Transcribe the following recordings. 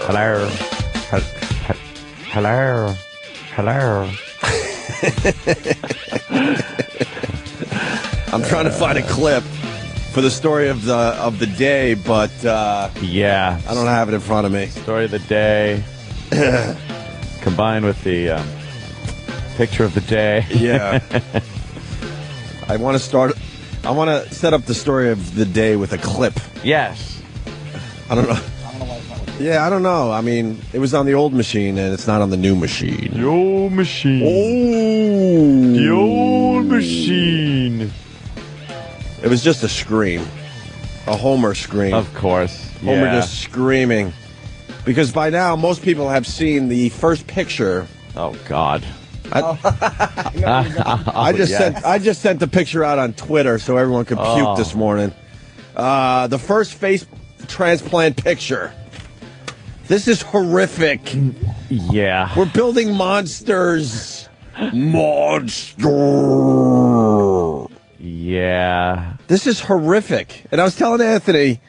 Hello. Hello. Hello. I'm trying to find a clip for the story of the day, but yeah, I don't have it in front of me. Story of the day combined with the picture of the day. Yeah. I want to set up the story of the day with a clip. Yes. I don't know. Yeah, I don't know. I mean, it was on the old machine, and it's not on the new machine. The old machine. Oh. The old machine. It was just a scream. A Homer scream. Of course. Homer just screaming. Because by now, most people have seen the first picture. Oh, God. I just sent the picture out on Twitter so everyone could puke this morning. The first face transplant picture. This is horrific. Yeah. We're building monsters. Monster. Yeah. This is horrific. And I was telling Anthony,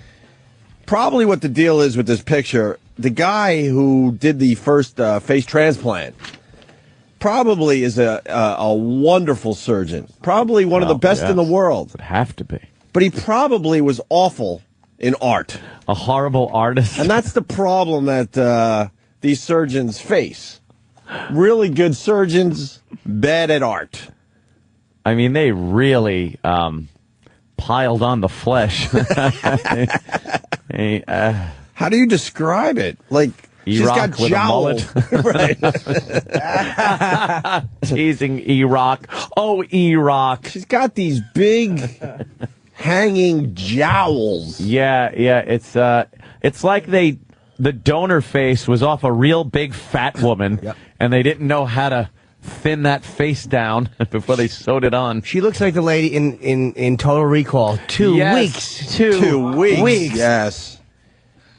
probably what the deal is with this picture, the guy who did the first face transplant probably is a wonderful surgeon. Probably one of the best in the world. Would have to be. But he probably was awful in art. A horrible artist. And that's the problem that these surgeons face. Really good surgeons, bad at art. I mean, they really piled on the flesh. How do you describe it? Like, she's got jowls. Right. Teasing E-Rock. Oh, E-Rock. She's got these big hanging jowls. Yeah. It's like the donor face was off a real big fat woman, Yep. and they didn't know how to thin that face down before they sewed it on. She looks like the lady in Total Recall. 2 Yes, weeks. 2 weeks. Yes.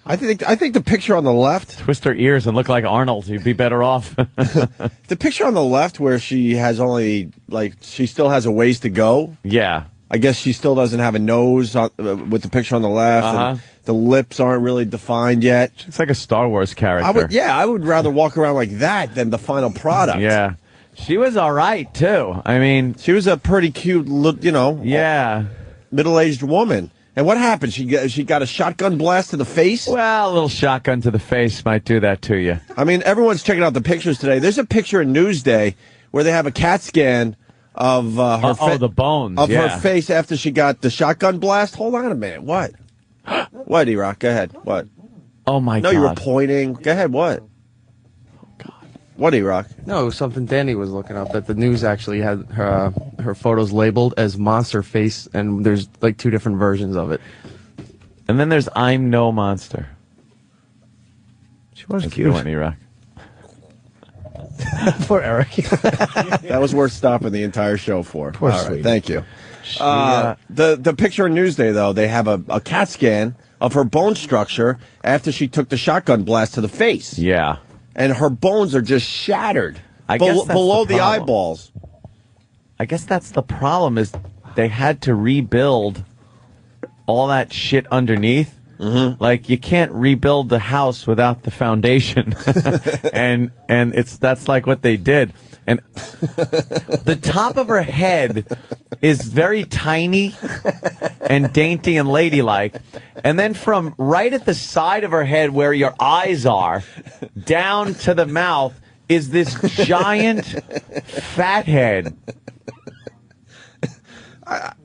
I think the picture on the left. Twist her ears and look like Arnold. You'd be better off. The picture on the left where she has she still has a ways to go. Yeah. I guess she still doesn't have a nose with the picture on the left. And the lips aren't really defined yet. It's like a Star Wars character. I would rather walk around like that than the final product. Yeah. She was all right, too. I mean, she was a pretty cute, middle-aged woman. And what happened? She got a shotgun blast to the face? Well, a little shotgun to the face might do that to you. I mean, everyone's checking out the pictures today. There's a picture in Newsday where they have a CAT scan of the bones of her face after she got the shotgun blast. Hold on a minute. What? What, E-Rock? Go ahead. What? Oh, my God. No, you were pointing. Go ahead. What? What, E-Rock? No, it was something Danny was looking up, that the news actually had her photos labeled as monster face, and there's like 2 different versions of it. And then there's I'm No Monster. She was That's cute. a good one, E-Rock. Poor Eric. That was worth stopping the entire show for. Poor All right, sweetie. thank you. The picture in Newsday, though, they have a CAT scan of her bone structure after she took the shotgun blast to the face. Yeah. And her bones are just shattered I guess that's below the the problem. eyeballs. I guess that's the problem, is they had to rebuild all that shit underneath. Mm-hmm. Like, you can't rebuild the house without the foundation. and that's like what they did. And the top of her head is very tiny and dainty and ladylike. And then from right at the side of her head where your eyes are, down to the mouth, is this giant fat head.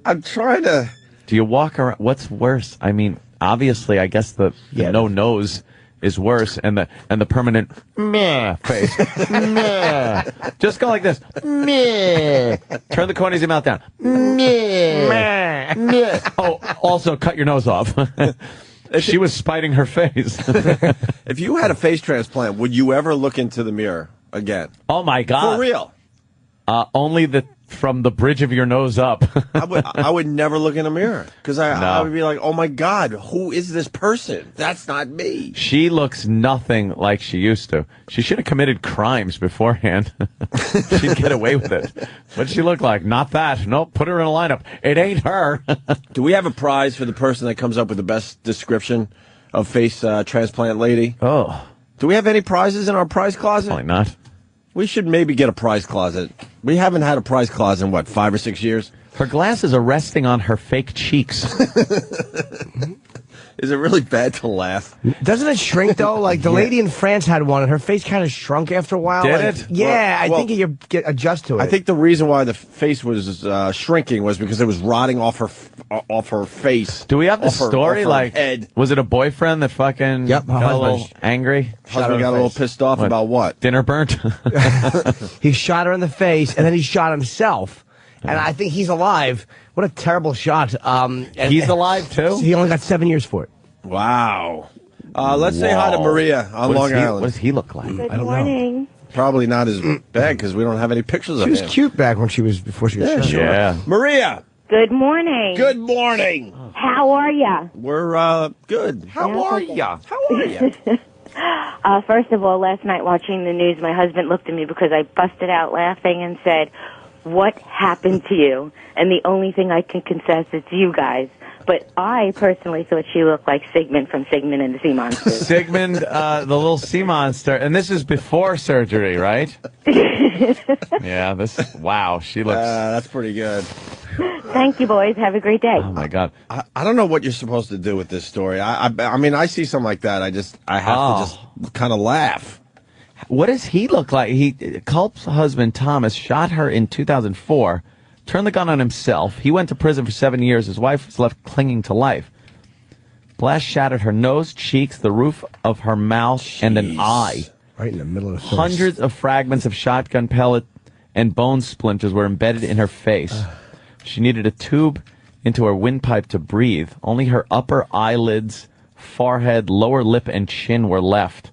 I'm trying to... Do you walk around? What's worse? I mean, obviously, I guess the no nose is worse, and the permanent meh face. Meh. Just go like this. Meh. Turn the corners of your mouth down. Meh. Meh. Meh. Oh, also cut your nose off. She was spiting her face. If you had a face transplant, would you ever look into the mirror again? Oh my God! For real? Only from the bridge of your nose up. I would never look in a mirror because I would be like, oh my God, who is this person? That's not me. She looks nothing like she used to. She should have committed crimes beforehand. She'd get away with it. What'd she look like? Not that. Nope, put her in a lineup. It ain't her. Do we have a prize for the person that comes up with the best description of face transplant lady? Oh. Do we have any prizes in our prize closet? Probably not. We should maybe get a prize closet. We haven't had a prize closet in, what, 5 or 6 years? Her glasses are resting on her fake cheeks. Is it really bad to laugh? Doesn't it shrink though? Like the lady in France had one, and her face kind of shrunk after a while. Did like, it? Yeah, Well, I think you get adjust to it. I think the reason why the face was shrinking was because it was rotting off her face. Do we have the Off her- story? off her Like, head. was it a boyfriend that fucking Yep, her got a little husband. angry? Husband her got a little face. pissed off about what? Dinner burnt? He shot her in the face, and then he shot himself. And I think he's alive. What a terrible shot. And He's alive, too? He only got 7 years for it. Wow. Let's say hi to Whoa. Maria on What Long does he- Island. What does he look like? Good I don't know. morning. Probably not as bad because we don't have any pictures of She was him. cute back when before she was shot. Yeah. Maria, Good morning. good morning. How are ya? We're good. How are ya? How are ya? First of all, last night watching the news, my husband looked at me because I busted out laughing and said, "What happened to you?" And the only thing I can confess is you guys. But I personally thought she looked like Sigmund from Sigmund and the Sea Monsters. Sigmund, the little sea monster. And this is before surgery, right? Yeah, wow, she looks, That's pretty good. Thank you, boys. Have a great day. oh my God. I don't know what you're supposed to do with this story. I mean, I see something like that. I have to just kind of laugh. What does he look like? Culp's husband, Thomas, shot her in 2004, turned the gun on himself. He went to prison for 7 years. His wife was left clinging to life. Blast shattered her nose, cheeks, the roof of her mouth, and an eye. Right in the middle of the face. Hundreds of fragments of shotgun pellet and bone splinters were embedded in her face. She needed a tube into her windpipe to breathe. Only her upper eyelids, forehead, lower lip, and chin were left.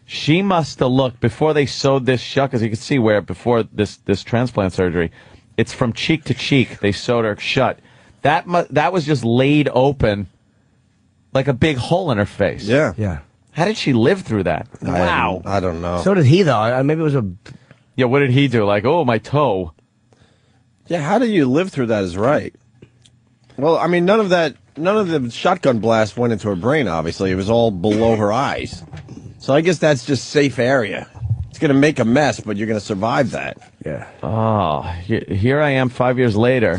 She must have looked, before they sewed this shut, as you can see where before this transplant surgery, it's from cheek to cheek. They sewed her shut. That was just laid open like a big hole in her face. Yeah. Yeah. How did she live through that? Wow. I don't know. So did he, though. Maybe it was a... Yeah, what did he do? Like, oh, my toe. Yeah, how do you live through that is right. Well, I mean, none of the shotgun blast went into her brain, obviously. It was all below her eyes. So I guess that's just safe area. It's going to make a mess, but you're going to survive that. Yeah. Oh, here I am 5 years later.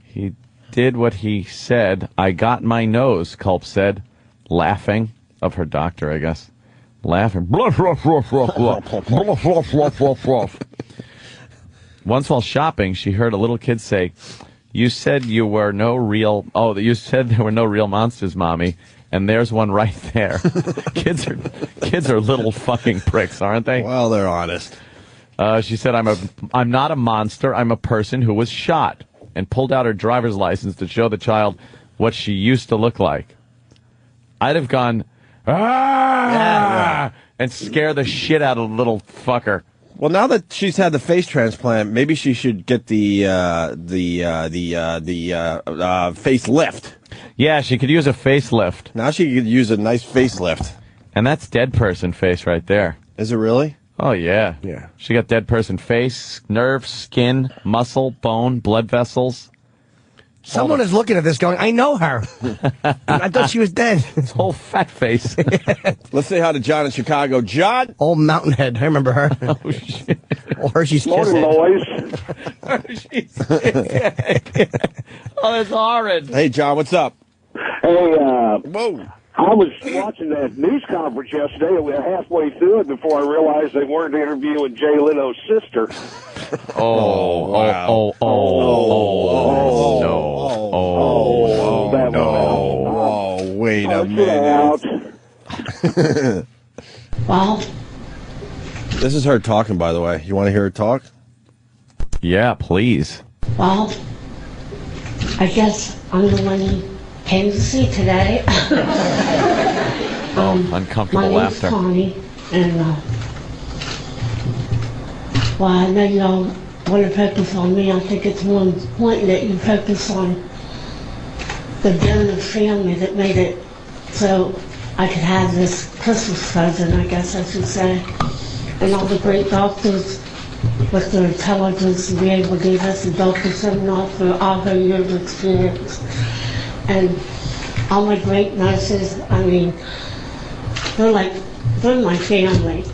He did what he said. I got my nose, Culp said, laughing. Of her doctor, I guess. Laughing. Bluff, ruff, ruff, ruff, ruff. Bluff, ruff, ruff, ruff, ruff. Once while shopping, she heard a little kid say, you said there were no real monsters, Mommy, and there's one right there. Kids are little fucking pricks, aren't they? Well, they're honest. She said, I'm not a monster, I'm a person who was shot, and pulled out her driver's license to show the child what she used to look like. I'd have gone, and scare the shit out of the little fucker. Well, now that she's had the face transplant, maybe she should get the facelift. Yeah, she could use a facelift. Now she could use a nice facelift. And that's dead person face right there. Is it really? Oh, yeah. Yeah. She got dead person face, nerve, skin, muscle, bone, blood vessels. Someone is looking at this going, I know her. I thought she was dead. This whole fat face. Let's say hi to John in Chicago. John? Old Mountain Head. I remember her. Oh, shit. Or Hershey's Kiss. Morning, boys. Oh, that's horrid. Hey, John, what's up? Hey, Whoa. I was watching that news conference yesterday, and we were halfway through it before I realized they weren't interviewing Jay Leno's sister. Oh, wow. no. That no. was Oh, wait a out. minute. Well, This is her talking, by the way. You want to hear her talk? Yeah, please. well, I guess I'm the one you came to see today. Uncomfortable My name's laughter. Connie, and well, I know you all want to focus on me. I think it's more important that you focus on the donor family that made it so I could have this Christmas present, I guess I should say, and all the great doctors with their intelligence to be able to give us a doctor seminar for all their years of experience. And all my great nurses, I mean, they're my family.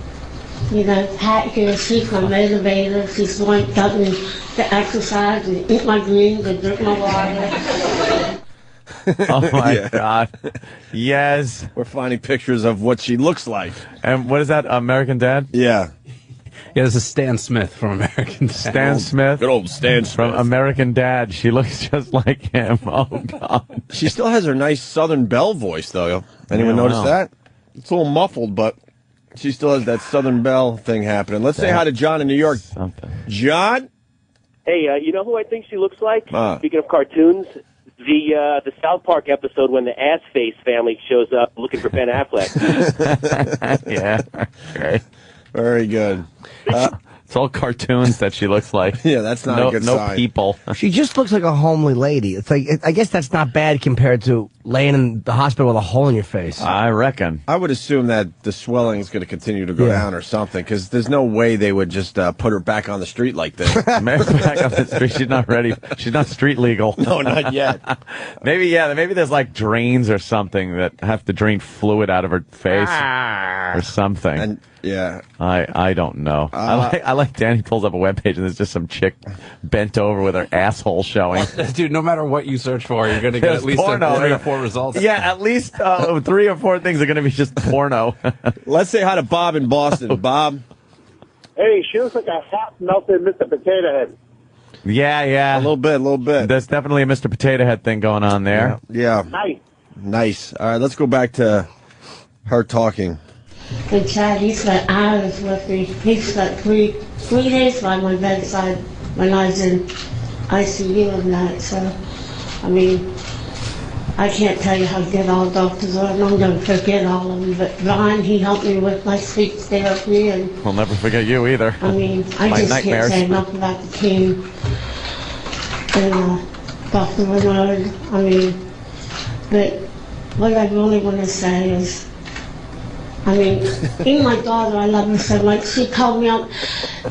You know, Pat here, she's my motivator. She's the one got me to exercise and eat my greens and drink my water. Oh my Yeah. God. Yes. We're finding pictures of what she looks like. And what is that? American Dad? Yeah. Yeah, this is Stan Smith from American Dad. Stan Smith? Good old Stan Smith. From American Dad. She looks just like him. Oh, God. She still has her nice Southern Belle voice, though. Anyone Yeah, notice wow. that? It's a little muffled, but she still has that Southern Belle thing happening. Let's say hi to John in New York. Something. John? Hey, you know who I think she looks like? Speaking of cartoons, the South Park episode when the Ass Face family shows up looking for Ben Affleck. Yeah. Great. Very good. It's all cartoons that she looks like. Yeah, that's not a good no sign. people. She just looks like a homely lady. It's like, I guess that's not bad compared to laying in the hospital with a hole in your face. I reckon. I would assume that the swelling is going to continue to go down or something, because there's no way they would just put her back on the street like this. Maybe back on the street. She's not ready. She's not street legal. No, not yet. Maybe there's like drains or something that have to drain fluid out of her face or something. And yeah, I don't know. I like Danny pulls up a webpage and there's just some chick bent over with her asshole showing. Dude, no matter what you search for, you're going to get There's at least porno. 3 or 4 results. Yeah, at least 3 or 4 things are going to be just porno. let's say hi to Bob in Boston. Bob? Hey, she looks like a hot melted Mr. Potato Head. Yeah. A little bit. There's definitely a Mr. Potato Head thing going on there. Yeah. Nice. All right, let's go back to her talking. And Chad, he spent hours with me. He spent three days by my bedside when I was in ICU and that. So, I mean, I can't tell you how good all doctors are, and I'm going to forget all of them. But Ron, he helped me with my speech therapy, and We'll never forget you either. I mean, I My just nightmares. can't say enough about the team and Dr. Renard. I mean, but what I really want to say is, I mean, even my daughter, I love her so much. She called me up,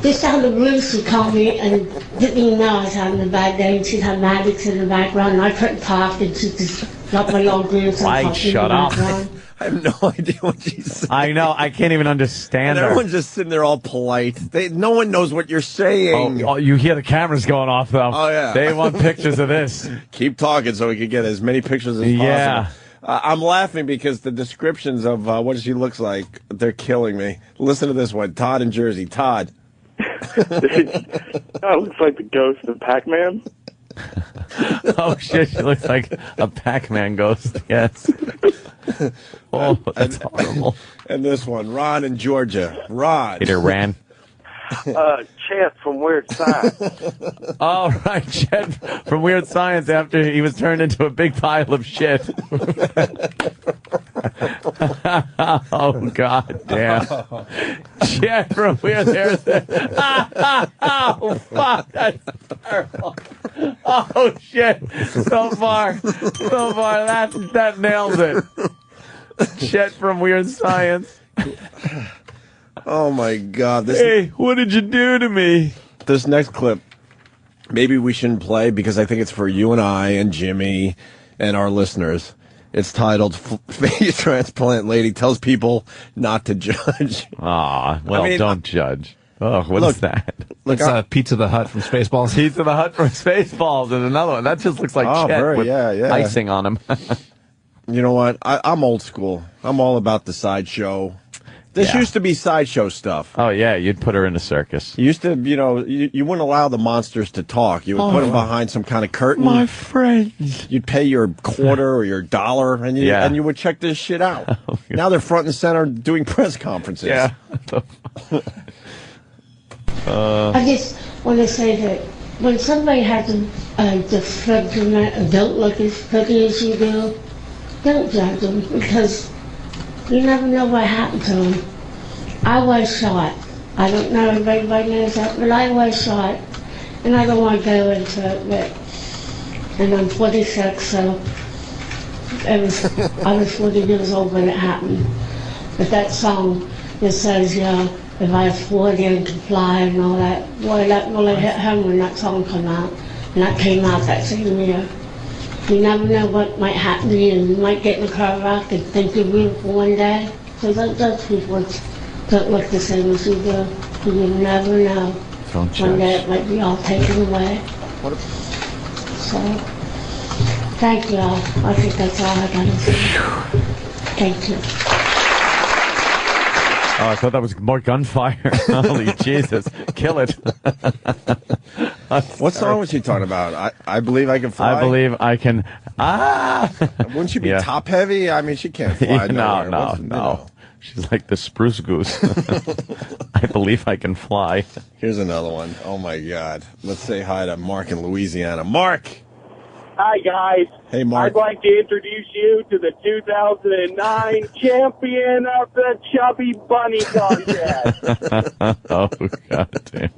just out of the blue, she called me and didn't even know I was having a bad day. And she'd have Maddox in the background, and I couldn't talk, and she just got my old grandson Right, talking in shut the up. background. I have no idea what she's saying. I know. I can't even understand And her. everyone's just sitting there all polite. No one knows what you're saying. Oh, you hear the cameras going off, though. Oh, yeah. They want pictures of this. Keep talking so we can get as many pictures as Yeah. possible. I'm laughing because the descriptions of what she looks like, they're killing me. Listen to this one. Todd in Jersey. Todd. That looks like the ghost of Pac-Man. Oh, shit. She looks like a Pac-Man ghost. Yes. Oh, that's horrible. And this one. Ron in Georgia. Ron. Peter ran. Chad from Weird Science. Oh, right. Chet from Weird Science after he was turned into a big pile of shit. Oh, God damn. Chet from Weird Science. Oh, fuck. That's terrible. Oh, shit. So far. That nails it. Chet from Weird Science. Oh, my God. Hey, what did you do to me? This next clip, maybe we shouldn't play because I think it's for you and I and Jimmy and our listeners. It's titled Face Transplant Lady Tells People Not to Judge. Aw, well, I mean, don't judge. Oh, what is that? Look, It's Pizza the Hut from Spaceballs. Pizza the Hut from Spaceballs and another one. That just looks like Oh, Chet very- with yeah. icing on him. You know what? I'm old school. I'm all about the sideshow. This Yeah. used to be sideshow stuff. Oh, yeah, you'd put her in a circus. You used to, you wouldn't allow the monsters to talk. You would put them behind some kind of curtain. friends. You'd pay your quarter or your dollar, and you would check this shit out. Now they're front and center doing press conferences. Yeah. I just want to say that when somebody has a disfigurement, don't look as pretty as you do, don't judge them because you never know what happened to them. I was shot. I don't know if everybody knows that, but I was shot. And I don't want to go into it, and I'm 46, so I was 40 years old when it happened. But that song that says, if I was 40 and could fly and all that, boy, that really hit home when that song came out. And that came out that same year. You never know what might happen to you. You might get in a car wreck and think you're beautiful one day, So don't judge people that look the same as you do. You never know. Don't One day judge. it might be all taken away. So, thank you all. I think that's all I gotta say. Thank you. Oh, I thought that was more gunfire. Holy Jesus. Kill it. What song was she talking about? I believe I can fly. I believe I can. Ah! Wouldn't she be Yeah. top heavy? I mean, she can't fly. No, nowhere. no, What's- you no. know. She's like the spruce goose. I believe I can fly. Here's another one. Oh my God. Let's say hi to Mark in Louisiana. Mark. Hi, guys. Hey, Mark. I'd like to introduce you to the 2009 champion of the Chubby Bunny contest. Oh, God damn.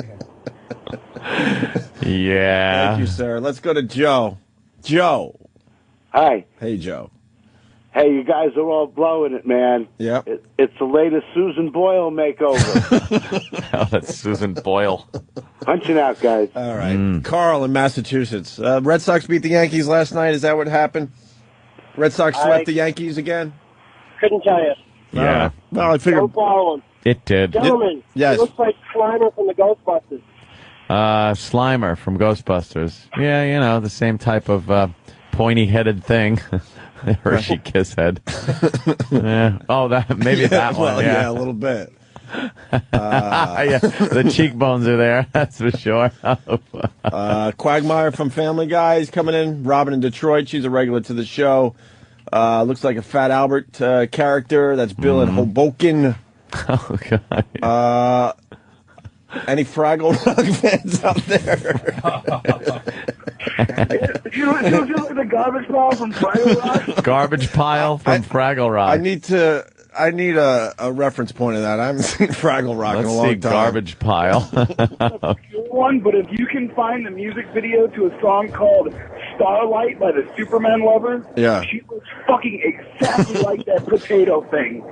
Yeah. Thank you, sir. Let's go to Joe. Joe. Hi. Hey, Joe. Hey, you guys are all blowing it, man. Yep. It's the latest Susan Boyle makeover. Oh, that's Susan Boyle. Punching out, guys. All right. Carl in Massachusetts. Red Sox beat the Yankees last night. Is that what happened? Red Sox swept the Yankees again? Couldn't tell you. Yeah, Well, I No figured. following. it did. Gentlemen, Yes. it looks like Slimer from the Ghostbusters. Slimer from Ghostbusters. Yeah, you know, the same type of pointy-headed thing. Hershey Kiss head. Yeah. Oh, maybe that one. Well, Yeah. a little bit. Yeah, the cheekbones are there. That's for sure. Quagmire from Family Guy is coming in. Robin in Detroit. She's a regular to the show. Looks like a Fat Albert character. That's Bill in Hoboken. Oh, God. Any Fraggle Rock fans out there? You look like the garbage ball from Fraggle Rock? Garbage pile from Fraggle Rock. I need a reference point of that. I haven't seen Fraggle Rock Let's in a long see time. garbage pile. One, but if you can find the music video to a song called Starlight by the Superman Lover, Yeah. she looks fucking exactly like that potato thing.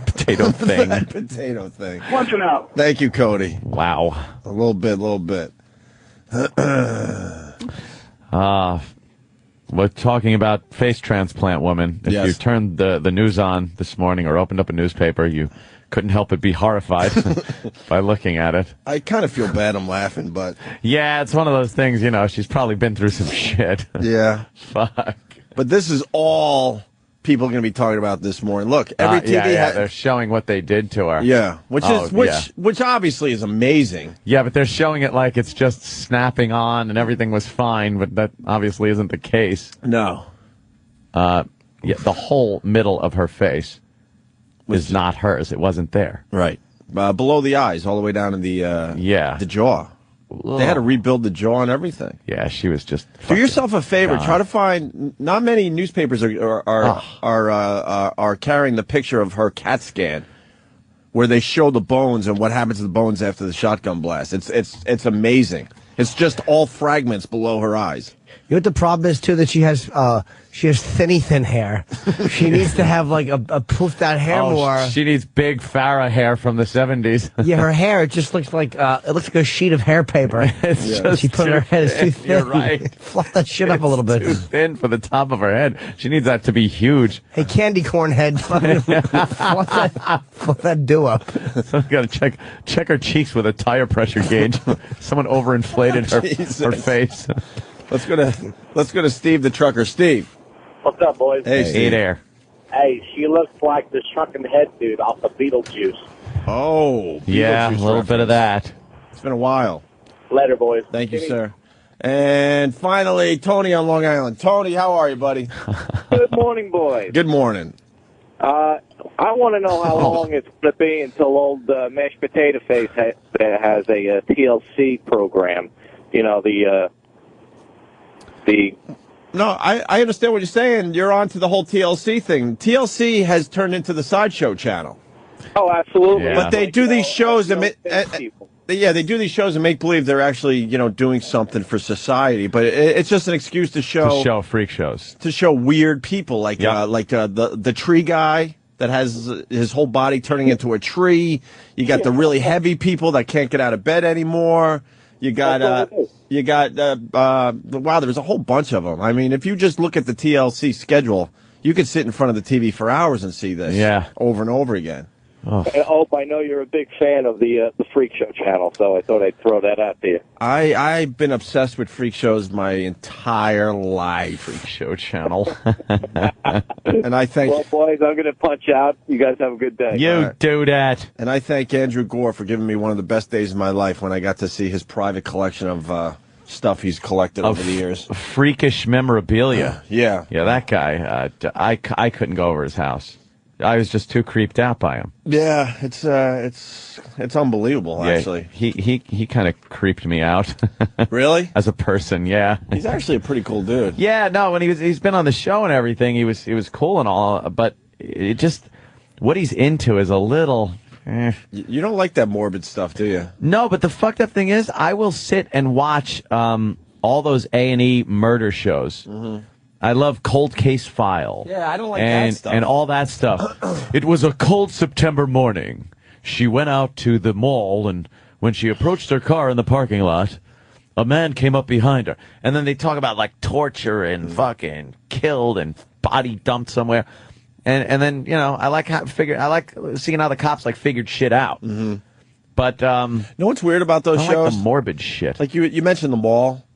Potato thing. That potato thing. Punching out. Thank you, Cody. Wow. A little bit. We're talking about face transplant women. If Yes. you turned the news on this morning or opened up a newspaper, you couldn't help but be horrified by looking at it. I kind of feel bad. I'm laughing, but Yeah, it's one of those things, you know, she's probably been through some shit. yeah. Fuck. But this is all people are going to be talking about this morning. Look, every TV yeah, they're showing what they did to her. yeah, which Yeah. which obviously is amazing. Yeah, but they're showing it like it's just snapping on and everything was fine, but that obviously isn't the case. No. Yeah, the whole middle of her face is not hers. It wasn't there. Right. Below the eyes, all the way down to the the jaw. They had to rebuild the jaw and everything. Yeah, she was just. Do yourself a favor. gone. Try to find. Not many newspapers are carrying the picture of her CAT scan, where they show the bones and what happens to the bones after the shotgun blast. It's amazing. It's just all fragments below her eyes. You know what the problem is too? That she has thin hair. She needs to have like a poofed out hair more. She needs big Farrah hair from the 70s. Yeah, her hair it just looks like a sheet of hair paper. It's just she put in her head. It's too thin. You're right. Fluff that shit up a little bit. Too thin for the top of her head. She needs that to be huge. Hey, candy corn head, fucking fluff that do up. Someone's got to check her cheeks with a tire pressure gauge. Someone overinflated her Jesus. face. Let's go to Steve the trucker. Steve. What's up, boys? Hey, Hey Steve. there. Hey, she looks like the shrunken head dude off the Beetlejuice. Oh, Yeah, a Beetlejuice little bit of that. It's been a while. Later, boys. Thank you, sir. And finally, Tony on Long Island. Tony, how are you, buddy? Good morning, boys. Good morning. I want to know how long it's going to be until old Mashed Potato Face has a TLC program. You know, the No, I understand what you're saying. You're on to the whole TLC thing. TLC has turned into the Sideshow channel. Oh, absolutely. Yeah. But they do these shows and people. they do these shows and make believe they're actually, doing something for society. But it's just an excuse to show Freak shows. to show weird people like Yeah. the tree guy that has his whole body turning into a tree. You got the really heavy people that can't get out of bed anymore. You got wow, there's a whole bunch of them. I mean, if you just look at the TLC schedule, You could sit in front of the TV for hours and see this. Yeah. Over and over again. Oh. And Hope, I know you're a big fan of the Freak Show channel, so I thought I'd throw that out there. I've been obsessed with freak shows my entire life. Freak Show channel. And I thank Well, boys, I'm going to punch out. You guys have a good day. You do that. and I thank Andrew Gore for giving me one of the best days of my life when I got to see his private collection of stuff he's collected over the years. Freakish memorabilia. Yeah. Yeah, that guy. I couldn't go over his house. I was just too creeped out by him. Yeah, it's unbelievable, Yeah, actually. he kind of creeped me out. Really? As a person, yeah. He's actually a pretty cool dude. Yeah, no, when he's been on the show and everything, he was cool and all, but it just what he's into is a little. You don't like that morbid stuff, do you? No, but the fucked up thing is, I will sit and watch all those A&E murder shows. Mm-hmm. I love Cold Case File. Yeah, I don't like that stuff. And all that stuff. It was a cold September morning. She went out to the mall, and when she approached her car in the parking lot, a man came up behind her. And then they talk about, like, torture and fucking killed and body dumped somewhere. And then, you know, I like seeing how the cops, like, figured shit out. Mm-hmm. But, know what's weird about those I shows? like the morbid shit. Like you mentioned the mall.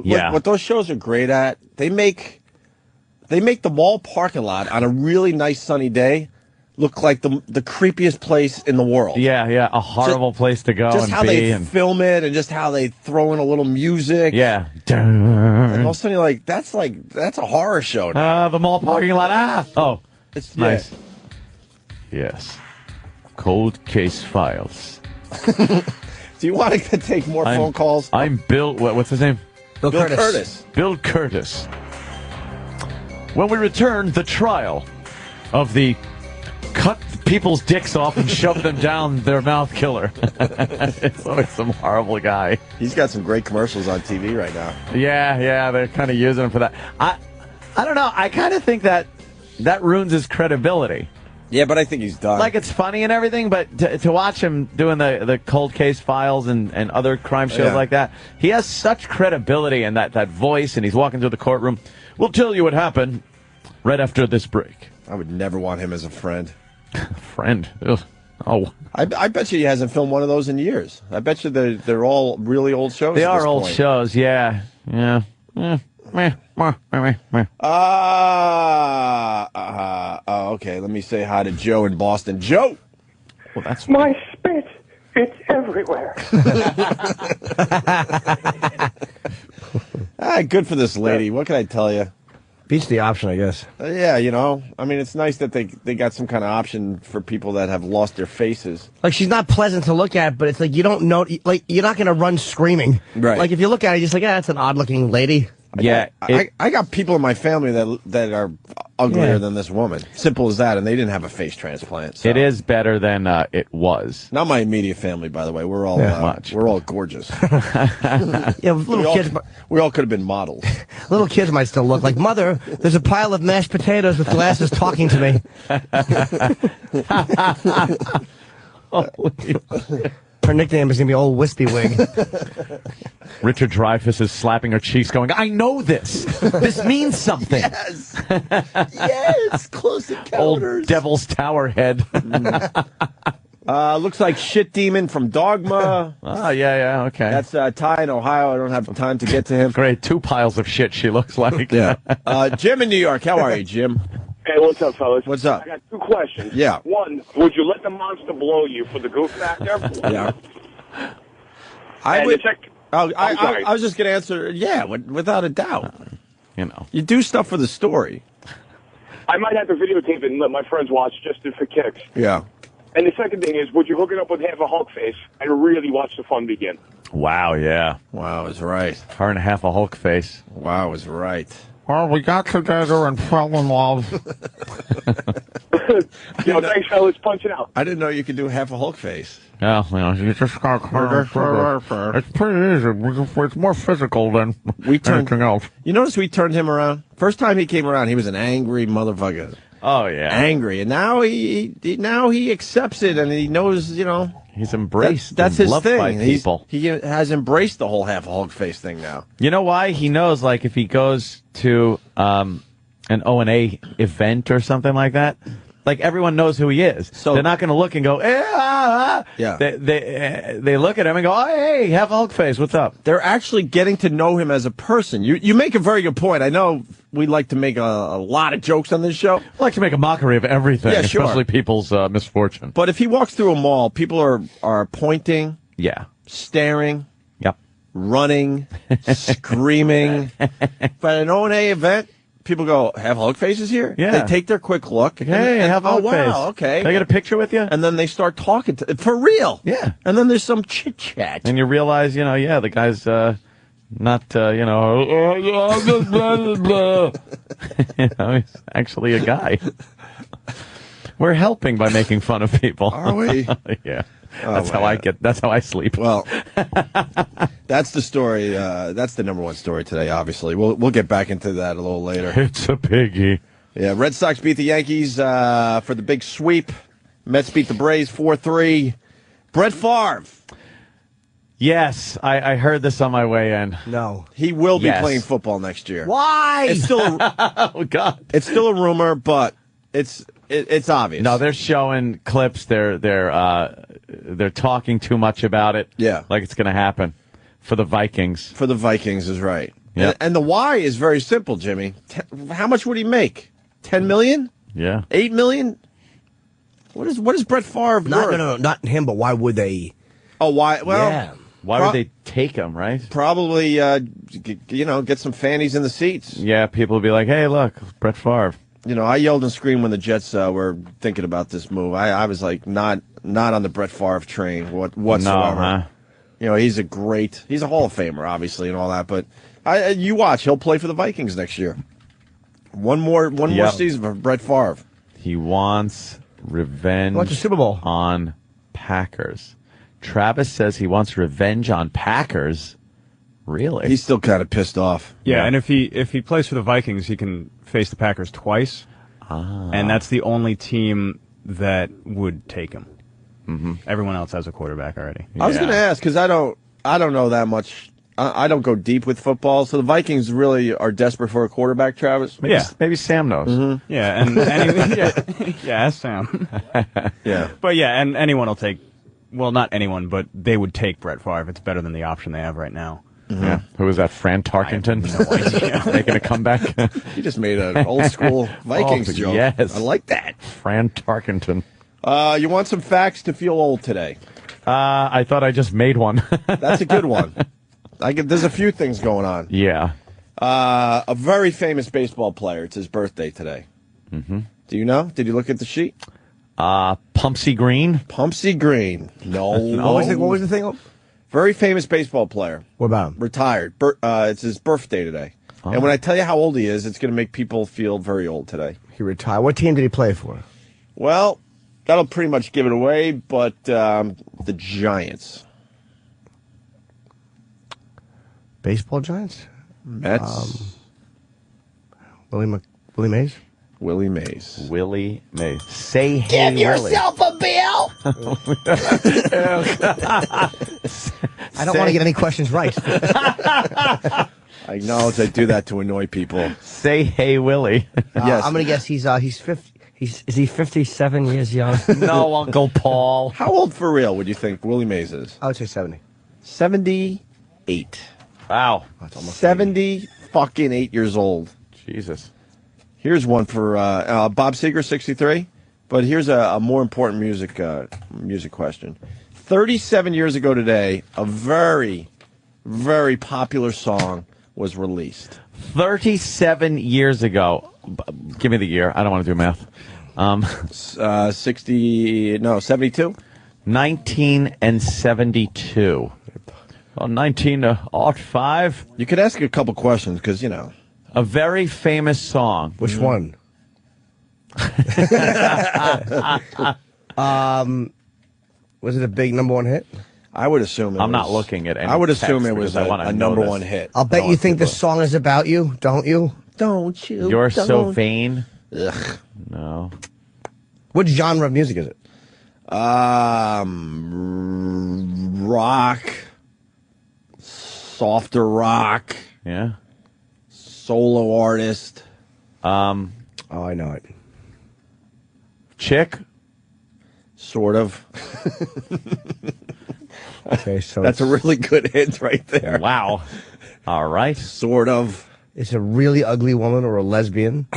Yeah. What those shows are great at, they make the mall parking lot on a really nice sunny day look like the creepiest place in the world. Yeah, a horrible place to go Just and how be. they film it and just how they throw in a little music. Yeah. And all of a sudden you're like, that's a horror show now. The mall parking lot. Oh, It's nice. Yes. Cold Case Files. Do you want to take more phone calls? I'm Bill. What's his name? Bill Curtis. Bill Curtis. When we return, the trial of the cut people's dicks off and shove them down their mouth killer. It's always some horrible guy. He's got some great commercials on TV right now. Yeah, they're kind of using him for that. I don't know. I kind of think that ruins his credibility. Yeah, but I think he's done. Like, it's funny and everything, but to watch him doing the Cold Case Files and other crime shows like that, he has such credibility and that voice, and he's walking through the courtroom. We'll tell you what happened right after this break. I would never want him as a friend. Friend? Ugh. Oh. I bet you he hasn't filmed one of those in years. I bet you they're all really old shows. They at are this old point. shows, yeah. Okay, let me say hi to Joe in Boston. Joe! Well, that's My spit, it's everywhere. Good for this lady. What can I tell you? Beats the option, I guess. Yeah, you know, I mean, it's nice that they got some kind of option for people that have lost their faces. Like, she's not pleasant to look at, but it's like you don't know, like, you're not going to run screaming. Right. Like, if you look at it, you're just like, that's an odd-looking lady. Yeah. I got people in my family that are uglier than this woman. Simple as that, and they didn't have a face transplant. So. It is better than it was. Not my immediate family, by the way. We're all we're all gorgeous. Yeah, little kids. We all could have been models. Little kids might still look like, Mother, there's a pile of mashed potatoes with glasses talking to me. Her nickname is going to be Old Wispy Wig. Richard Dreyfuss is slapping her cheeks going, I know this. This means something. Yes. Yes. Close encounters. Old Devil's Tower head. Looks like Shit Demon from Dogma. Oh, yeah, okay. That's Ty in Ohio. I don't have time to get to him. Great. 2 piles of shit, she looks like. Yeah. Jim in New York. How are you, Jim? Hey, what's up, fellas? What's up? I got 2 questions. Yeah. One, would you let the monster blow you for the goof factor? Yeah. I was just going to answer, yeah, without a doubt. You know. You do stuff for the story. I might have to videotape it and let my friends watch just for kicks. Yeah. And the second thing is, would you hook it up with half a Hulk face and really watch the fun begin? Wow, yeah. Wow is right. Her and half a Hulk face. Wow is right. Well, we got together and fell in love. Thanks, fellas. Punching out. I didn't know you could do half a Hulk face. Yeah, you just got It's pretty easy. It's more physical than anything else. You notice we turned him around? First time he came around, he was an angry motherfucker. Oh, yeah. Angry. And now he accepts it and he knows, you know. He's embraced. That's and his loved thing. by people. He has embraced the whole half a Hulk face thing now. You know why? He knows, like, if he goes to an O&A event or something like that, like everyone knows who he is. So they're not going to look and go, Yeah. They look at him and go, oh, hey, have Hulk face. What's up? They're actually getting to know him as a person. You make a very good point. I know we like to make a lot of jokes on this show. I like to make a mockery of everything, Yeah, sure. especially people's misfortune. But if he walks through a mall, people are pointing, Yeah. staring, Yep. running, screaming. But at an O&A event, people go, have Hulk faces here? Yeah. They take their quick look. Hey, have Hulk face. wow, okay. Can I get a picture with you? And then they start talking for real. Yeah. And then there's some chit chat. And you realize, the guy's not, he's actually a guy. We're helping by making fun of people. Are we? Yeah. Oh, That's how I sleep. Well, that's the story. That's the number one story today, obviously. We'll get back into that a little later. It's a piggy. Yeah, Red Sox beat the Yankees for the big sweep. Mets beat the Braves 4-3. Brett Favre. Yes, I heard this on my way in. No. He will be Yes. playing football next year. Why? It's still Oh, God. it's still a rumor, but it's obvious. No, they're showing clips. They're talking too much about it. Yeah. Like it's going to happen for the Vikings. for the Vikings is right. Yep. And the why is very simple, Jimmy. How much would he make? 10 million? Yeah. 8 million? What is Brett Favre worth? No, not him, but why would they? Oh, why? Well, Yeah. Why would they take him, right? probably, get some fannies in the seats. Yeah, people would be like, hey, look, Brett Favre. I yelled and screamed when the Jets were thinking about this move. I was like, not on the Brett Favre train whatsoever. No, huh? He's a Hall of Famer, obviously, and all that. But you watch, he'll play for the Vikings next year. One more Yep. season for Brett Favre. He wants revenge What's the Super Bowl? on Packers. Travis says he wants revenge on Packers. Really? He's still kind of pissed off. Yeah, and if he plays for the Vikings, he can face the Packers twice, and that's the only team that would take him. Mm-hmm. Everyone else has a quarterback already. I was going to ask because I don't know that much. I don't go deep with football, so the Vikings really are desperate for a quarterback. Travis, Maybe Sam knows. Mm-hmm. Yeah, and ask Sam. Yeah, but yeah, and anyone will take. Well, not anyone, but they would take Brett Favre. It's better than the option they have right now. Mm-hmm. Yeah. Who was that? Fran Tarkenton? No idea. Making a comeback. he just made an old school Vikings joke. Yes. I like that. Fran Tarkenton. You want some facts to feel old today? I thought I just made one. That's a good one. There's a few things going on. Yeah. A very famous baseball player. It's his birthday today. Mm-hmm. Do you know? Did you look at the sheet? Pumpsy Green. Pumpsy Green. No. What was the thing? Very famous baseball player. What about him? Retired. It's his birthday today. Oh. And when I tell you how old he is, it's going to make people feel very old today. He retired. What team did he play for? Well, that'll pretty much give it away, but the Giants. Baseball Giants? Mets. Willie Mays? Willie Mays. Willie Mays. Say hey, Willie. a bill! I don't want to get any questions right. I acknowledge I do that to annoy people. Say hey, Willie. Yes. I'm going to guess he's 50. Is he 57 years young? No, Uncle Paul. How old for real would you think Willie Mays is? I would say 70. 78. Wow. That's almost 70 fucking 8 years old. Jesus. Here's one for Bob Seger, 63. But here's a more important music question. 37 years ago today, a very, very popular song was released. 37 years ago. Give me the year. I don't want to do math. 72? 1972. Well, 1905. You could ask a couple questions because, A very famous song. Which one? Was it a big number one hit? I would assume I'm not looking at any I would assume text it was because I wanna a know number this. one hit. I'll bet you think the song is about you, don't you? Don't you? You're so vain. Ugh. No. What genre of music is it? Rock. Softer rock. Yeah. Solo artist. Oh, I know it. Chick? Sort of. Okay, so That's a really good hint right there. Wow. All right. Sort of. It's a really ugly woman or a lesbian.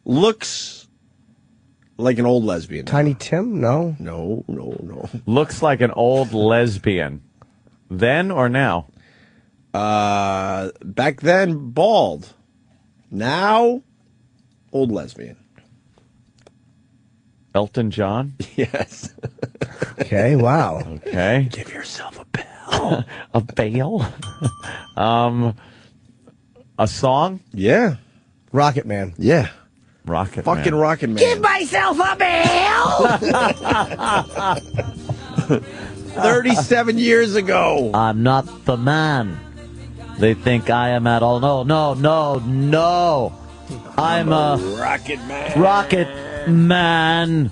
Looks like an old lesbian. Tiny Tim? No. No. Looks like an old lesbian. Then or now? Back then, bald. Now, old lesbian. Elton John? Yes. Okay, wow. Okay. Give yourself a bell. A bail? A song? Yeah. Rocket Man. Yeah. Rocket Fucking Man. Rocket Man. Give myself a bell! 37 years ago. I'm not the man they think I am at all. No. I'm a Rocket Man. Rocket Man.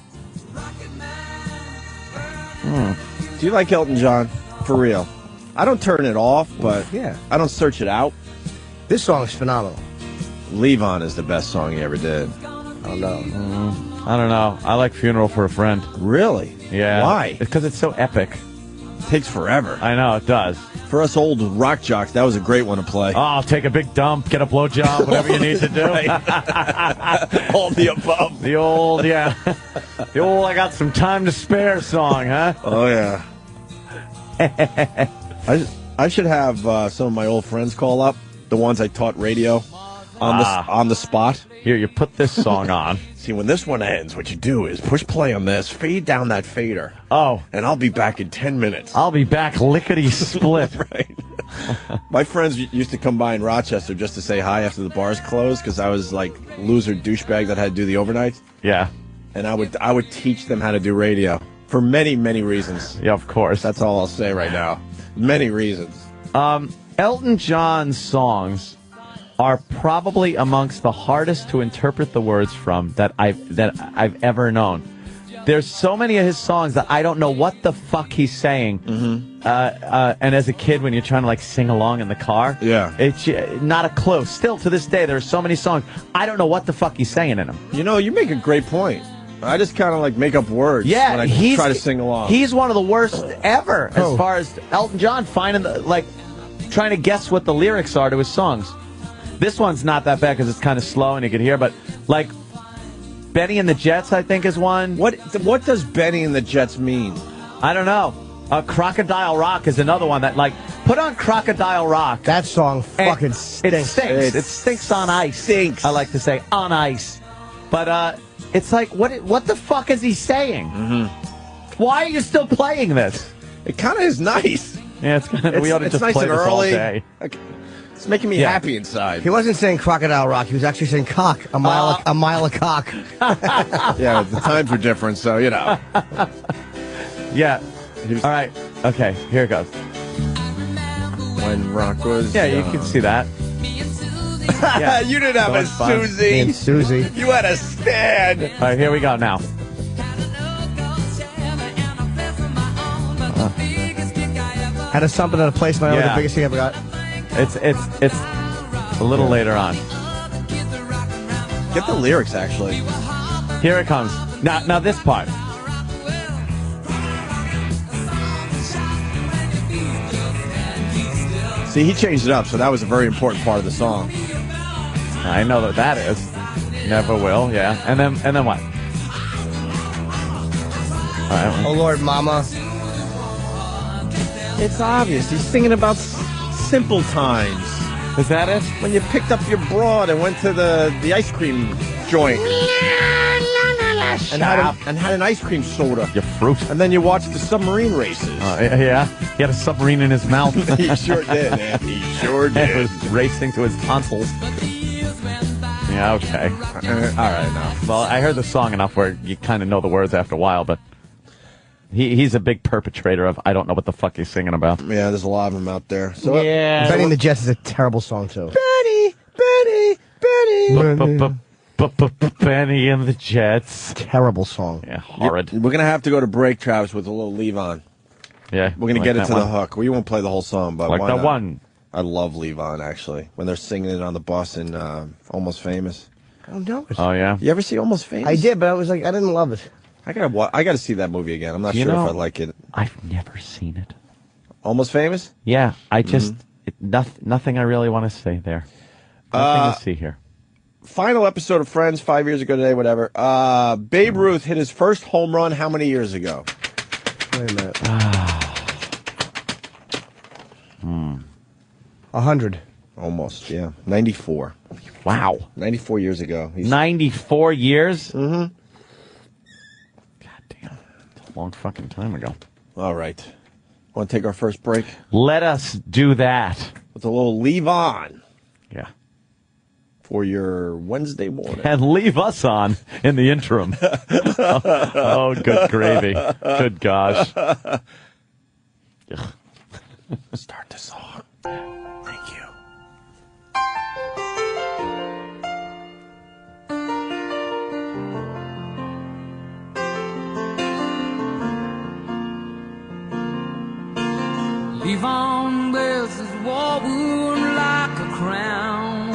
Do you like Elton John? For real. I don't turn it off, but Yeah. I don't search it out. This song is phenomenal. Leave On is the best song he ever did. Oh, no. I don't know. I like Funeral for a Friend. Really? Yeah. Why? Because it's so epic. Takes forever. I know, it does. For us old rock jocks, that was a great one to play. Oh, take a big dump, get a blowjob, whatever you need to do. All the above. The old, yeah. The old I got some time to spare song, huh? Oh, yeah. I should have some of my old friends call up, the ones I taught radio on the spot. Here, you put this song on. See, when this one ends, what you do is push play on this, fade down that fader. Oh. And I'll be back in 10 minutes. I'll be back lickety-split. Right. My friends used to come by in Rochester just to say hi after the bars closed because I was like loser douchebag that had to do the overnight. Yeah. And I would teach them how to do radio for many, many reasons. Yeah, of course. That's all I'll say right now. Many reasons. Elton John's songs are probably amongst the hardest to interpret the words from that I've ever known. There's so many of his songs that I don't know what the fuck he's saying. Mm-hmm. And as a kid, when you're trying to like sing along in the car, yeah, it's not a clue. Still to this day, there are so many songs I don't know what the fuck he's saying in them. You know, you make a great point. I just kind of like make up words when I try to sing along. He's one of the worst ever as far as Elton John finding trying to guess what the lyrics are to his songs. This one's not that bad because it's kind of slow and you can hear, but like Benny and the Jets, I think, is one. What does Benny and the Jets mean? I don't know. Crocodile Rock is another one that, like, put on Crocodile Rock. That song fucking stinks. It stinks. It stinks on ice. Stinks. I like to say on ice. But it's like, what the fuck is he saying? Mm-hmm. Why are you still playing this? It kind of is nice. Yeah, it's kind of. We ought to just nice play and this early. all day. Okay. It's making me happy inside. He wasn't saying Crocodile Rock. He was actually saying cock. A mile of cock. Yeah, the times were different, so, you know. Yeah. All right. Okay, here it goes. When rock was Yeah, you can see that. Yeah. You didn't have a Susie. Me and Susie. You had a stand. All right, here we go now. Had a something at a place my own, the biggest thing I ever got. It's a little later on. Get the lyrics, actually. Here it comes. Now this part. See, he changed it up, so that was a very important part of the song. I know that is. Never will, yeah. And then what? All right. Oh, Lord, Mama. It's obvious. He's singing about simple times. Is that it? When you picked up your broad and went to the ice cream joint. And had an ice cream soda. Your fruit. And then you watched the submarine races. Yeah. He had a submarine in his mouth. He sure did, man. He sure did. It was racing to his tonsils. Yeah, okay. All right, now. Well, I heard the song enough where you kind of know the words after a while, but he's a big perpetrator of I don't know what the fuck he's singing about. Yeah, there's a lot of them out there. So yeah. Benny and the Jets is a terrible song, too. Benny. Benny and the Jets. Terrible song. Yeah, horrid. We're going to have to go to break, Travis, with a little leave on. Yeah. We're going to get it to the hook. We won't play the whole song, but like why the not? 1, I love Levon, actually, when they're singing it on the bus in Almost Famous. I don't know it. Oh, yeah? You ever see Almost Famous? I did, but I was like, I didn't love it. I gotta see that movie again. I'm not You sure know, if I like it. I've never seen it. Almost Famous? Yeah, I just nothing I really want to say there. Nothing to see here. Final episode of Friends, 5 years ago today, whatever. Babe Ruth hit his first home run how many years ago? Wait a minute. 100. Almost, yeah. 94. Wow. 94 years ago. 94 years? Mm-hmm. God damn. It's a long fucking time ago. All right. Want to take our first break? Let us do that. With a little Levon Yeah. for your Wednesday morning. And leave us on in the interim. Oh, good gravy. Good gosh. Start the song. Thank you. Levon wears his war wound like a crown.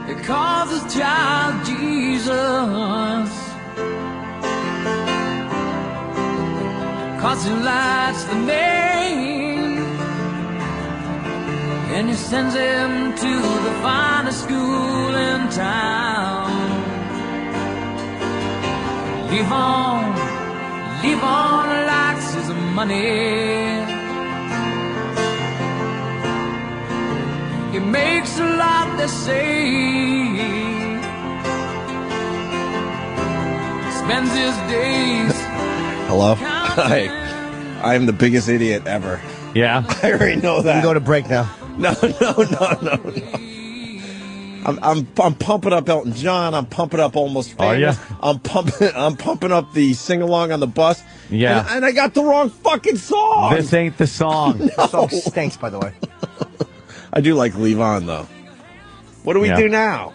He calls his child Jesus, 'cause he likes the name, and he sends him to the finest school in town. Levon likes his money. He makes a lot, they say. Spends his days. Hello? Hi. I am the biggest idiot ever. Yeah? I already know that. We can go to break now. No. I'm pumping up Elton John. I'm pumping up Almost Famous. Oh, yeah? I'm pumping up the sing along on the bus. Yeah. And I got the wrong fucking song. This ain't the song. The song stinks, by the way. I do like Levon though. What do we do now?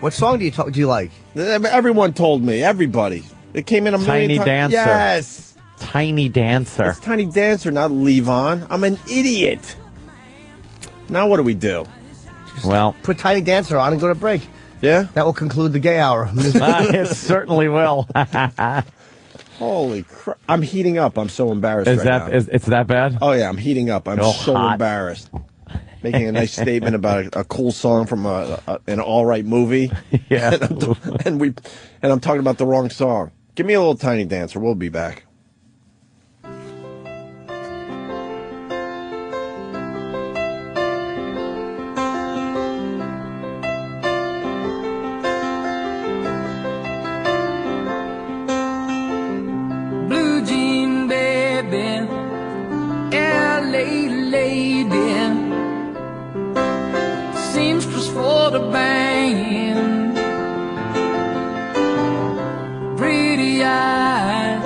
What song do you like? Everyone told me. Everybody. It came in a million Tiny times. Dancer. Yes. Tiny Dancer. It's Tiny Dancer, not Levon. I'm an idiot. Now what do we do? Well, put Tiny Dancer on and go to break. Yeah? That will conclude the gay hour. It certainly will. Holy crap. I'm heating up. I'm so embarrassed Is right that now. it's that bad? Oh, yeah, I'm heating up. I'm so hot. embarrassed. Making a nice statement about a cool song from an all-right movie. Yeah. and I'm talking about the wrong song. Give me a little Tiny Dancer. We'll be back. Blue jean baby, LA lady, seamstress for the band, pretty eyes,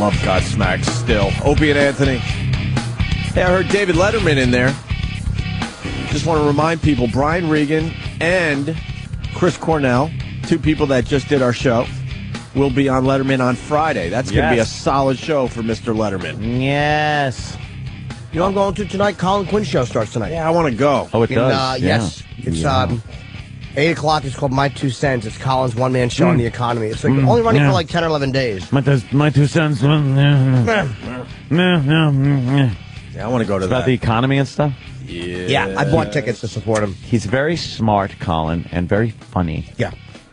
love Godsmack still. Opie and Anthony. Hey, I heard David Letterman in there. Just want to remind people, Brian Regan and Chris Cornell, two people that just did our show, will be on Letterman on Friday. That's going to be a solid show for Mr. Letterman. Yes. You know what I'm going to tonight? Colin Quinn show starts tonight. Yeah, I want to go. Oh, it does? Yes. It's 8 o'clock. It's called My 2 Cents. It's Colin's one-man show on the economy. It's like only running for like 10 or 11 days. My 2 cents. Yeah, I want to go to About that. the economy and stuff? Yeah, I bought tickets to support him. He's very smart, Colin, and very funny. Yeah.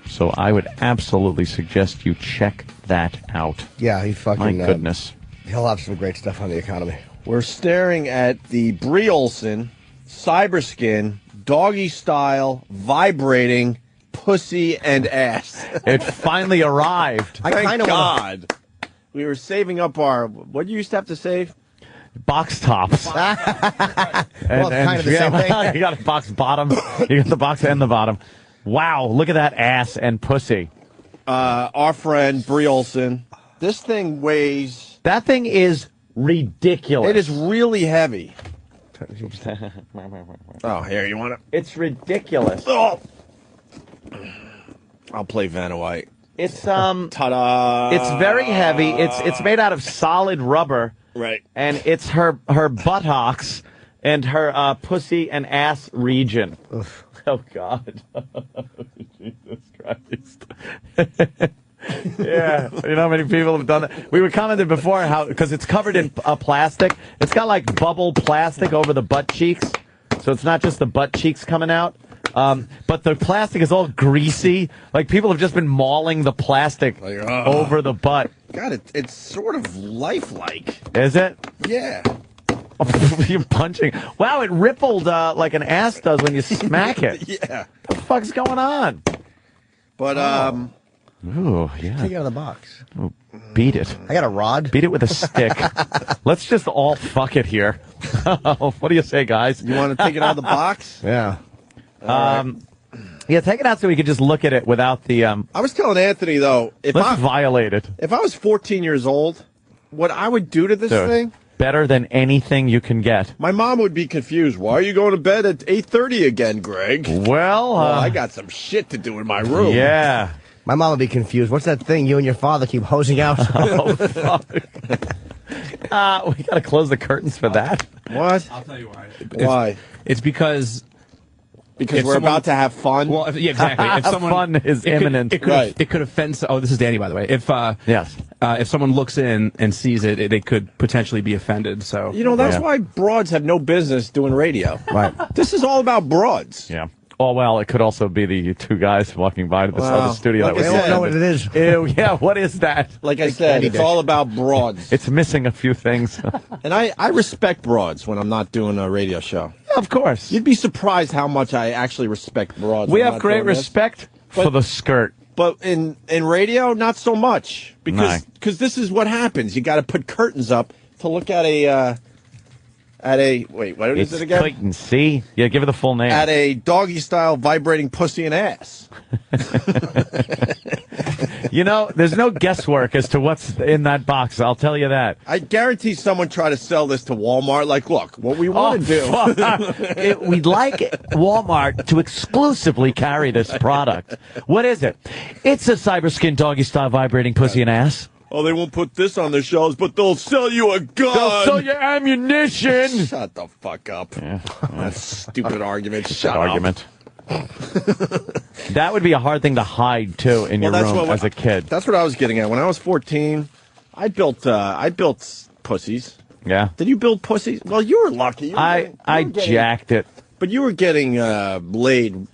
So I would absolutely suggest you check that out. Yeah, he fucking... My goodness. He'll have some great stuff on the economy. We're staring at the Brie Olson Cyberskin doggy style vibrating pussy and ass. It finally arrived. Thank God. We were saving up our... What do you used to have to save? Box tops. Well, kind of the same thing. You got a box bottom. You got the box and the bottom. Wow, look at that ass and pussy. Our friend Brie Olson. This thing weighs... That thing is ridiculous. It is really heavy. Oh, here, you want it? It's ridiculous. Oh. I'll play Vanna White. It's Ta-da! It's very heavy. It's made out of solid rubber. Right. And it's her buttocks and her pussy and ass region. Oof. Oh God. Jesus Christ. Yeah, you know how many people have done that? We were commenting before how, because it's covered in plastic, it's got like bubble plastic over the butt cheeks, so it's not just the butt cheeks coming out, but the plastic is all greasy, like people have just been mauling the plastic over the butt. God, it's sort of lifelike. Is it? Yeah. You're punching. Wow, it rippled like an ass does when you smack it. Yeah. What the fuck's going on? But, Ooh, yeah. Take it out of the box. Ooh, beat it. I got a rod. Beat it with a stick. Let's just all fuck it here. What do you say, guys? You want to take it out of the box? Yeah. Yeah, take it out so we could just look at it without the. I was telling Anthony, though, if let's I violate it. If I was 14 years old, what I would do to this Dude, thing... better than anything you can get. My mom would be confused. Why are you going to bed at 8:30 again, Greg? Well, I got some shit to do in my room. Yeah. My mom would be confused. What's that thing you and your father keep hosing out? Oh, fuck. We got to close the curtains for that. What? I'll tell you why. Why? It's because if we're about to have fun. Well, yeah, exactly. If someone, fun is imminent. It could offend. Oh, this is Danny, by the way. If yes, if someone looks in and sees it, they could potentially be offended. So You know, that's why broads have no business doing radio. Right. This is all about broads. Yeah. Oh, well, it could also be the two guys walking by to this other studio. like that was I said, I don't know what it is. Ew, yeah, what is that? Like I said, it's all about broads. It's missing a few things. And I respect broads when I'm not doing a radio show. Of course. You'd be surprised how much I actually respect broads. We when I'm have not great doing this. respect for the skirt. But in radio, not so much. Because this is what happens. You got to put curtains up to look at a wait, what is it again? Clayton, see? Yeah, give it the full name. At a doggy-style vibrating pussy and ass. You know, there's no guesswork as to what's in that box. I'll tell you that. I guarantee someone tried to sell this to Walmart. Like, look, what we want to do. We'd like Walmart to exclusively carry this product. What is it? It's a Cyberskin doggy-style vibrating pussy and ass. Oh, they won't put this on their shelves, but they'll sell you a gun. They'll sell you ammunition. Shut the fuck up. Yeah. That stupid argument. Shut argument. That would be a hard thing to hide too in your room as a kid. That's what I was getting at. When I was 14, I built pussies. Yeah. Did you build pussies? Well, you were lucky. I jacked it. But you were getting laid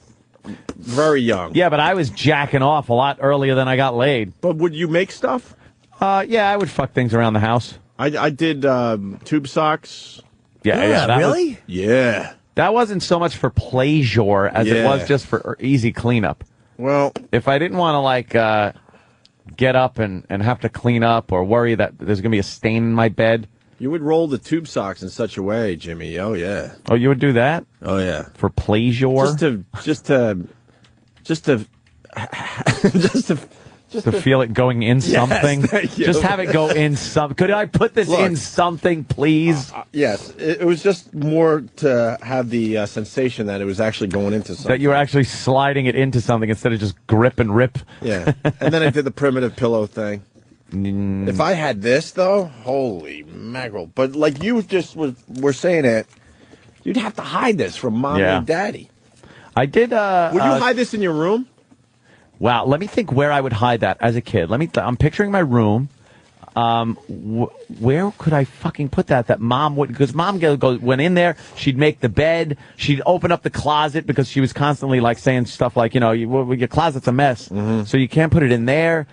very young. Yeah, but I was jacking off a lot earlier than I got laid. But would you make stuff? Yeah, I would fuck things around the house. I did tube socks. Yeah, that really? Yeah. That wasn't so much for pleasure as it was just for easy cleanup. Well, if I didn't want to like get up and have to clean up or worry that there's going to be a stain in my bed. You would roll the tube socks in such a way, Jimmy. Oh yeah. Oh, you would do that? Oh yeah. For pleasure? Just to to feel it going in something. thank you. Just have it go in some. Could I put this Look. in something, please? Yes, it was just more to have the sensation that it was actually going into something. That you were actually sliding it into something instead of just grip and rip. Yeah, and then I did the primitive pillow thing. If I had this, though, holy mackerel. But like you just were saying it, you'd have to hide this from Mommy Yeah. and Daddy. I did. Would you hide this in your room? Wow, let me think where I would hide that as a kid. I'm picturing my room. Where could I fucking put that? That Mom would, because Mom went in there. She'd make the bed. She'd open up the closet because she was constantly like saying stuff like, your closet's a mess, so you can't put it in there.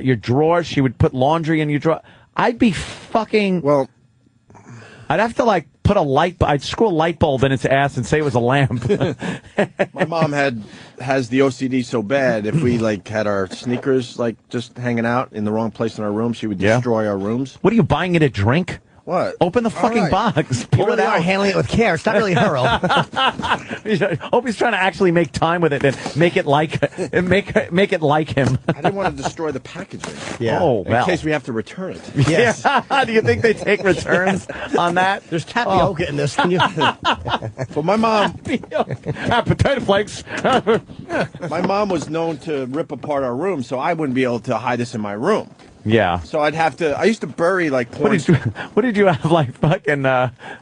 Your drawer. She would put laundry in your drawer. I'd be fucking. Well, I'd have to like put I'd screw a light bulb in its ass and say it was a lamp. My mom has the OCD so bad. If we like had our sneakers like just hanging out in the wrong place in our room, she would destroy our rooms. What are you buying it a drink? What? Open the fucking All right. box. You Pull really it are out. handling it with care. It's not really her. Hope he's trying to actually make time with it and make it like make it like him. I didn't want to destroy the packaging. Yeah. Oh, In well. case we have to return it. Yes. Do you think they take returns on that? There's tapioca in this. Can you? But my mom, Potato flakes. my mom was known to rip apart our room, so I wouldn't be able to hide this in my room. Yeah. So I'd have to. I used to bury like porn. What did you have like fucking?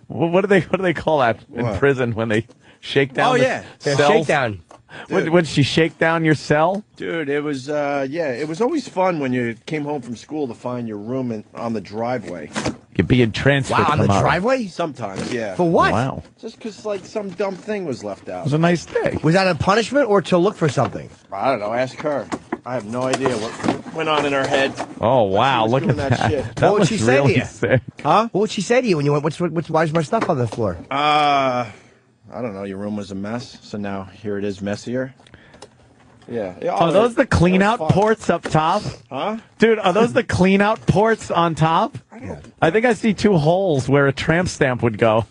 What do they call that in What? prison when they shake down? Oh, the yeah. cells? Shakedown. Would she shake down your cell? Dude, it was it was always fun when you came home from school to find your room on the driveway. You're being transferred. Wow, on the tomorrow. driveway? Sometimes, yeah. For what? Wow. Just because like some dumb thing was left It out. was a nice day. Was that a punishment or to look for something? I don't know. Ask her. I have no idea what went on in her head. Oh wow! was Look at doing that that. shit. That What would was she say to really you? sick. Huh? What would she say to you when you went? Why's my stuff on the floor? I don't know. Your room was a mess, so now here it is messier. Yeah. Are those the clean out ports up top? Huh? Dude, are those the clean out ports on top? I think I see two holes where a tramp stamp would go.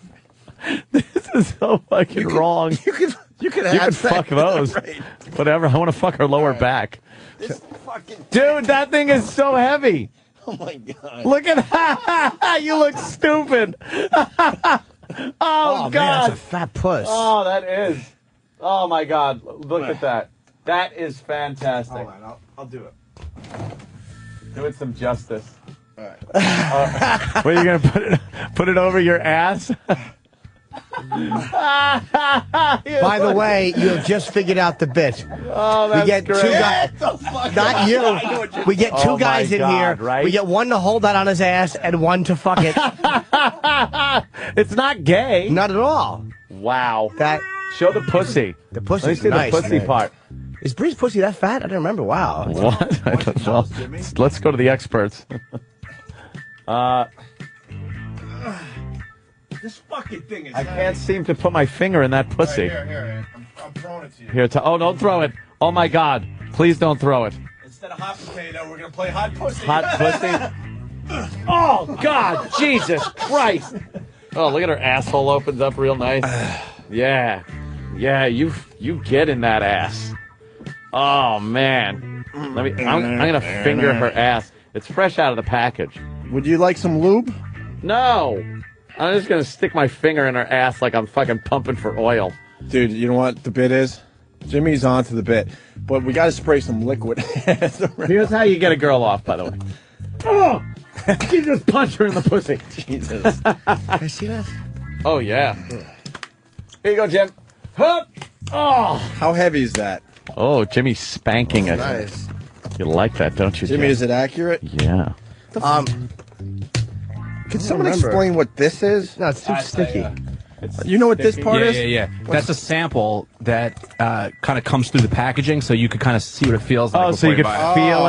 This is so fucking wrong. You could You can fuck those. Right. Whatever. I want to fuck her lower back. This fucking Dude, that thing is so heavy. Oh my god. Look at that. You look stupid. Oh, man, God. that's a fat puss. Oh, that is. Oh, my God. Look at that. That is fantastic. Hold on, I'll do it. Do it some justice. All right. What, are you going to put it over your ass? By the way, you have just figured out the bit. Oh, that's We get great. two guys. Not you. We get two Oh, guys my in God, here. right? We get one to hold that on his ass and one to fuck it. It's not gay. Not at all. Wow. That Show the pussy. the Let me pussy's see nice. the pussy man. part. Is Bree's pussy that fat? I don't remember. Wow. What? I don't know. Let's go to the experts. This fucking thing is. I can't seem to put my finger in that pussy. Here. I'm throwing it to you. Here, oh, don't throw it. Oh, my God. Please don't throw it. Instead of hot potato, we're gonna play hot pussy. Hot pussy. Oh, God. Jesus Christ. Oh, look at her asshole opens up real nice. Yeah. Yeah, you get in that ass. Oh, man. I'm going to finger her ass. It's fresh out of the package. Would you like some lube? No. I'm just going to stick my finger in her ass like I'm fucking pumping for oil. Dude, you know what the bit is? Jimmy's on to the bit, but we got to spray some liquid. Here's how you get a girl off, by the way. Oh! You just punch her in the pussy. Jesus. Can I see that? Oh, yeah. Here you go, Jim. Hup! Oh! How heavy is that? Oh, Jimmy's spanking it. Nice. You like that, don't you, Jimmy, Jim? is it accurate? Yeah. Could someone remember. explain what this is? No, it's too sticky. You know what this part is? Yeah. That's a sample that kind of comes through the packaging, so you could kind of see what it feels like. Oh, so you could buy it. feel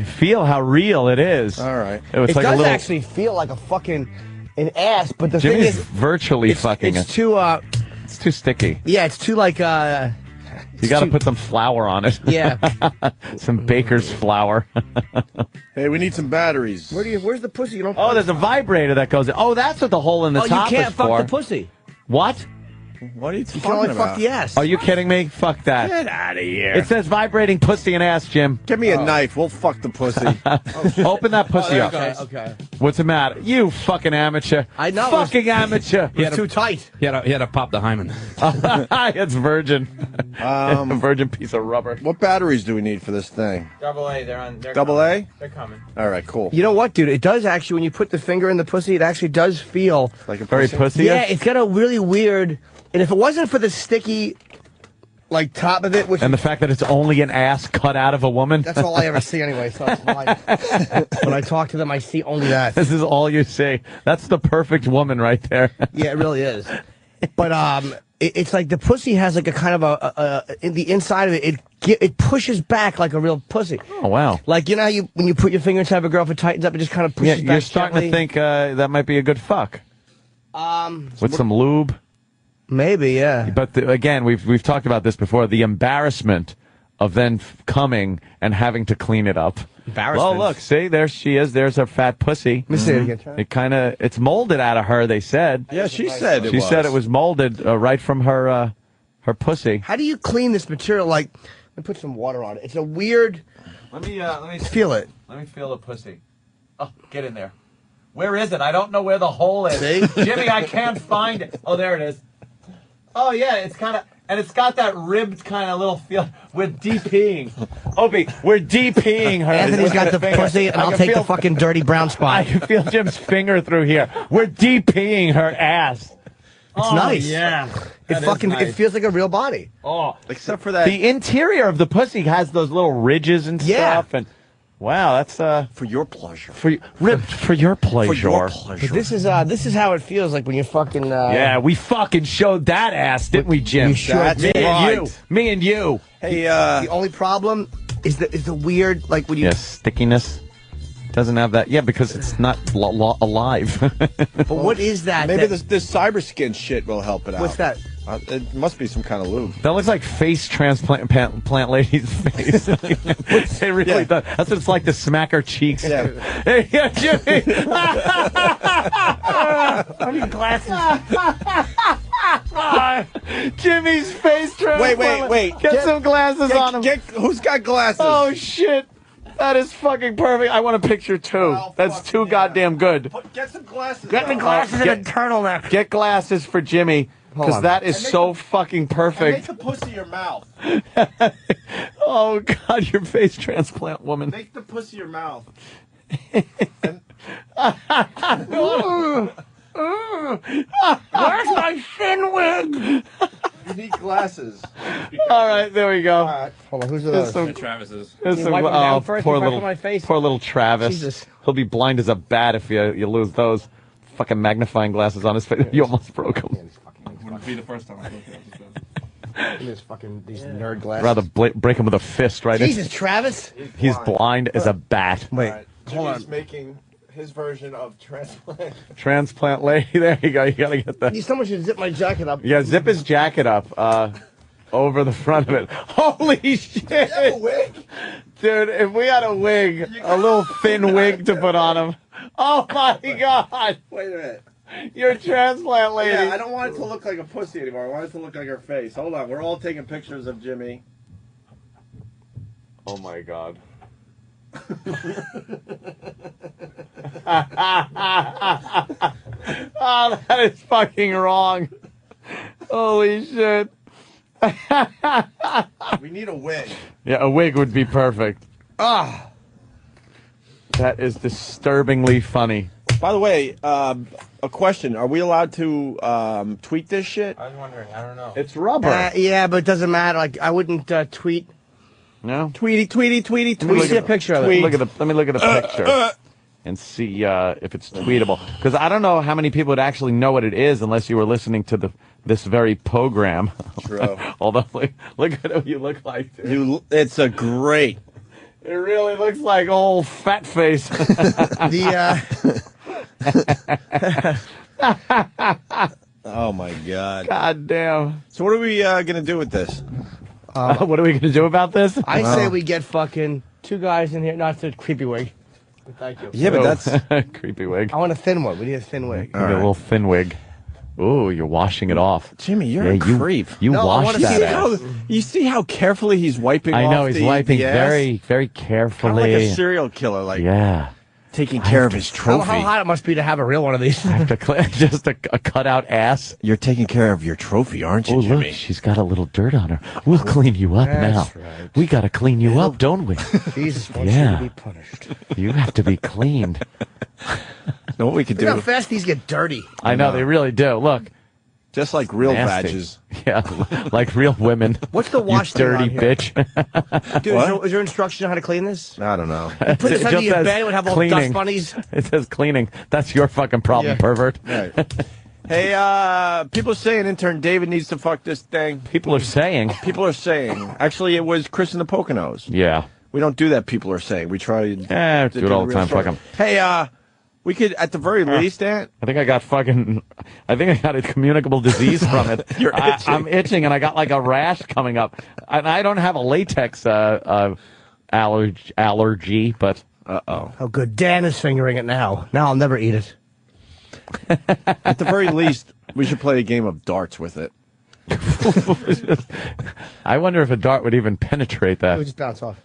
it. Feel how real it is. All right. It's It like does a little. actually feel like a fucking an ass, but the Jimmy's thing is, virtually fucking it's it. too. It's too sticky. Yeah, it's too like. You got to put some flour on it. Yeah. Some baker's flour. Hey, we need some batteries. Where's the pussy? You don't. Oh, there's a vibrator that goes in. Oh, that's what the hole in the Oh, you top can't is fuck for. the pussy. What? What are you You can only fuck the ass. Are you kidding me? Fuck that. Get out of here. It says vibrating pussy and ass, Jim. Give me a knife. We'll fuck the pussy. Open that pussy up. Okay. What's the matter? You fucking amateur. I know. Fucking amateur. It's too tight. He had to pop the hymen. It's virgin. Virgin piece of rubber. What batteries do we need for this thing? AA, they're on. They're Double coming. A? They're coming. All right, cool. You know what, dude? It does actually, when you put the finger in the pussy, it actually does feel Like a Very pussy. Yeah, it's got a really weird. And if it wasn't for the sticky, like top of it, which And the fact that it's only an ass cut out of a woman. that's all I ever see anyway. So it's fine. When I talk to them, I see only that. This is all you see. That's the perfect woman right there. Yeah, it really is. But it's like the pussy has like a kind of a in the inside of it. It pushes back like a real pussy. Oh wow! Like you know how when you put your finger inside of a girl, if it tightens up, it just kind of pushes back. You're starting gently. to think that might be a good fuck. With some lube. Maybe, yeah. But again, we've talked about this before. The embarrassment of then coming and having to clean it up. Embarrassment. Oh look, see, there she is. There's her fat pussy. Let me see it again. It's molded out of her. They said. Yeah, she said it She was. said it was molded right from her pussy. How do you clean this material? Like, let me put some water on it. It's a weird. Let me feel it. Let me feel the pussy. Oh, get in there. Where is it? I don't know where the hole is. See? Jimmy, I can't find it. Oh, there it is. Oh, yeah, it's kind of, and it's got that ribbed kind of little feel. We're DPing. Opie, we're DPing her. Anthony's got the Finger. pussy, and I I'll can take the feel- fucking dirty brown I spot. can feel Jim's finger through here. We're DPing her ass. It's nice. Yeah. It fucking it feels like a real body. Oh, Except for that. the interior of the pussy has those little ridges and Yeah. stuff. And wow, that's for your pleasure. ribbed for your pleasure. For your pleasure. But this is how it feels like when you're fucking. Yeah, we fucking showed that ass, didn't we, Jim? We sure That's did. Me and right. you. Me and you. Hey, The only problem is the weird like when you. Yes, stickiness. Doesn't have that. Yeah, because it's not alive. But what is that? maybe that- this cyber skin shit will help it out. What's that? It must be some kind of lube. That looks like face transplant plant lady's face. It really Yeah. does. That's what it's like to smack her cheeks. Yeah. Hey, yeah, Jimmy. I need glasses. Jimmy's face transplant. Wait. Get some glasses on him. Who's got glasses? Oh shit. That is fucking perfect. I want a picture too. Oh, That's fuck too yeah. goddamn good. Get some glasses. Get me on. glasses Get- and a turtleneck. Get glasses for Jimmy. Hold Because on. that is so fucking And make perfect. the pussy your mouth. Oh God, your face transplant woman. Make the pussy your mouth. Where's my thin wig? You need glasses. All right, there we go. Hold on, who's Here's those? some, Travis's. here's You some, wipe them down first, poor you wipe little, on my face? poor little Travis. Jesus. He'll be blind as a bat if you lose those. Fucking magnifying glasses on his face. You almost broke them. Wouldn't be the first time I looked at These fucking nerd glasses. Rather break him with a fist, right? Jesus, Travis. He's blind as a bat. Wait, Hold on. Making his version of transplant. Transplant lady. There you go. You gotta get that. someone should zip my jacket up. Yeah, zip his jacket up over the front of it. Holy shit! a wig? Dude, if we had a wig, a little thin wig to put on him. Oh my God! Wait a minute. You're a transplant lady. Yeah, I don't want it to look like a pussy anymore. I want it to look like her face. Hold on. We're all taking pictures of Jimmy. Oh my God. Oh, that is fucking wrong. Holy shit. We need a wig. Yeah, a wig would be perfect. Ah. That is disturbingly funny. By the way, a question. Are we allowed to tweet this shit? I was wondering. I don't know. It's rubber. Yeah, but it doesn't matter. Like I wouldn't tweet. No? Tweety. Let me see a picture of it. Let me look at the picture and see if it's tweetable. Because I don't know how many people would actually know what it is unless you were listening to this very program. True. Although, look at what you look like, dude. It's a great. It really looks like old fat face. Oh my God. God damn. So what are we gonna do with this? What are we going to do about this? I say we get fucking two guys in here. Not the creepy wig. Thank you. Yeah, but that's creepy wig. I want a thin one. We need a thin wig. Maybe a little thin wig. Ooh, you're washing it off. Jimmy, you're Yeah, a you- creep. you No, I wash wanna that see ass. You see how carefully he's wiping I off know, he's wiping the ass? very, very Kind carefully. of like a serial killer, like Yeah. taking care of his trophy. How hot it must be to have a real one of these. Just a cutout ass. You're taking care of your trophy, aren't you, Oh, Jimmy? look, she's got a little dirt on her. We'll clean you up now. That's right. We got to clean you up, don't we? Jesus wants Yeah. you to be punished. You have to be cleaned. Know what we could Look how do? fast these get dirty. I know, they really do. Look. Just like real Nasty. badges. Yeah, like real women. What's the wash You thing dirty on here? bitch. Dude, What? is there instruction on how to clean this? I don't know. Put this It under just your says bed and have all cleaning. dust bunnies. It says cleaning. That's your fucking problem, Yeah. pervert. Right. Hey, people are saying intern David needs to fuck this thing. People are saying. People are saying. Actually, it was Chris in the Poconos. Yeah. We don't do that, people are saying. We try to Do it all the time. Fuck 'em. Hey, we could, at the very least, Aunt. I think I got a communicable disease from it. You're itching. I'm itching and I got like a rash coming up. And I don't have a latex allergy, but Uh-oh. Oh, good. Dan is fingering it now. Now I'll never eat it. At the very least, we should play a game of darts with it. I wonder if a dart would even penetrate It would that. just bounce off.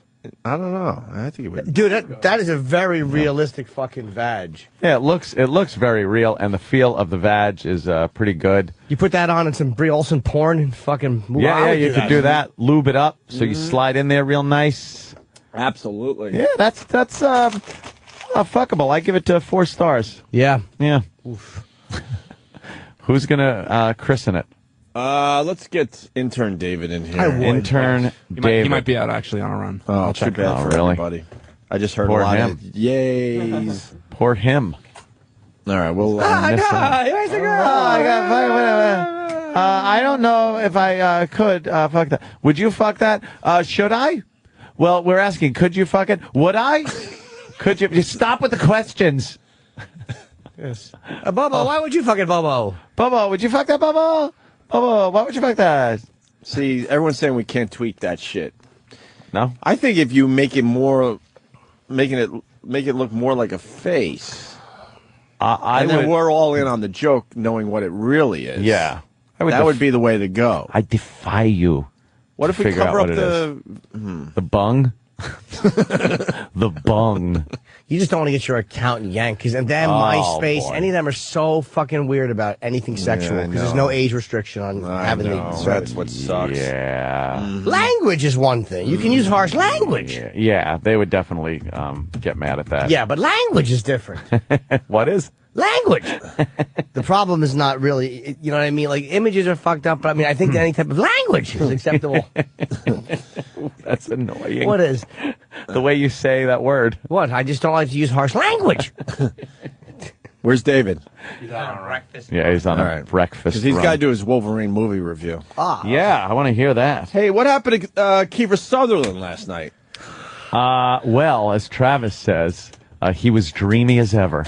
I don't know. I think it would. Dude, that is a very realistic fucking vag. Yeah, it looks very real, and the feel of the vag is pretty good. You put that on in some Brie Olsen porn and fucking move on. Yeah, I would you could do that. Lube it up so Mm-hmm. you slide in there real nice. Absolutely. Yeah, that's fuckable. I give it 4 stars. Yeah. Yeah. Who's gonna christen it? Let's get intern David in here. I would. Intern David. He might be out actually on a run. Oh, I'll too check. bad Oh, for really? everybody. I just heard Poor a lot him. of yays. Poor him. All right, well, I don't know if I could fuck that. Would you fuck that? Should I? Well, we're asking, could you fuck it? Would I? Could you? Just stop with the questions. Yes. Bobo, why would you fucking Bobo? Bobo, would you fuck that, Bobo? Bobo, why would you fuck that? see, everyone's saying we can't tweak that shit. No? I think if you make it more, make it look more like a face, and then we're all in on the joke, knowing what it really is. Yeah. That would be the way to go. I defy you. What if we figure out cover up what it the The bung? The bung. You just don't want to get your account yanked, because and then Oh, MySpace, boy. any of them are so fucking weird about anything sexual, I because there's know. no age restriction on having know. the That's what sucks. Yeah. Language is one thing. You can use harsh language. Yeah, they would definitely get mad at that. Yeah, but language is different. What is? Language. The problem is not really, you know what I mean? Like, images are fucked up, but I mean, I think any type of language is acceptable. That's annoying. What is? The way you say that word. What? I just don't like to use harsh language. Where's David? Yeah, he's on All a right. breakfast Because he's run. got to do his Wolverine movie review. Yeah, I want to hear that. Hey, what happened to Kiefer Sutherland last night? Well, as Travis says, he was dreamy as ever.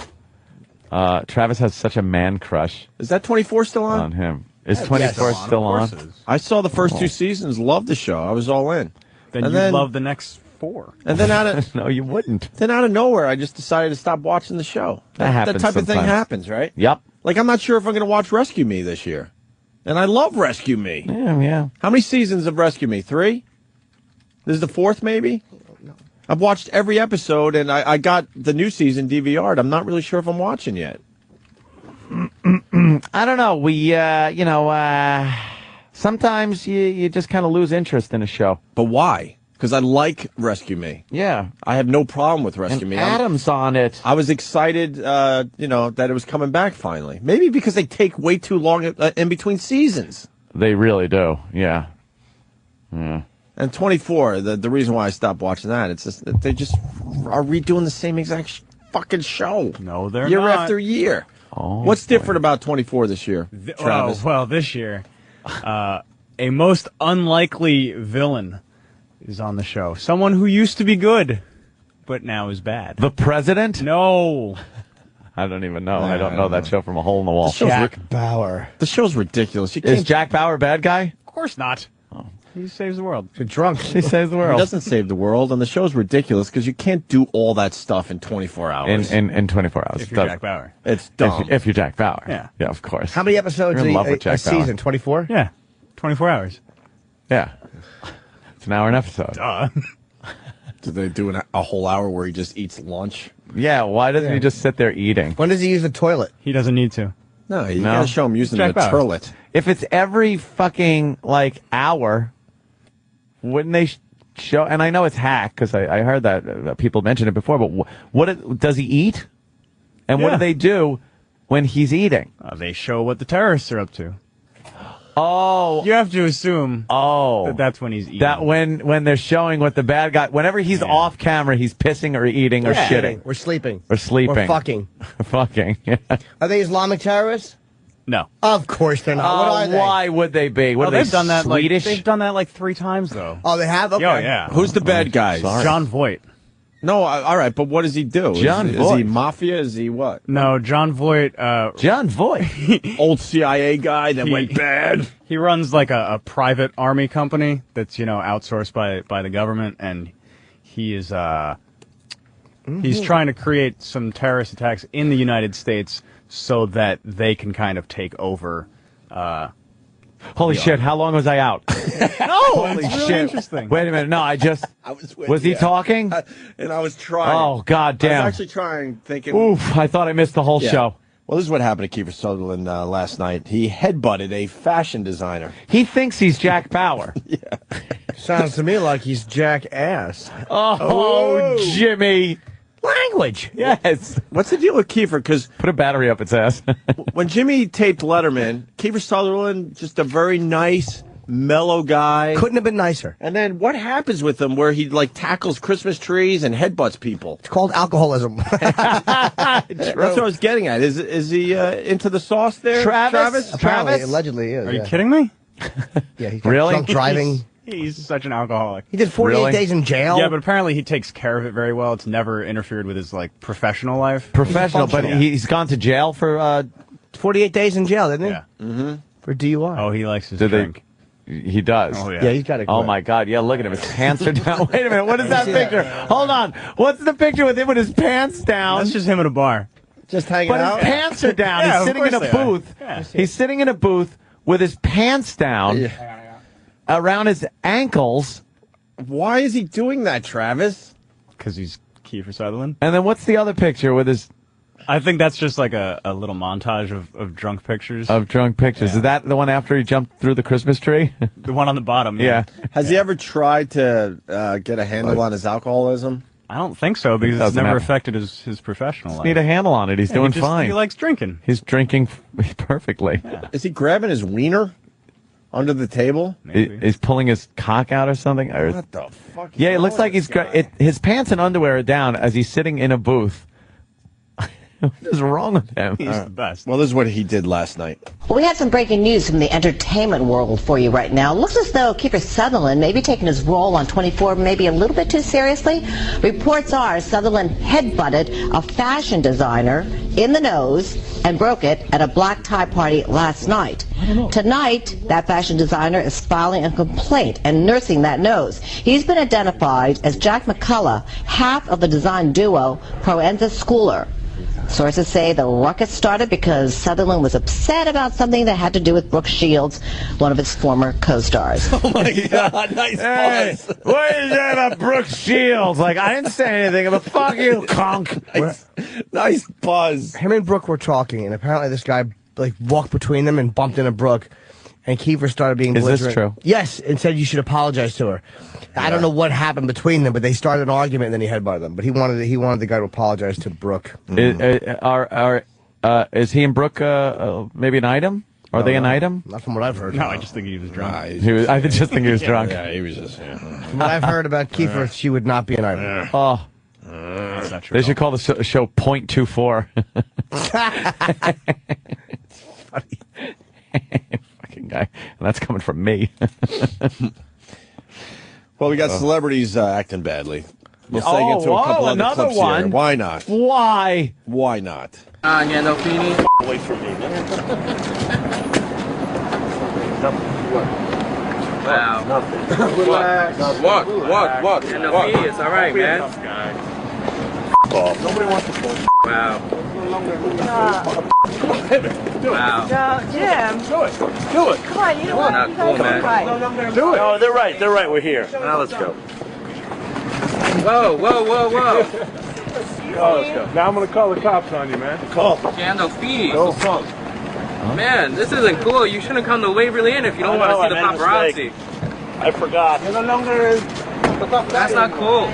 Travis has such a man crush Is that 24 still on? on him. Is 24 still on? I saw the first 2 seasons, loved the show. I was all in. Then And you then- love the next 4. And then out of No, you wouldn't. nowhere, I just decided to stop watching the show. That happens type of thing sometimes. happens, right? Yep. Like, I'm not sure if I'm going to watch Rescue Me this year. And I love Rescue Me. Yeah. How many seasons of Rescue Me? 3? This is the 4th, maybe? I've watched every episode, and I got the new season DVR'd. I'm not really sure if I'm watching yet. I don't know. We, sometimes you just kind of lose interest in a show. But why? Because I like Rescue Me. Yeah. I have no problem with Rescue And Me. Adam's on it. I was excited, that it was coming back finally. Maybe because they take way too long in between seasons. They really do. Yeah. Yeah. And 24, the reason why I stopped watching that, it's just that they just are redoing the same exact fucking show. No, they're year not. after year. Oh, What's different about 24 this year, Travis? Well, this year, a most unlikely villain is on the show. Someone who used to be good, but now is bad. The president? No. I don't even know. I don't know that show from a hole in the wall. Jack Bauer. The show's ridiculous. You Is can't, Jack Bauer a bad guy? Of course not. He saves the world. You're drunk. She saves the He world. doesn't save the world, and the show's ridiculous because you can't do all that stuff in 24 hours. In 24 hours. If you're Jack Bauer. It's dumb. If you're Jack Bauer. Yeah. Yeah, of course. How many episodes You're in love with a Jack Bauer. season? 24? Yeah. 24 hours. Yeah. It's an hour an episode. Duh. Do they do a whole hour where he just eats lunch? Yeah, why doesn't he just sit there eating? When does he use the toilet? He doesn't need to. No, you No. gotta show him using Jack the Bauer. toilet. If it's every fucking, hour, wouldn't they show... And I know it's hack, because I heard that people mentioned it before, but does he eat? And what Yeah. do they do when he's eating? They show what the terrorists are up to. Oh. You have to assume that that's when he's eating. That when they're showing what the bad guy... Whenever he's off camera, he's pissing or eating or shitting. We're sleeping. Or sleeping. We're fucking. Fucking. Yeah. Are they Islamic terrorists? No. Of course they're not. What are they? Why would they be? What Oh, are they, they've done that Swedish? they've done that like 3 times though. Oh, they have? Okay. Oh yeah. Who's the bad guy? John Voight. No, all right, but what does he do? John is he Voight. mafia? Is he what? No, John Voight. John Voight. Old CIA guy that He- went bad. He runs like a private army company that's outsourced by the government, and he is he's trying to create some terrorist attacks in the United States so that they can kind of take over. Holy shit, how long was I out? No, Holy it's really shit. interesting. Wait a minute, no, I just... I was with Was he you. talking? And I was trying. Oh, god I damn. was actually trying, thinking. Oof, I thought I missed the whole Yeah. show. Well, this is what happened to Kiefer Sutherland last night. He headbutted a fashion designer. He thinks he's Jack Bauer. Sounds to me like he's jackass. Oh, Jimmy. Language. Yes. What's the deal with Kiefer? Because Put a battery up its ass. when Jimmy taped Letterman, Kiefer Sutherland, just a very nice, mellow guy. Couldn't have been nicer. And then what happens with him where he tackles Christmas trees and headbutts people? It's called alcoholism. That's what I was getting at. Is he into the sauce there, Travis? Apparently, allegedly he is. Are you yeah. kidding me? Yeah, he's got Really? drunk driving. He's such an alcoholic. He did 48 Really? days in jail. Yeah, but apparently he takes care of it very well. It's never interfered with his professional life. Professional, but functional. he's gone to jail for... 48 days in jail, didn't he? Yeah. Mm-hmm. For DUI. Oh, he likes his Did they- drink. He does. Oh, Yeah, he's got to Oh my God! Yeah, look at him. His pants are down. Wait a minute. What is that picture? Hold on. What's the picture with him with his pants down? That's just him at a bar. Just hanging But out. his pants are down. Yeah, He's of sitting in a course they are. booth. Yeah. He's sitting in a booth with his pants down around his ankles. Why is he doing that, Travis? Because he's Kiefer Sutherland. And then what's the other picture with his I think that's just like a little montage of drunk pictures. of drunk pictures? Is that the one after he jumped through the Christmas tree? The one on the bottom. Yeah. Has he ever tried to get a handle on his alcoholism? I don't think so because it's Doesn't never happen. affected his professional life. Need a handle on it. He's Yeah, doing he just- fine. He likes drinking. He's drinking perfectly. Is he grabbing his wiener under the table? Maybe. He's pulling his cock out or something. Or- What the fuck? yeah, it looks like he's his pants and underwear are down as he's sitting in a booth. What is wrong with him? He's the best. Well, this is what he did last night. Well, we have some breaking news from the entertainment world for you right now. Looks as though Kiefer Sutherland may be taking his role on 24 maybe a little bit too seriously. Reports are Sutherland headbutted a fashion designer in the nose and broke it at a black tie party last night. Tonight, that fashion designer is filing a complaint and nursing that nose. He's been identified as Jack McCullough, half of the design duo Proenza Schooler. Sources say the ruckus started because Sutherland was upset about something that had to do with Brooke Shields, one of his former co-stars. Oh my God! Nice Hey, pause. what is that about Brooke Shields? Like, I didn't say anything, but fuck you, conk. Nice buzz. Him and Brooke were talking, and apparently this guy walked between them and bumped into Brooke. And Kiefer started being Is this belligerent. true? Yes, and said you should apologize to her. I don't know what happened between them, but they started an argument, and then he headbutted them. But he wanted the guy to apologize to Brooke. Is he and Brooke maybe an item? Are they an item? Not from what I've heard. No, I just think he was drunk. I just think he was drunk. Yeah, he was just. Yeah. From what I've heard about Kiefer, she would not be an item. Oh, That's not true. they should call the show .24. Fucking guy. And that's coming from me. Well, we got celebrities acting badly. We'll Oh, seg into a couple whoa, other another clips one. here. Why not? Why? Why not? Gandolfini. Wait for me. Wow. Relax. What? It's all right, man. Nobody wants to pull. Wow. Wow. No, Jim. Do it. Come on, you know what? Not You cool, guys are man. right. Do it. No, they're right. They're right. We're here. Now let's go. Whoa. Oh, let's go. Now I'm gonna call the cops on you, man. Call. Gandolfini. Go. Man, this isn't cool. You shouldn't come to Waverly Inn if you don't want to see the paparazzi. I forgot. You're no longer. That's not cool.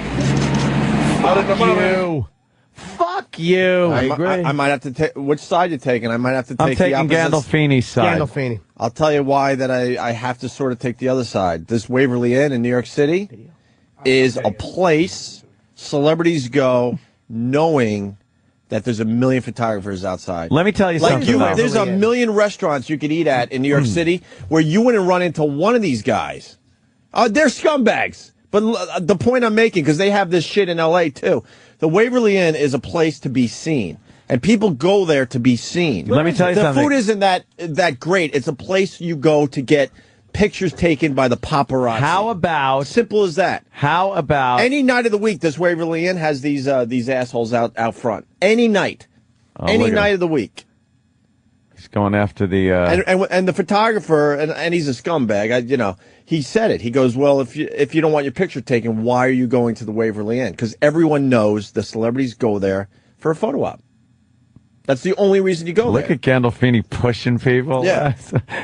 Fuck you. I agree. I might have to take which side you're taking. I might have to take I'm taking the opposite. Gandolfini's side. Gandolfini. I'll tell you why that I have to sort of take the other side. This Waverly Inn in New York City is a place celebrities go knowing that there's a million photographers outside. Let me tell you Like something. though. there's a million restaurants you could eat at in New York City where you wouldn't run into one of these guys. They're scumbags. But the point I'm making, because they have this shit in L.A. too, the Waverly Inn is a place to be seen. And people go there to be seen. Let me tell you something. The food isn't that great. It's a place you go to get pictures taken by the paparazzi. How about simple as that? How about any night of the week? This Waverly Inn has these assholes out front. Any night, any look at night him. of the week. He's going after the. And the photographer and he's a scumbag. He said it. He goes, well, if you don't want your picture taken, why are you going to the Waverly Inn? Because everyone knows the celebrities go there for a photo op. That's the only reason you go Look there. at Gandolfini pushing people. Yeah.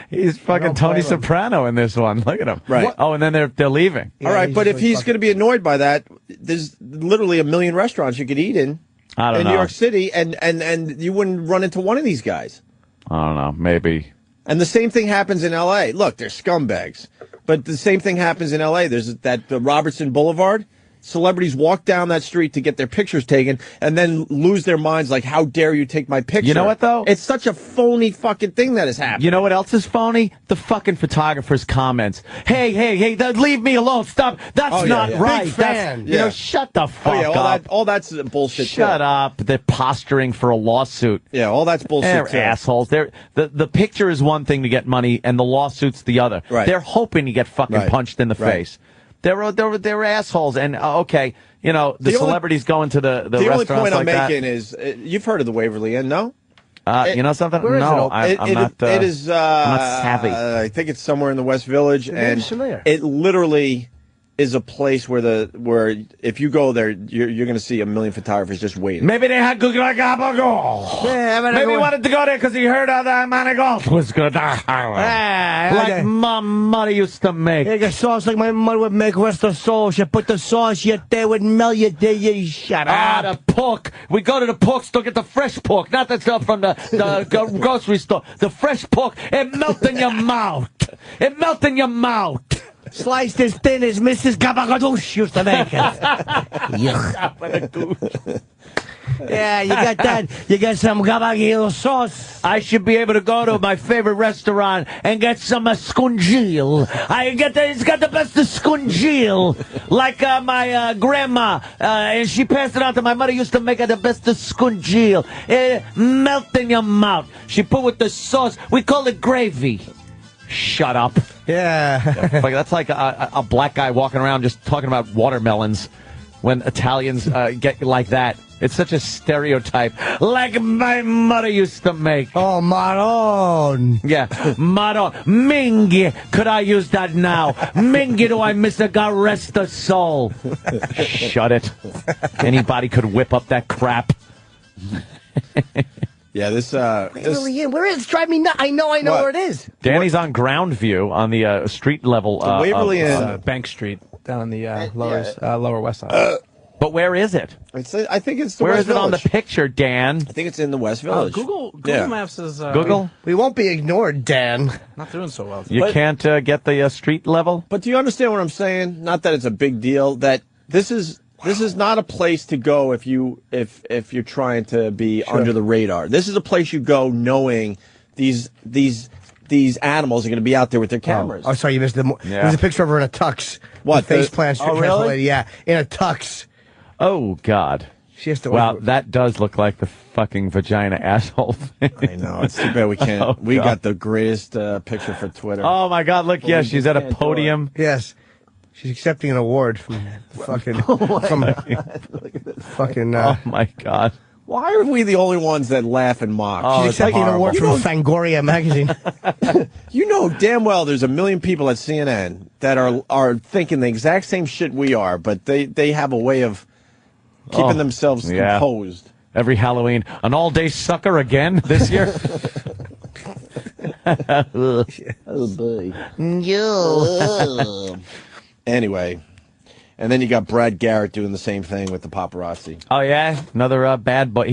He's fucking Tony Soprano in this one. Look at him. Right. Oh, and then they're leaving. All right, but if he's going to be annoyed by that, there's literally a million restaurants you could eat in I don't know. New York City, and you wouldn't run into one of these guys. I don't know. Maybe. And the same thing happens in L.A. Look, they're scumbags. But the same thing happens in L.A. There's that Robertson Boulevard. Celebrities walk down that street to get their pictures taken and then lose their minds like, how dare you take my picture? You know what, though? It's such a phony fucking thing that has happened. You know what else is phony? The fucking photographer's comments. Hey, leave me alone. Stop. That's not right. Big fan. That's, shut the fuck up. All that's bullshit. Shut up. They're posturing for a lawsuit. Yeah, all that's bullshit. They're too. assholes. The picture is one thing to get money, and the lawsuit's the other. Right. They're hoping to get fucking Right. punched in the Right. face. They're assholes. And okay, the celebrities going to the The only restaurants point I'm like that. making is you've heard of the Waverly Inn, no? You know something? Where is No, it? I'm not. It is. I'm not savvy. I think it's somewhere in the West Village, and name's familiar. it literally is a place where if you go there, you're going to see a million photographers just waiting. Maybe they had Google like Maybe he wanted to go there because he heard how the Manigault was good. Like my mother used to make. Make a sauce like my mother would make Worcester sauce. You put the sauce, they would melt you. You shut up. The pork. We go to the pork store, get the fresh pork, not the stuff from the grocery store. The fresh pork, it melts in your mouth. It melts in your mouth. Sliced as thin as Mrs. Gabagadoosh used to make it. Yeah, you got that. You got some gabagool sauce. I should be able to go to my favorite restaurant and get some scungil. It's got the best of scungil. Like my grandma, and she passed it on to my mother, used to make her the best of scungil. Melt in your mouth. She put with the sauce. We call it gravy. Shut up. Yeah. That's like a black guy walking around just talking about watermelons when Italians get like that. It's such a stereotype. Like my mother used to make. Oh, Maron. Yeah, Maron. Mingy. Could I use that now? Mingy, do I miss a God rest the soul? Shut it. Anybody could whip up that crap. Yeah, this Waverly Inn. Where is it? Drive me nuts. I know where it is. Danny's on ground view on the street level. Waverly Inn. Bank Street down on the Lower West Side. But where is it? I think it's the Where West is it on the Village. picture, Dan? I think it's in the West Village. Google Yeah. Maps is Google? We won't be ignored, Dan. not doing so well. You can't get the street level? But do you understand what I'm saying? Not that it's a big deal. That this is not a place to go if you're trying to be under the radar. This is a place you go knowing these animals are going to be out there with their cameras. Oh, sorry, you missed There's a picture of her in a tux. What, With face the- plants. oh, really? Yeah, in a tux. Oh, God. She has to. Wow, that does look like the fucking vagina asshole thing. I know. It's too bad we can't. Oh, we God. got the greatest picture for Twitter. Oh my God! Look, yeah, she's at a podium. Yes. She's accepting an award from fucking. Fucking. Oh my God! Why are we the only ones that laugh and mock? Oh, She's it's accepting an horrible. award from Fangoria magazine. You know damn well there's a million people at CNN that are thinking the exact same shit we are, but they have a way of keeping themselves yeah. composed. Every Halloween, an all-day sucker again this year. Oh boy. Anyway, and then you got Brad Garrett doing the same thing with the paparazzi. Oh yeah, another bad boy.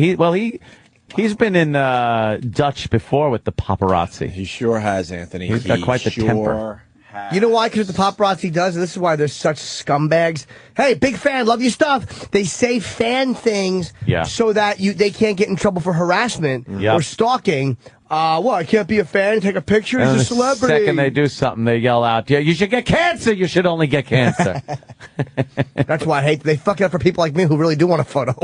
He's been in Dutch before with the paparazzi. He sure has, Anthony. He's got quite the temper. You know why? Because the paparazzi does, and this is why they're such scumbags. Hey, big fan, love your stuff. They say fan things so that they can't get in trouble for harassment or stalking. I can't be a fan, take a picture And as a the celebrity. second they do something, they yell out, "Yeah, you should get cancer. You should only get cancer." That's why I hate. They fuck it up for people like me who really do want a photo.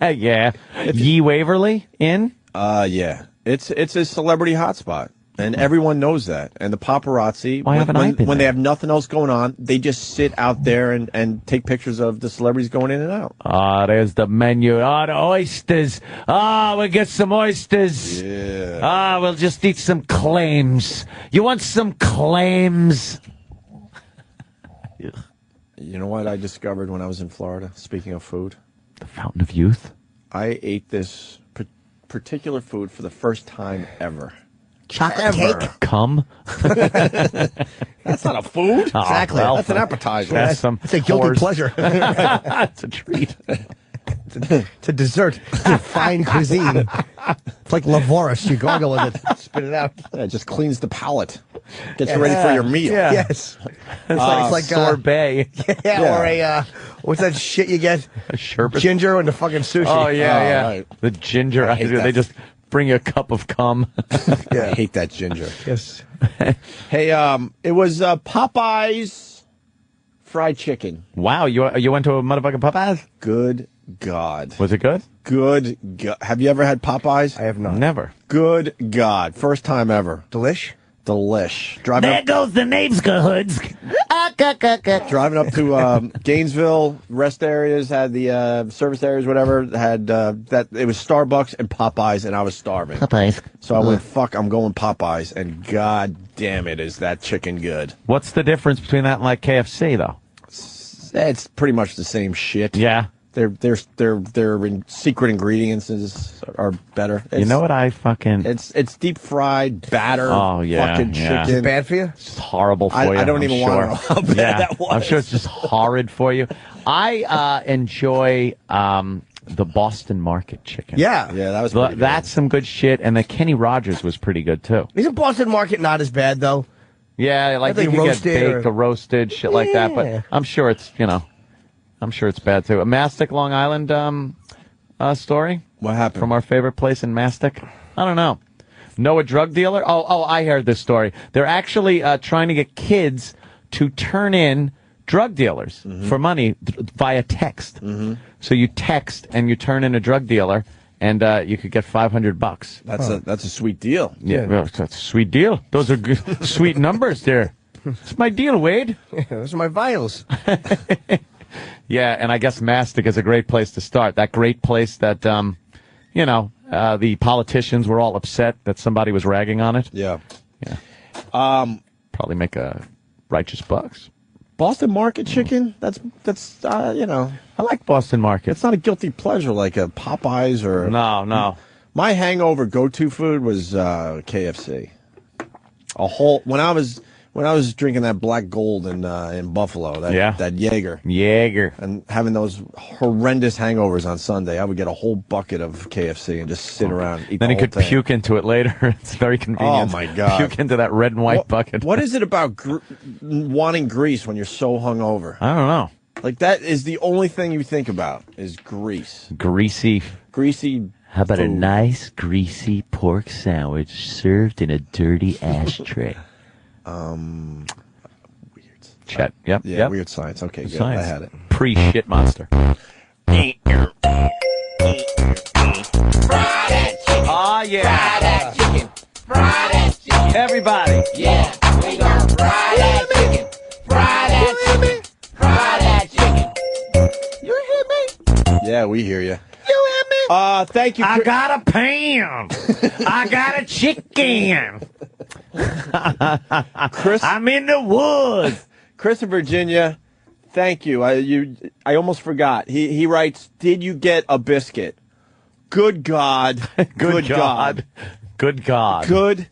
Yeah, Yee Waverly in. Yeah, it's a celebrity hotspot. And everyone knows that. And the paparazzi, Why haven't I been when they there? have nothing else going on, they just sit out there and take pictures of the celebrities going in and out. There's the menu. The oysters. We'll get some oysters. Yeah. We'll just eat some clams. You want some clams? You know what I discovered when I was in Florida, speaking of food? The Fountain of Youth. I ate this particular food for the first time ever. Chocolate cake? Cum? That's not a food. Oh, Exactly. well, That's an appetizer. That's some It's a guilty whores. pleasure. It's a treat. It's a dessert. It's a fine cuisine. It's like Lavoris. You gargle with it, spit it out. Yeah, it just cleans the palate. Gets you ready for your meal. Yeah. Yes. It's like sorbet. or a what's that shit you get? A sherbet. Ginger and the fucking sushi. Oh, yeah. right. The ginger. I hate They that. just bring you a cup of cum. I hate that ginger. Yes. Hey, it was Popeye's fried chicken. Wow, you went to a motherfucking Popeyes? Good God. Was it good? Good God. Have you ever had Popeyes? I have not. Never. Good God. First time ever. Delish? Delish. Driving up, goes the neighborhoods. driving up to Gainesville, rest areas, had the service areas, whatever, had that. It was Starbucks and Popeyes, and I was starving. Popeyes. So I went, fuck, I'm going Popeyes, and God damn it, is that chicken good. What's the difference between that and like KFC though? It's pretty much the same shit. Yeah. Their secret ingredients are better. You know what I fucking... It's deep fried batter. Oh, yeah, fucking yeah. Is chicken. it bad for you? It's horrible for you. I don't I'm even sure. want to know how bad that was. I'm sure it's just horrid for you. I enjoy the Boston Market chicken. Yeah. Yeah, that was pretty good. That's some good shit, and the Kenny Rogers was pretty good too. Isn't Boston Market not as bad though? Yeah, like I think you can get roasted baked or- or roasted, shit like that. Yeah. But I'm sure it's I'm sure it's bad too. A Mastic, Long Island story. What happened? From our favorite place in Mastic? I don't know. Know a drug dealer? Oh, I heard this story. They're actually trying to get kids to turn in drug dealers for money via text. So you text and you turn in a drug dealer, and you could get $500. That's a sweet deal. Yeah, well, that's a sweet deal. Those are good, sweet numbers there. It's my deal, Wade. Yeah, those are my vitals. Yeah, and I guess Mastic is a great place to start. That great place that, the politicians were all upset that somebody was ragging on it. Yeah. Yeah. Probably make a righteous bucks. Boston Market chicken? That's I like Boston Market. It's not a guilty pleasure like a Popeyes or... No. My hangover go-to food was KFC. When I was drinking that Black Gold in Buffalo, that Jaeger, and having those horrendous hangovers on Sunday, I would get a whole bucket of KFC and just sit around and eat Then the you whole could thing. puke into it later. It's very convenient. Oh, my God. Puke into that red and white bucket. What is it about wanting grease when you're so hungover? I don't know. Like, that is the only thing you think about is grease. Greasy. How about a food. nice, greasy pork sandwich served in a dirty ashtray? Weird. Chet. Yep. Yeah, yep. weird science. Okay, good. Science. I had it. Pre-shit monster. Everybody. Yeah, we gon' fry that chicken. Fry that chicken. Fry that chicken. You hear me? Yeah, we hear you. You hear me? Thank you. I got a pan. I got a chicken. Chris, I'm in the woods. Chris in Virginia, thank you. I almost forgot. He writes, did you get a biscuit? Good God. Good God. Good God. Good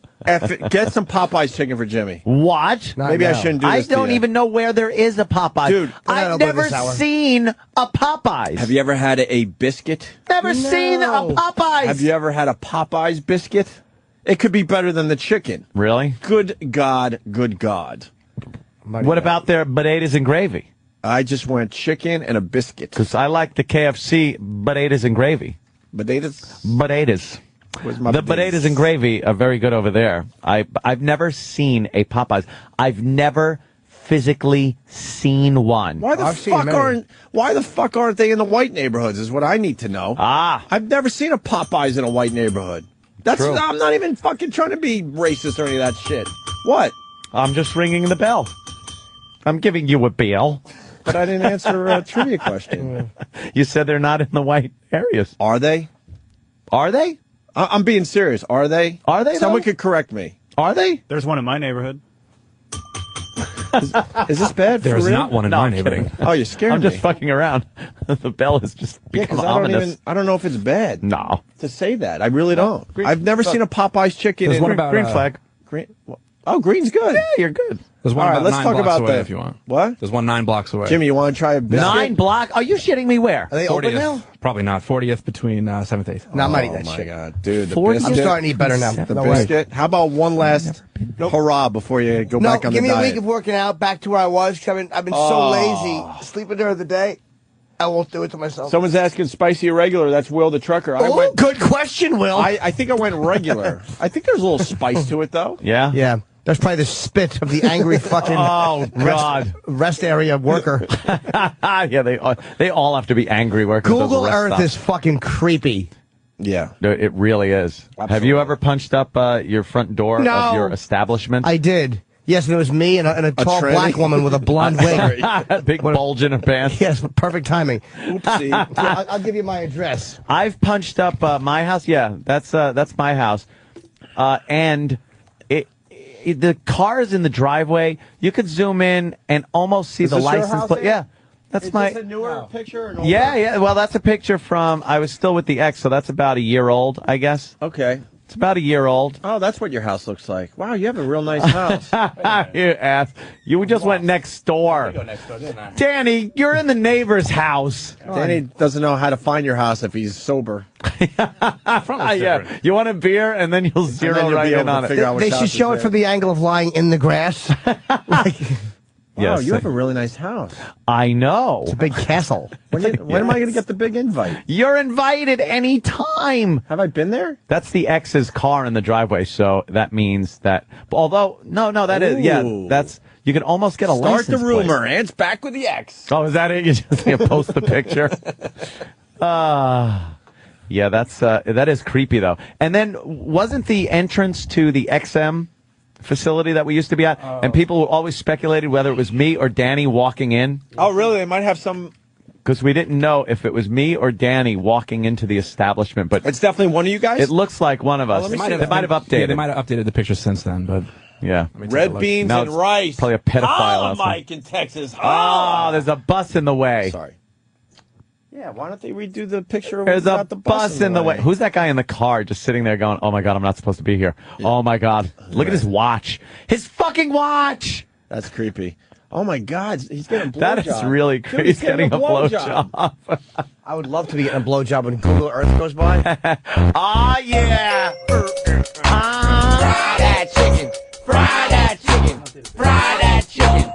get some Popeyes chicken for Jimmy. What? Maybe I shouldn't do this. I don't to you. even know where there is a Popeyes. Dude, I've never seen a Popeyes. Have you ever had a biscuit? Never seen a Popeyes. Have you ever had a Popeyes biscuit? It could be better than the chicken. Really? Good God. Good God. What about their potatoes and gravy? I just went chicken and a biscuit. Because I like the KFC potatoes and gravy. Potatoes? Potatoes. Where's my The potatoes and gravy are very good over there. I've never seen a Popeyes. I've never physically seen one. Why the fuck aren't they in the white neighborhoods is what I need to know. I've never seen a Popeyes in a white neighborhood. True. I'm not even fucking trying to be racist or any of that shit. What? I'm just ringing the bell. I'm giving you a bell. But I didn't answer a trivia question. You said they're not in the white areas. Are they? Are they? I'm being serious. Are they? Are they? Someone though? could correct me. Are they? There's one in my neighborhood. Is this bad? There's for real? not one in No, my I'm neighborhood. kidding. Oh, you're scaring I'm me. just fucking around. The bell has just Yeah, become because ominous. I don't know if it's bad. No. To say that, I really don't. I've never seen a Popeyes chicken. There's in one about, green flag. Green. Oh, green's good. Yeah, you're good. There's one All right, about let's 9 talk blocks about away that. if you want. What? There's one 9 blocks away. Jimmy, you want to try a biscuit? 9 block? Are you shitting me where? Are they open 40th. now? Probably not. 40th between 7th, 8th. No, I'm not eating Oh that my shit. God, dude! The 40? biscuit. I'm starting to eat better now. The No way. biscuit. How about one last hurrah before you go No, back on give the me a diet? week of working out, back to where I was. I've been so lazy, sleeping during the day. I won't do it to myself. Someone's asking spicy or regular. That's Will the trucker. Oh, good question, Will. I think I went regular. I think there's a little spice to it though. Yeah? Yeah. That's probably the spit of the angry fucking Oh, God. rest area worker. Yeah, they all have to be angry workers. Google those rest Earth stops. is fucking creepy. Yeah. No, it really is. Have you ever punched up your front door No. of your establishment? I did. Yes, and it was me and a tall tranny? black woman with a blonde wig. Big bulge in her pants. Yes, perfect timing. Oopsie. Yeah, I'll give you my address. I've punched up my house. Yeah, that's my house. And the cars in the driveway, you could zoom in and almost see Is the this your license house plate. here? Yeah, that's Is my. this a newer picture? Or an older? Yeah. Well, that's a picture from. I was still with the ex, so that's about a year old, I guess. Okay. It's about a year old. Oh, that's what your house looks like. Wow, you have a real nice house. You ass. You just went next door. Danny, you're in the neighbor's house. Danny doesn't know how to find your house if he's sober. Yeah. You want a beer, and then you'll zero then you'll right be able in to on figure it. out They which should house show is it from the angle of lying in the grass. Wow, Yes. you have a really nice house. I know. It's a big castle. When am I going to get the big invite? You're invited anytime. Have I been there? That's the ex's car in the driveway, so that means that. Although, no, that is, yeah, Ooh. that's. You can almost get a Start license the plate. rumor. Ant's back with the ex. Oh, is that it? You just post the picture. Yeah, that is creepy though. And then wasn't the entrance to the XM facility that we used to be at, and people always speculated whether it was me or Danny walking in. Oh, really? They might have some. Because we didn't know if it was me or Danny walking into the establishment, but It's definitely one of you guys. it looks like one of us. let me They see might that. have updated. Yeah, they might have updated the picture since then, but Yeah. Red beans Now and it's rice. probably a pedophile Holla, outside. Mike in Texas. Oh, there's a bus in the way. Sorry. Yeah, why don't they redo the picture? There's a without the bus in the way. Who's that guy in the car just sitting there going, oh my God, I'm not supposed to be here. Oh my God. Look at his watch. His fucking watch. That's creepy. Oh my God, he's getting a blowjob. That is really Dude, creepy. He's getting a blowjob. I would love to be getting a blowjob when Google Earth goes by. Ah, yeah. Fry that chicken. Fry that chicken. Fry that chicken.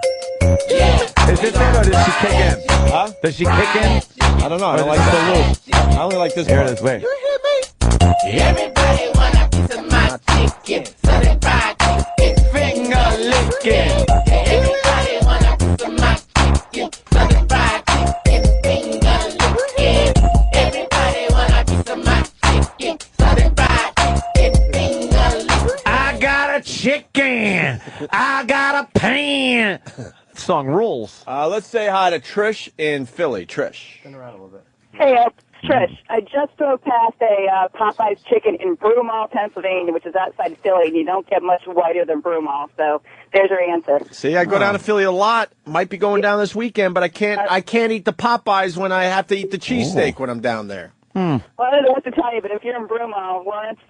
Yeah. Is this it or does she kick in? Huh? Does she kick in? I don't know. I don't like the loop. I only like this Here part. it is. Wait. Everybody want a piece of my chicken. Southern fried chicken. Finger licking. Everybody want a piece of my chicken. Southern fried chicken. Finger licking. Everybody want a piece of my chicken. Southern fried chicken. Finger licking. I got a chicken I got a pan. Song rules. Let's say hi to Trish in Philly. Trish. Turn around a little bit. Hey, Trish. I just drove past a Popeye's Chicken in Broomall, Pennsylvania, which is outside Philly, and you don't get much whiter than Broomall. So there's your answer. See, I go down to Philly a lot. Might be going down this weekend, but I can't eat the Popeyes when I have to eat the cheesesteak when I'm down there. Well, I don't know what to tell you, but if you're in Broomall, Lawrence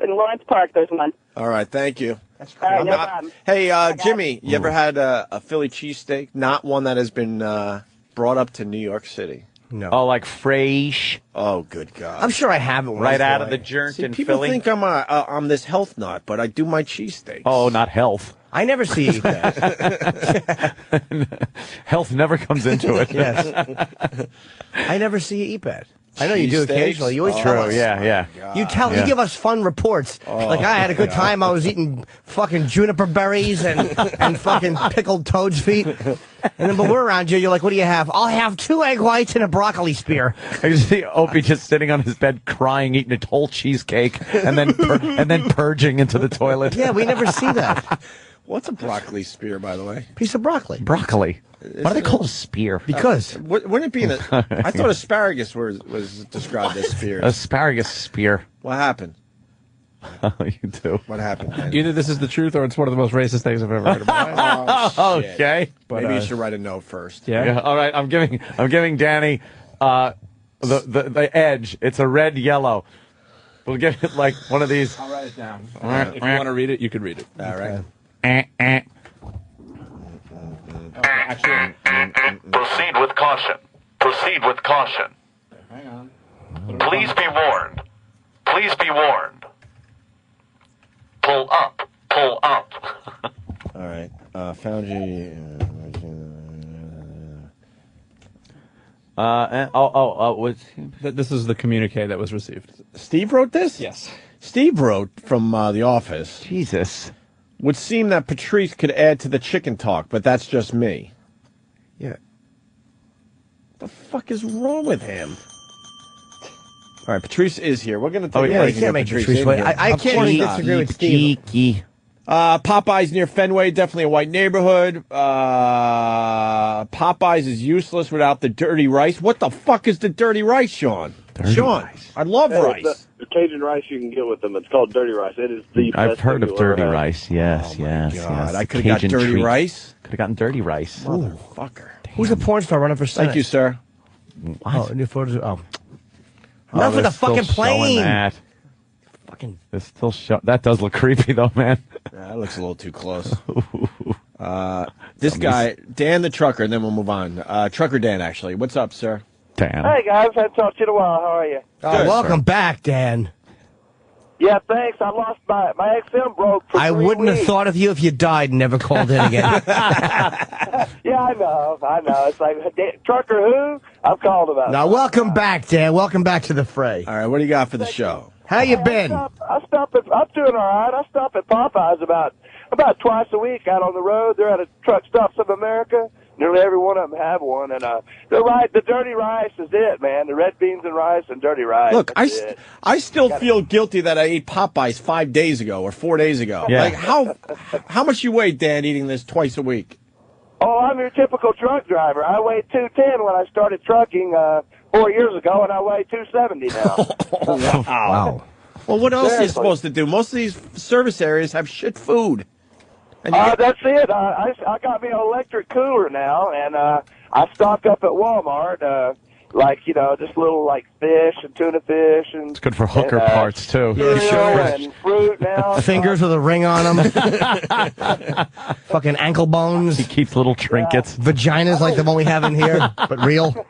Park, there's one. All right, thank you. All right, no problem. Hey, Jimmy, you ever had a Philly cheesesteak? Not one that has been brought up to New York City. No. Oh, like fresh. Oh, good God. I'm sure I have it. Right out of the joint in people Philly. think I'm this health nut, but I do my cheesesteaks. Oh, not health. I never see you eat that. Health never comes into it. Yes. I never see you eat that. I know you do occasionally. You always tell us. Yeah. You give us fun reports. Like I had a good time. I was eating fucking juniper berries and fucking pickled toad's feet. And then, but we're around you. You're like, what do you have? I'll have 2 egg whites and a broccoli spear. I just see Opie just sitting on his bed crying, eating a whole cheesecake, and then purging into the toilet. Yeah, we never see that. What's a broccoli spear, by the way? Piece of broccoli. Broccoli. Why do they call it a spear? Because. Wouldn't it be in I thought asparagus was described as spears. Asparagus spear. What happened? Oh, you do. What happened, man? Either this is the truth or it's one of the most racist things I've ever heard in my life. Oh, shit. Okay. But maybe you should write a note first. Yeah. All right. I'm giving Danny the edge. It's a red yellow. We'll get it like one of these. I'll write it down. If you want to read it, you could read it. All right. Proceed with caution. Proceed with caution. Hang on. Please be warned. Please be warned. Pull up. Pull up. All right. Found you. This is the communique that was received. Steve wrote this? Yes. Steve wrote from The Office. Jesus. Would seem that Patrice could add to the chicken talk, but that's just me. Yeah. The fuck is wrong with him? All right, Patrice is here. We're going to take yeah, you can't make Patrice wait. I can't really disagree with Steve. Popeyes near Fenway, definitely a white neighborhood. Popeyes is useless without the dirty rice. What the fuck is the dirty rice, Sean? Rice. I love rice. The Cajun rice you can get with them. It's called dirty rice. It is the best I've heard thing of you'll dirty ever have. rice. Yes, yes. I could have got dirty rice. Could have gotten dirty rice. Motherfucker. Who's the porn star running for Senate? Thank you, sir. Oh, new photos. Oh. Enough of the fucking plane. Fucking. It's still that does look creepy though, man. Yeah, that looks a little too close. This guy, Dan the trucker, and then we'll move on. Trucker Dan, actually. What's up, sir? Dan. Hey, guys. I haven't talked to you in a while. How are you? Welcome back, Dan. Yeah, thanks. I lost my XM broke for I 3 wouldn't weeks. have thought of you if you died and never called in again. Yeah, I know. It's like, trucker who? I've called about it. Now, welcome back, Dan. Welcome back to the fray. All right, what do you got for the show? How you been? I'm doing all right. I stop at Popeyes about twice a week out on the road. They're at a truck stops of America. Nearly every one of them have one, and the dirty rice is it, man. The red beans and rice and dirty rice. Look, I still feel guilty that I ate Popeyes 5 days ago or 4 days ago. Yeah. Like how much you weigh, Dan, eating this twice a week? Oh, I'm your typical truck driver. I weighed 210 when I started trucking 4 years ago, and I weigh 270 now. Wow. Well, what else are you supposed to do? Most of these service areas have shit food. And That's it. I got me an electric cooler now, and I stock up at Walmart, just little like fish and tuna fish, and It's good for hooker parts too. and fruit now. Fingers with a ring on them. Fucking ankle bones. He keeps little trinkets. Vaginas like the one we have in here, but real.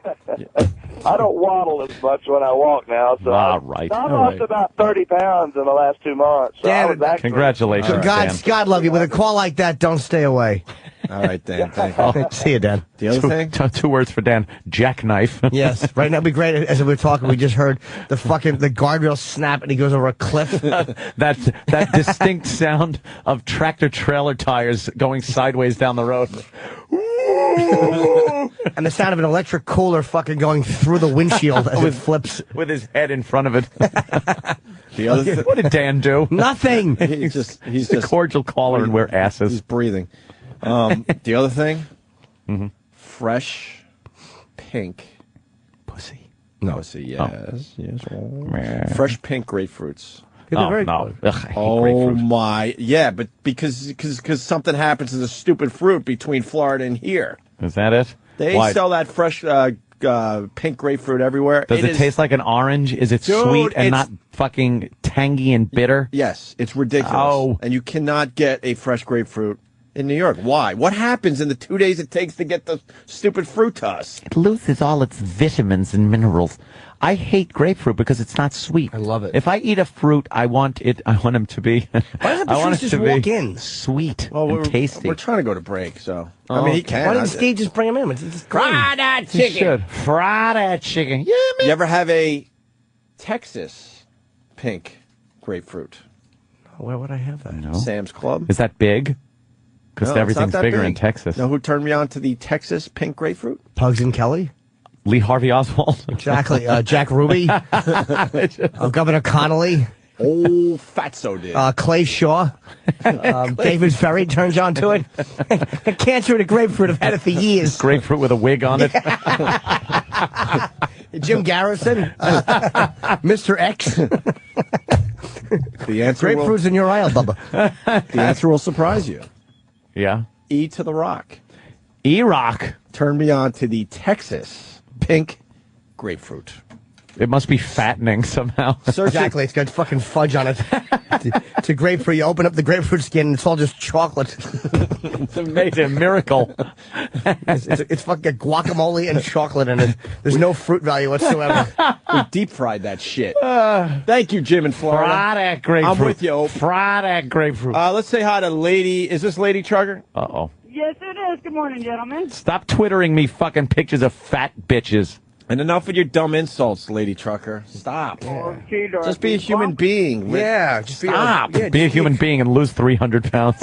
I don't waddle as much when I walk now, so right. I lost about 30 pounds in the last 2 months. So I was actually, Congratulations, Dan. God love you. With a call like that, don't stay away. All right, Dan. Thank you. See you, Dan. The other thing? Two words for Dan. Jackknife. Yes. Right now, it'd be great. As we were talking, we just heard the guardrail snap and he goes over a cliff. that distinct sound of tractor trailer tires going sideways down the road. And the sound of an electric cooler fucking going through the windshield as it flips. With his head in front of it. The other What did Dan do? Nothing. he's just a cordial caller and we're asses. He's breathing. The other thing, fresh pink pussy. No, pussy. Yes, yes. Meh. Fresh pink grapefruits. Oh, no. Ugh, I hate Oh grapefruit. my, yeah, but because something happens to the stupid fruit between Florida and here. Is that it? They Why? sell that fresh pink grapefruit everywhere. Does it taste like an orange? Is it Dude, sweet and it's- not fucking tangy and bitter? Yes, it's ridiculous. Oh. And you cannot get a fresh grapefruit in New York. Why? What happens in the 2 days it takes to get the stupid fruit to us? It loses all its vitamins and minerals. I hate grapefruit because it's not sweet. I love it. If I eat a fruit, I want him to be. Why doesn't I want Patrice it just to walk be in? sweet Well, and tasty. We're trying to go to break, so. Oh, I mean, he can. Why didn't Steve just bring him in? It's just Fry that You chicken. should. Fry that chicken. Yeah, man. You ever have a Texas pink grapefruit? Where would I have that? No. Sam's Club? Is that big? Because No, it's not everything's that bigger big. in Texas. Know who turned me on to the Texas pink grapefruit? Pugs and Kelly? Lee Harvey Oswald. Exactly. Jack Ruby? Governor Connolly? Oh, Fatso did. Clay Shaw? David Ferry turns on to it? I can't chew the grapefruit. I've had it for years. Grapefruit with a wig on it. Jim Garrison? Mr. X? The answer will, Grapefruit's in your aisle, Bubba. the answer will surprise you. Yeah. E to the rock. E-Rock. Turned me on to the Texas pink grapefruit. It must be fattening somehow. Exactly. It's got fucking fudge on it. It's a grapefruit. You open up the grapefruit skin, and it's all just chocolate. It's amazing. A miracle. It's fucking guacamole and chocolate in it. There's no fruit value whatsoever. We deep fried that shit. Thank you, Jim in Florida. Fry that grapefruit. I'm with you, Ope. Fry that grapefruit. Let's say hi to Lady. Is this Lady Trucker? Uh-oh. Yes, it is. Good morning, gentlemen. Stop twittering me fucking pictures of fat bitches. And enough with your dumb insults, Lady Trucker. Stop. Okay, Just be a human being. Yeah, just be Stop. yeah, Be a just human being and lose 300 pounds.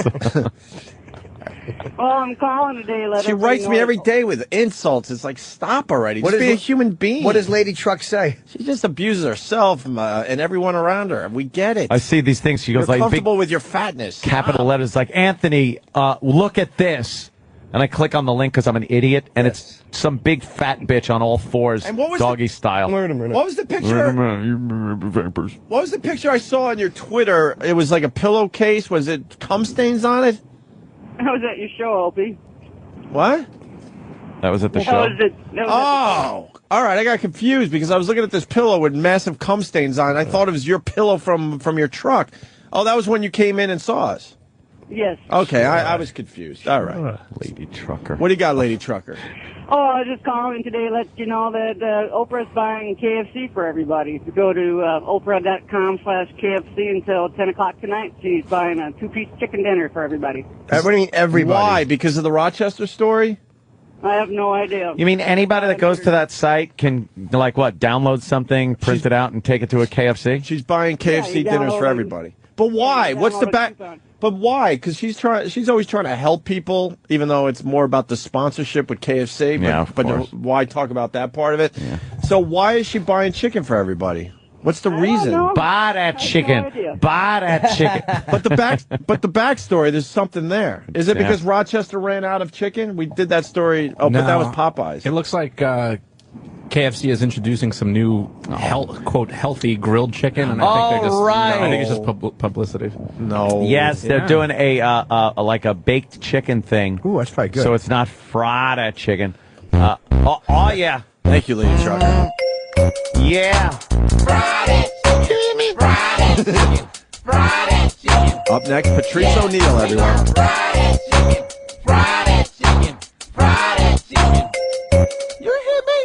Well, I'm calling today. Let She everybody writes me know every day with insults. It's like, stop already. Just be a human being. What does Lady Truck say? She just abuses herself and everyone around her. We get it. I see these things. She goes You're like big comfortable with your fatness. capital letters like, Anthony, look at this. And I click on the link because I'm an idiot, and it's some big fat bitch on all fours, And what was doggy style. Wait a minute. What was the picture? Vapors. What was the picture I saw on your Twitter? It was like a pillowcase. Was it cum stains on it? I was at your show, Opie. What? That was at the That show. was it. That was Oh, all right. I got confused because I was looking at this pillow with massive cum stains on it. I thought it was your pillow from your truck. Oh, that was when you came in and saw us. Yes. Okay, I was confused. All right. Lady Trucker. What do you got, Lady Trucker? Oh, I was just calling today to let you know that Oprah's buying KFC for everybody. If you go to Oprah.com/KFC until 10 o'clock tonight, she's buying a 2-piece chicken dinner for everybody. What do you mean everybody? Why? Because of the Rochester story? I have no idea. You mean anybody that goes to that site can, like what, download something, print it out, and take it to a KFC? She's buying KFC you dinners for download- everybody. But why? you What's the download back? coupon. But why? Because she's always trying to help people, even though it's more about the sponsorship with KFC. But, Yeah, of course. why talk about that part of it? So why is she buying chicken for everybody? What's the reason? know. Buy that chicken. idea. Buy that chicken. But the backstory, there's something there. Is it Yeah. because Rochester ran out of chicken? We did that story. Oh, but that was No. Popeyes. It looks like KFC is introducing some new quote healthy grilled chicken, and I think they're just right. I think it's just publicity. No. Yes, they're doing a like a baked chicken thing. Ooh, that's probably good. So it's not fried chicken. Oh yeah. Thank you, Lady Trucker. Yeah. Friday chicken, Friday chicken, Friday chicken. Up next, Patrice O'Neill, everyone. Friday chicken, Friday chicken, Friday chicken. You hear me?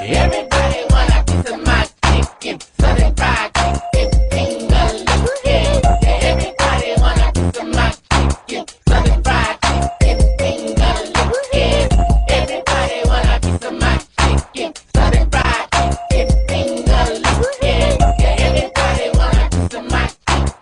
Everybody want a piece of my chicken, Southern fried chicken, finger licking. Everybody want a piece of my chicken, Southern fried chicken, finger licking. Everybody want a piece of my chicken, Southern fried chicken, finger licking. Everybody want a piece of my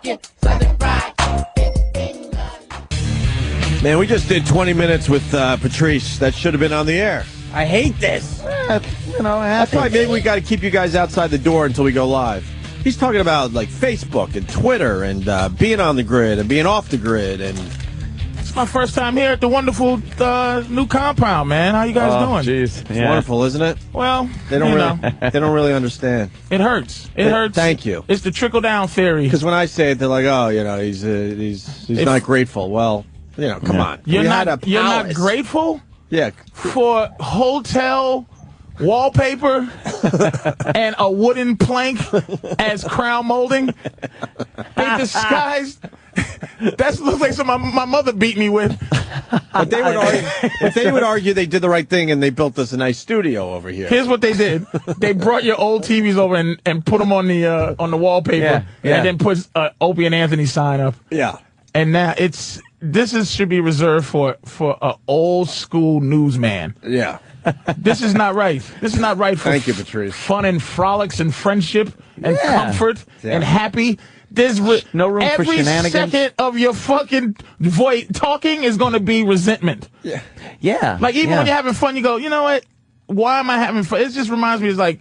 chicken, Southern fried chicken, finger licking. Man, we just did 20 minutes with Patrice. That should have been on the air. I hate this. That's why maybe we got to keep you guys outside the door until we go live. He's talking about like Facebook and Twitter and being on the grid and being off the grid and It's my first time here at the wonderful new compound, man. How you guys doing? Jeez, It's wonderful, isn't it? Well, they don't really understand. It hurts. It hurts. Thank you. It's the trickle down theory. Because when I say it, they're like, "Oh, he's not grateful." Well, come on. You're not grateful. Yeah. For hotel wallpaper and a wooden plank as crown molding. They disguised. That looks like something my mother beat me with. But they would argue they did the right thing and they built us a nice studio over here. Here's what they did: they brought your old TVs over and put them on the wallpaper, and then put Opie and Anthony sign up. Yeah. And now should be reserved for an old school newsman. Yeah. This is not right. This is not right for Thank you, Patrice. Fun and frolics and friendship and comfort and happy. There's no room for shenanigans. Every second of your fucking voice talking is going to be resentment. Yeah. Yeah. Like even when you're having fun, you go, you know what? Why am I having fun? It just reminds me, it's like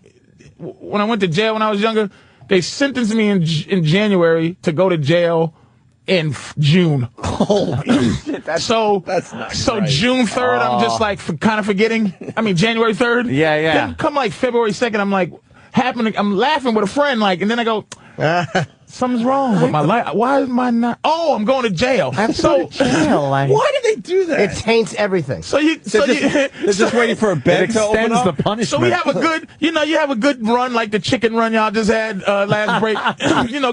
when I went to jail when I was younger, they sentenced me in January to go to jail in June. Oh, shit, that's not right. June 3rd, I'm just like kind of forgetting. I mean, January 3rd. Yeah. Then come like February 2nd, I'm like I'm laughing with a friend, like, and then I go, something's wrong with my life. Why am I not? Oh, I'm going to jail. I have to go to jail. Why do they do that? It taints everything. They're just waiting for a bed to open extends up. the punishment. So we have a good, you have a good run like the chicken run y'all just had last break.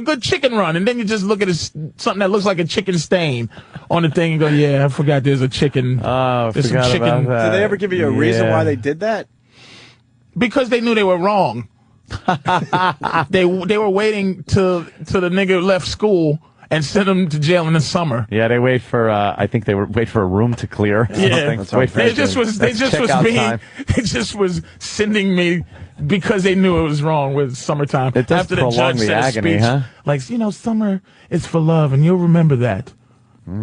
Good chicken run, and then you just look at something that looks like a chicken stain on the thing and go, yeah, I forgot there's a chicken. Oh, there's forgot some chicken. about that. Did they ever give you a reason why they did that? Because they knew they were wrong. They were waiting till the nigga left school and sent him to jail in the summer. Yeah, they wait for. I think they wait for a room to clear. Yeah, They just was sending me because they knew it was wrong with summertime. It does After the prolong judge the said agony, a speech, huh? like summer is for love, and you'll remember that.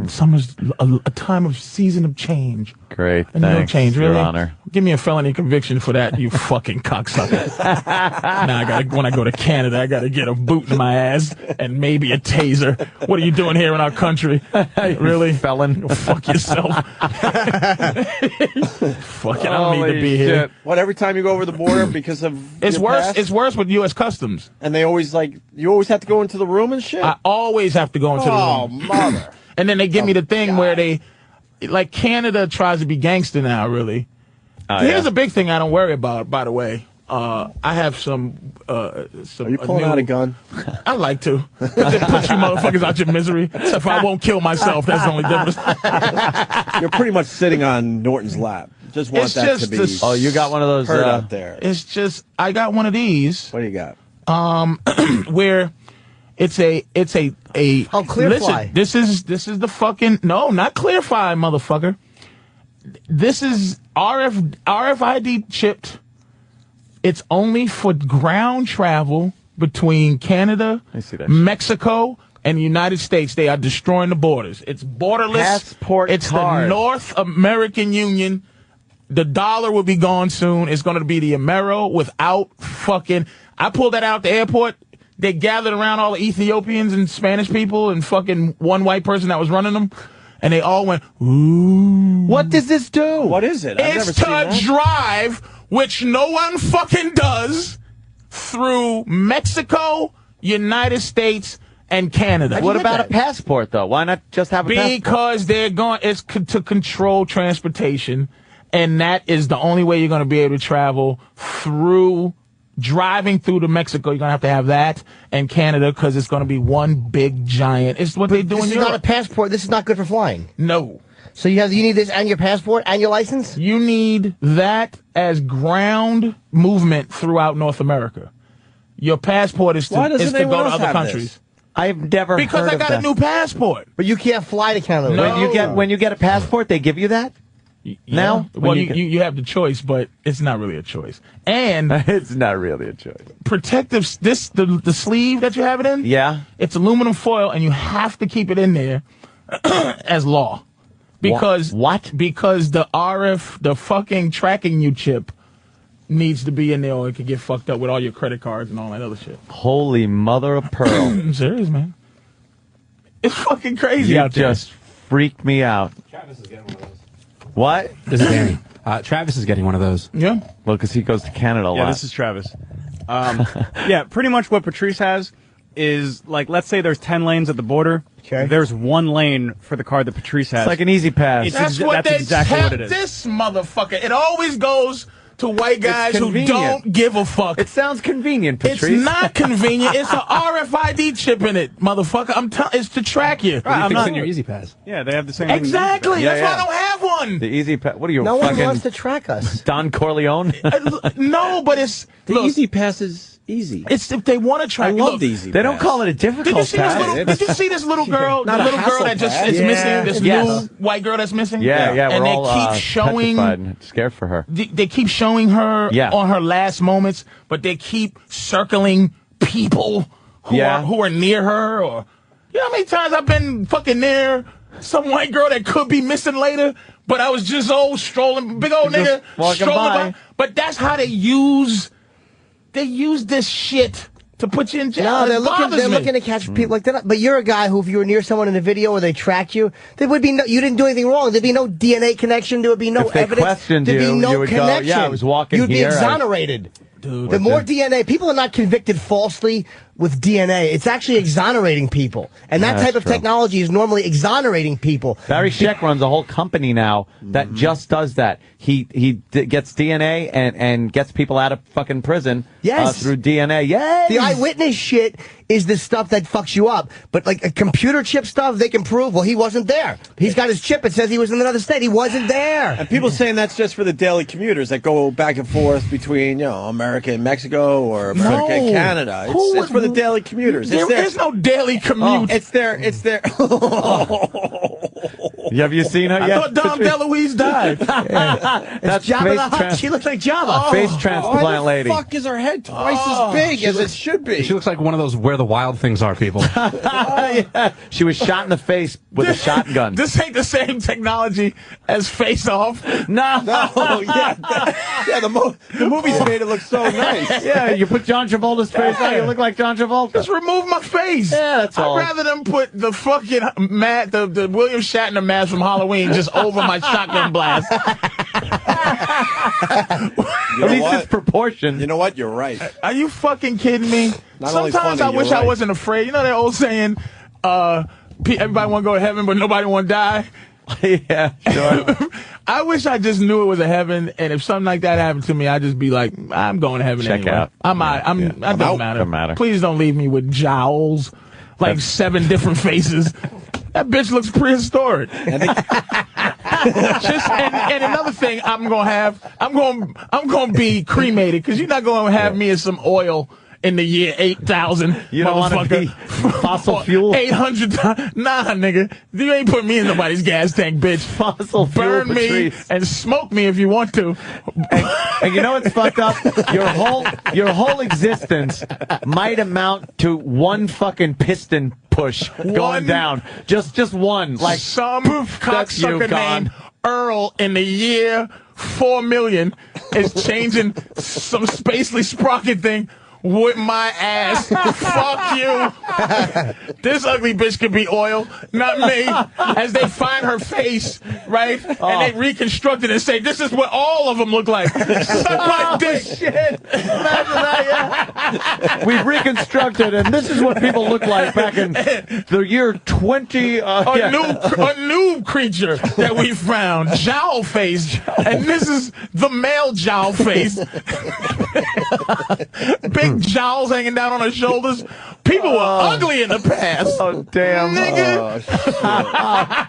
Summer's a time of season of change. Great, and thanks, no change, really. Your Honor. Give me a felony conviction for that, you fucking cocksucker. Now when I go to Canada, I gotta get a boot in my ass and maybe a taser. What are you doing here in our country? Really? Felon. Go fuck yourself. Fucking, I don't need to be here. What, every time you go over the border because of It's your worse. past? It's worse with U.S. Customs. And they always you always have to go into the room and shit? I always have to go into the room. Oh, mother. And then they give me the thing where they, like Canada tries to be gangster now, really. Here's a big thing I don't worry about, by the way. I have some. Are you pulling out a gun? I like to. Put you motherfuckers out your misery. Except for I won't kill myself. That's the only difference. You're pretty much sitting on Norton's lap. Just want that to be. Oh, you got one of those heard out there. It's just I got one of these. What do you got? Where it's a Clearfly. Listen, this is the fucking not Clearfly, motherfucker. This is RFID chipped. It's only for ground travel between Canada, Mexico, and the United States. They are destroying the borders. It's borderless. Passport It's card. the North American Union. The dollar will be gone soon. It's going to be the Amero without fucking. I pulled that out at the airport. They gathered around all the Ethiopians and Spanish people and fucking one white person that was running them. And they all went, ooh. What does this do? What is it? I've never It's seen to that. drive, which no one fucking does, through Mexico, United States, and Canada. What about a passport, though? Why not just have a passport? Because they're going, it's to control transportation, and that is the only way you're going to be able to travel through. Driving through to Mexico, you're going to have that, and Canada, because it's going to be one big giant. It's what they do in This is Europe. not a passport. This is not good for flying. No. So you need this and your passport and your license? You need that as ground movement throughout North America. Your passport is to go to other countries. I've never Because heard I of got that. a new passport. But you can't fly to Canada. No. When you get a passport, they give you that? Now? Well, you have the choice, but it's not really a choice. And it's not really a choice. Protective, the sleeve that you have it in? Yeah. It's aluminum foil, and you have to keep it in there as law. Because what? Because the fucking tracking you chip needs to be in there, or it could get fucked up with all your credit cards and all that other shit. Holy mother of pearl. I'm serious, man. It's fucking crazy You out there. just freaked me out. What? This is Danny. Travis is getting one of those. Yeah. Well, because he goes to Canada a lot. Yeah, this is Travis. Yeah, pretty much what Patrice has is, like, let's say there's 10 lanes at the border. Okay. There's one lane for the car that Patrice has. It's like an easy pass. That's what that's they exactly tell what it is. this motherfucker. It always goes to white guys who don't give a fuck. It sounds convenient, Patrice. It's not convenient. It's an RFID chip in it, motherfucker. I'm telling. It's to track you. I'm not in your Easy Pass. Yeah, they have the same. Exactly. That's why I don't have one. The Easy Pass. What are you? No one fucking wants to track us. Don Corleone. No, but it's the Easy Pass is easy. It's if they want to track. I love the Easy They Pass. don't call it a difficult Did you see this pass. little? Did you see this little girl? Not the a little girl hassle that just pass. is missing. This Yes. new white girl that's missing. Yeah, And we're they all keep showing. petrified and scared for her. They keep showing her on her last moments, but they keep circling people who are near her. Or you know how many times I've been fucking near some white girl that could be missing later, but I was just strolling, big old nigga strolling by. But that's how they use this shit to put you in jail. No, they're looking to catch people like that. But you're a guy who, if you were near someone in a video or they tracked you, there would be you didn't do anything wrong. There'd be no DNA connection. There would be no If they evidence. questioned There'd be you, no you would go, connection. yeah, I was walking You'd here. be exonerated. Dude, the more DNA, people are not convicted falsely with DNA. It's actually exonerating people. And that type of technology is normally exonerating people. Barry Scheck runs a whole company now that just does that. He gets DNA and gets people out of fucking prison through DNA. Yes! The eyewitness shit is the stuff that fucks you up. But like a computer chip stuff, they can prove, well, he wasn't there. He's got his chip. It says he was in another state. He wasn't there. And people saying that's just for the daily commuters that go back and forth between, America and Mexico or America and Canada. It's for the daily commuters. There is no daily commute. It's there. Have you seen her I yet? thought Dom DeLuise died. That's Jabba the face Hutt. She looks like Jabba. face transplant lady. Fuck is her head twice as big as it should be? She looks like one of those where the wild things are people. Yeah. She was shot in the face with a shotgun. This ain't the same technology as Face Off. No. The movies made it look so nice. Yeah, you put John Travolta's face on, you look like John Travolta. Just remove my face. Yeah, that's all. I'd rather them put the fucking the William Shatner mask from Halloween just over my shotgun blast. At least it's proportioned. You know what? You're right. Are you fucking kidding me? Not only Sometimes funny, I wish you're I right. wasn't afraid. You know that old saying, everybody want to go to heaven, but nobody want to die? Yeah, sure. I wish I just knew it was a heaven, and if something like that happened to me, I'd just be like, I'm going to heaven Check anyway. out. I'm out. That doesn't matter. Doesn't matter. Please don't leave me with jowls, like 7 different faces. That bitch looks prehistoric. And another thing I'm gonna be cremated, because you're not gonna have me as some oil in the year 8000. You don't want to be fossil fuel? 800 times. Nah, nigga. You ain't put me in nobody's gas tank, bitch. Fossil fuel, Burn me Patrice. and smoke me if you want to. And you know what's fucked up? Your whole existence might amount to one fucking piston push going down. Just one. Like some poof, that's you cocksucker gone. named Earl in the year 4 million is changing some spacely sprocket thing with my ass. Fuck you. This ugly bitch could be oil, not me. As they find her face, right? And they reconstruct it and say, this is what all of them look like. Suck my dick. Shit. Imagine that, yeah. We've reconstructed, and this is what people look like back in the year 20. A new creature that we found, jowl face, and this is the male jowl face. Big jowls hanging down on her shoulders. People were ugly in the past. Oh damn, nigga!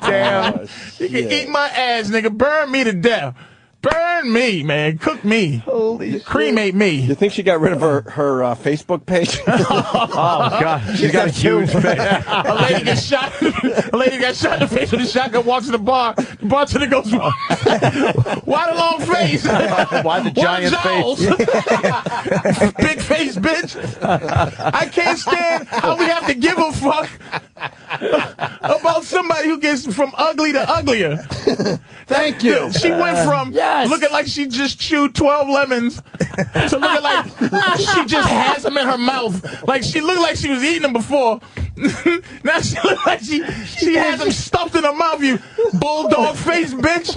Damn, you can eat my ass, nigga. Burn me to death. Burn me, man. Cook me. Holy cremate me. You think she got rid of her Facebook page? Oh God, she's got a huge face. A lady gets shot. A lady got shot in the face with a shotgun. Walks in the bar. The bartender goes, "Why the long face? Why the giant face? Big face, bitch. I can't stand how we have to give a fuck about somebody who gets from ugly to uglier." Thank you. She went from looking like she just chewed 12 lemons to looking like she just has them in her mouth. Like she looked like she was eating them before. Now she looks like she has them stuffed in her mouth, you bulldog face bitch.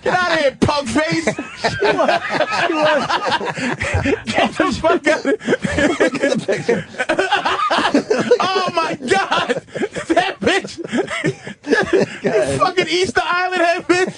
Get out of here, punk face. Get the fuck out of here. Look at the picture. Oh my God. That bitch. You fucking Easter Island head bitch.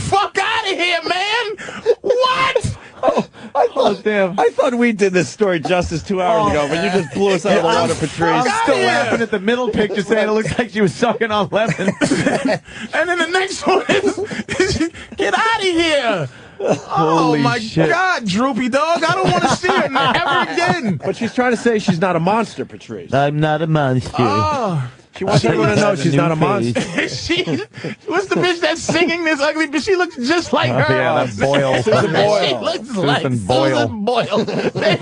Fuck out of here, man. What? I thought we did this story justice 2 hours ago, but you just blew us out of the water, Patrice. I'm still laughing at the middle picture saying it looks like she was sucking on lemon. And then the next one is get out of here. Holy oh my shit. God, droopy dog. I don't want to see her ever again. But she's trying to say she's not a monster, Patrice. I'm not a monster. Oh. She wants everyone to know she's not a monster. What's the bitch that's singing this ugly? But she looks just like her. Yeah, that Boyle. Susan Boyle. She looks like Susan Boyle. They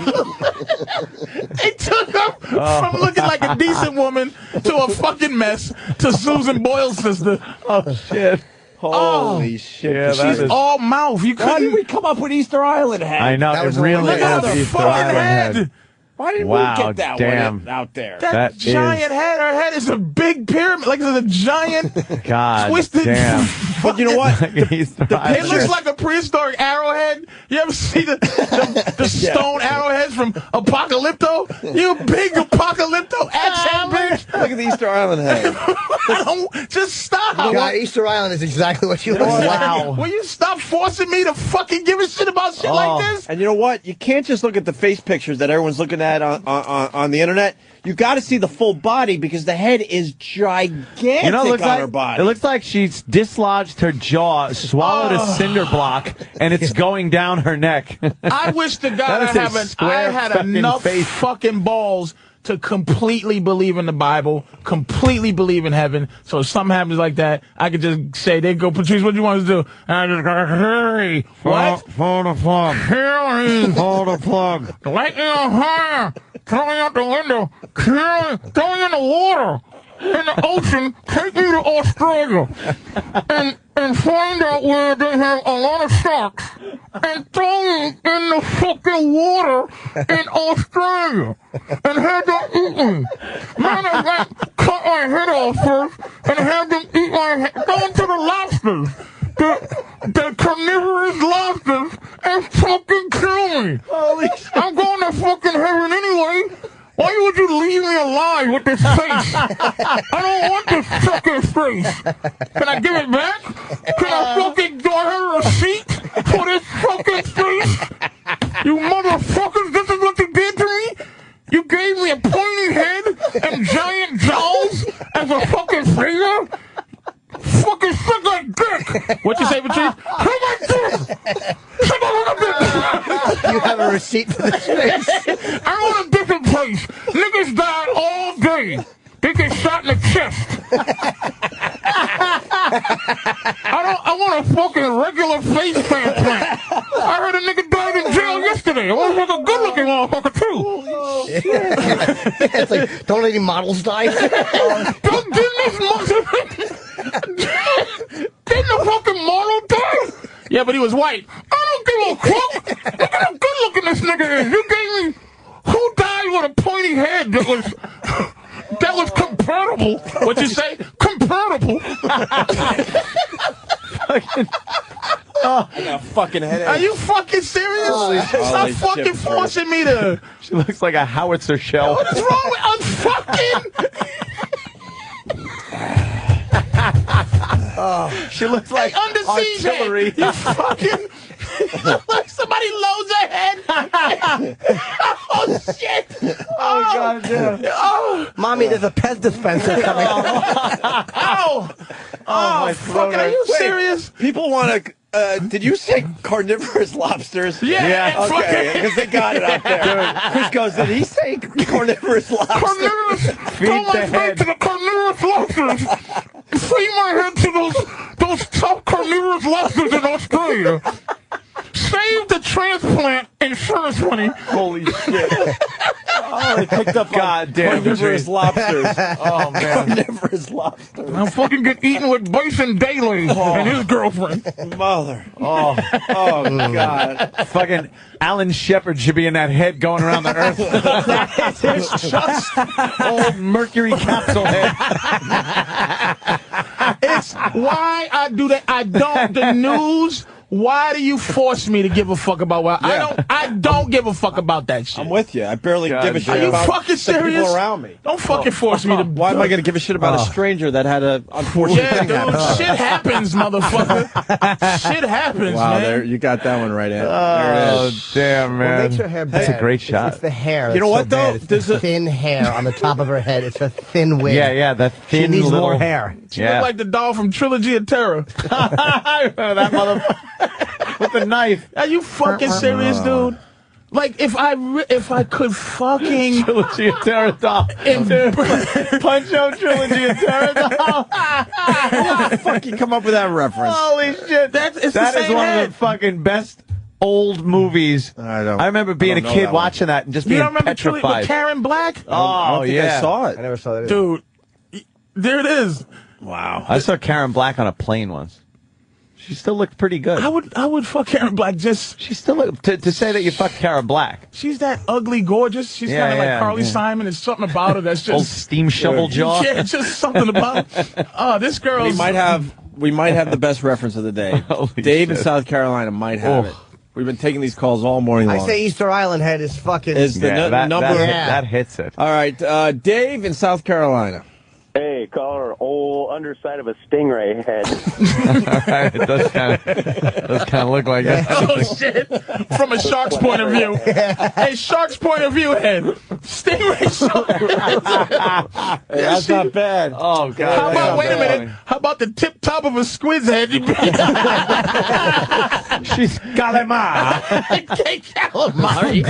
took her from looking like a decent woman to a fucking mess to Susan Boyle's sister. Oh shit. Holy shit. Yeah, she's all mouth. You Why did couldn't. we come up with Easter Island head? I know, it really Look at is the Easter fucking Island head. head. Why didn't Wow, we get that damn. one out there? That giant head. Her head is a big pyramid. Like it's a giant God twisted. damn. But you know what? It looks like a prehistoric arrowhead. You ever see the stone arrowheads from Apocalypto? You big Apocalypto axe-head bitch. Look at the Easter Island head. Just stop. God, Easter Island is exactly what you look like. Wow. Will you stop forcing me to fucking give a shit about shit like this? And you know what? You can't just look at the face pictures that everyone's looking at on the internet. You got to see the full body because the head is gigantic You know, it looks on like, her body. It looks like she's dislodged her jaw, swallowed a cinder block, and it's going down her neck. I wish to God That is a I square had fucking enough face. fucking balls to completely believe in the Bible, completely believe in heaven. So if something happens like that, I could just say, "They go, Patrice, what do you want us to do?" And I just go, "Hey, what? Pull the plug. Pull the plug. Light in the hair, coming out the window, going in the water, in the ocean, take me to Australia, and find out where they have a lot of sharks, and throw me in the fucking water in Australia, and have them eat me. Man, I got cut my head off first, and have them eat my head. Go into the lobsters. The carnivorous lobsters and fucking kill me. Holy shit. I'm going to fucking heaven anyway. Why would you leave me alive with this face? I don't want this fucking face. Can I give it back? Can I fucking do I have a receipt for this fucking face? You motherfuckers, this is what you did to me? You gave me a pointy head and giant jaws as a fucking finger? Fucking suck my dick! What you say, Patrice? Suck my dick! Suck my dick! You have a receipt for this face? I want a different place. Niggas died all day. They get shot in the chest. I want a fucking regular face transplant. I heard a nigga died in jail yesterday. I want to look a good looking motherfucker too. It's like, don't any models die? Didn't the fucking model die? Yeah, but he was white. I don't give a fuck. Look at how good looking this nigga is. You gave me. Who died with a pointy head that was comparable? What'd you say? Comparable. I got a fucking headache. Are you fucking serious? Stop fucking forcing me to. She looks like a howitzer shell. What is wrong with? I'm fucking. She looks like under siege artillery. You fucking. Like somebody loads her head. Oh shit! Oh god, yeah. Oh, Mommy, there's a Pez dispenser coming. Ow! my throat fucking, are you hurts. serious? People want to. Did you say carnivorous lobsters? Yeah. Okay, because they got it out there. Chris goes, did he say carnivorous lobsters? Carnivorous. Throw my head to the carnivorous lobsters. Feed my head to those top carnivorous lobsters in Australia. Save the transplant insurance money. Holy shit. Oh, they picked up goddamn carnivorous lobsters. Oh man, carnivorous lobsters. I'm fucking get eaten with Bison Daly and his girlfriend. Mother. oh God, fucking Alan Shepard should be in that head going around the earth. It's just old Mercury capsule head. It's why I do that. I don't. The news. Why do you force me to give a fuck about what I don't give a fuck about that shit. I'm with you. I barely give a shit Are you about fucking the serious? people around me. Don't fucking force me to. Why am I going to give a shit about a stranger that had an unfortunate Yeah, thing dude. happen? Shit happens, motherfucker. Shit happens, Wow, man. there you got that one right, Ed. there Oh it is. damn, man. What makes her hair bad? That's a great shot. It's the hair. You know that's what, so though? bad. It's There's the thin hair on the top of her head. It's a thin wig. Yeah, that She thin needs little more hair. She look like the doll from Trilogy of Terror. I remember that motherfucker with the knife. Are you fucking serious, dude? Like, if I could fucking Trilogy of Terror doll. Punch-Out Trilogy of Terror doll. How the fuck you come up with that reference? Holy shit. That is the same one head. of the fucking best old movies. I remember being a kid watching that and just You being don't remember Trilogy petrified. with Karen Black? I don't think I saw it. I never saw that. Dude, there it is. Wow. I saw Karen Black on a plane once. She still looked pretty good. I would fuck Karen Black just. She still looked, to say that you fucked Karen Black. She's that ugly gorgeous. She's Yeah, kind of like yeah, Carly yeah. Simon. There's something about her that's just Old steam shovel jaw. Yeah, just something about. This girl's. We might have the best reference of the day. Dave in South Carolina might have it. We've been taking these calls all morning long. I say Easter Island head is fucking. Is the number that hits it. All right, Dave in South Carolina. Hey, caller, old underside of a stingray head. All right, it does kind of look like it. Oh shit! From a shark's point of view, a shark's point of view head, stingray shark. Hey, that's not bad. Oh god! How about wait a minute? How about the tip top of a squid's head? She's calamar. Calamari.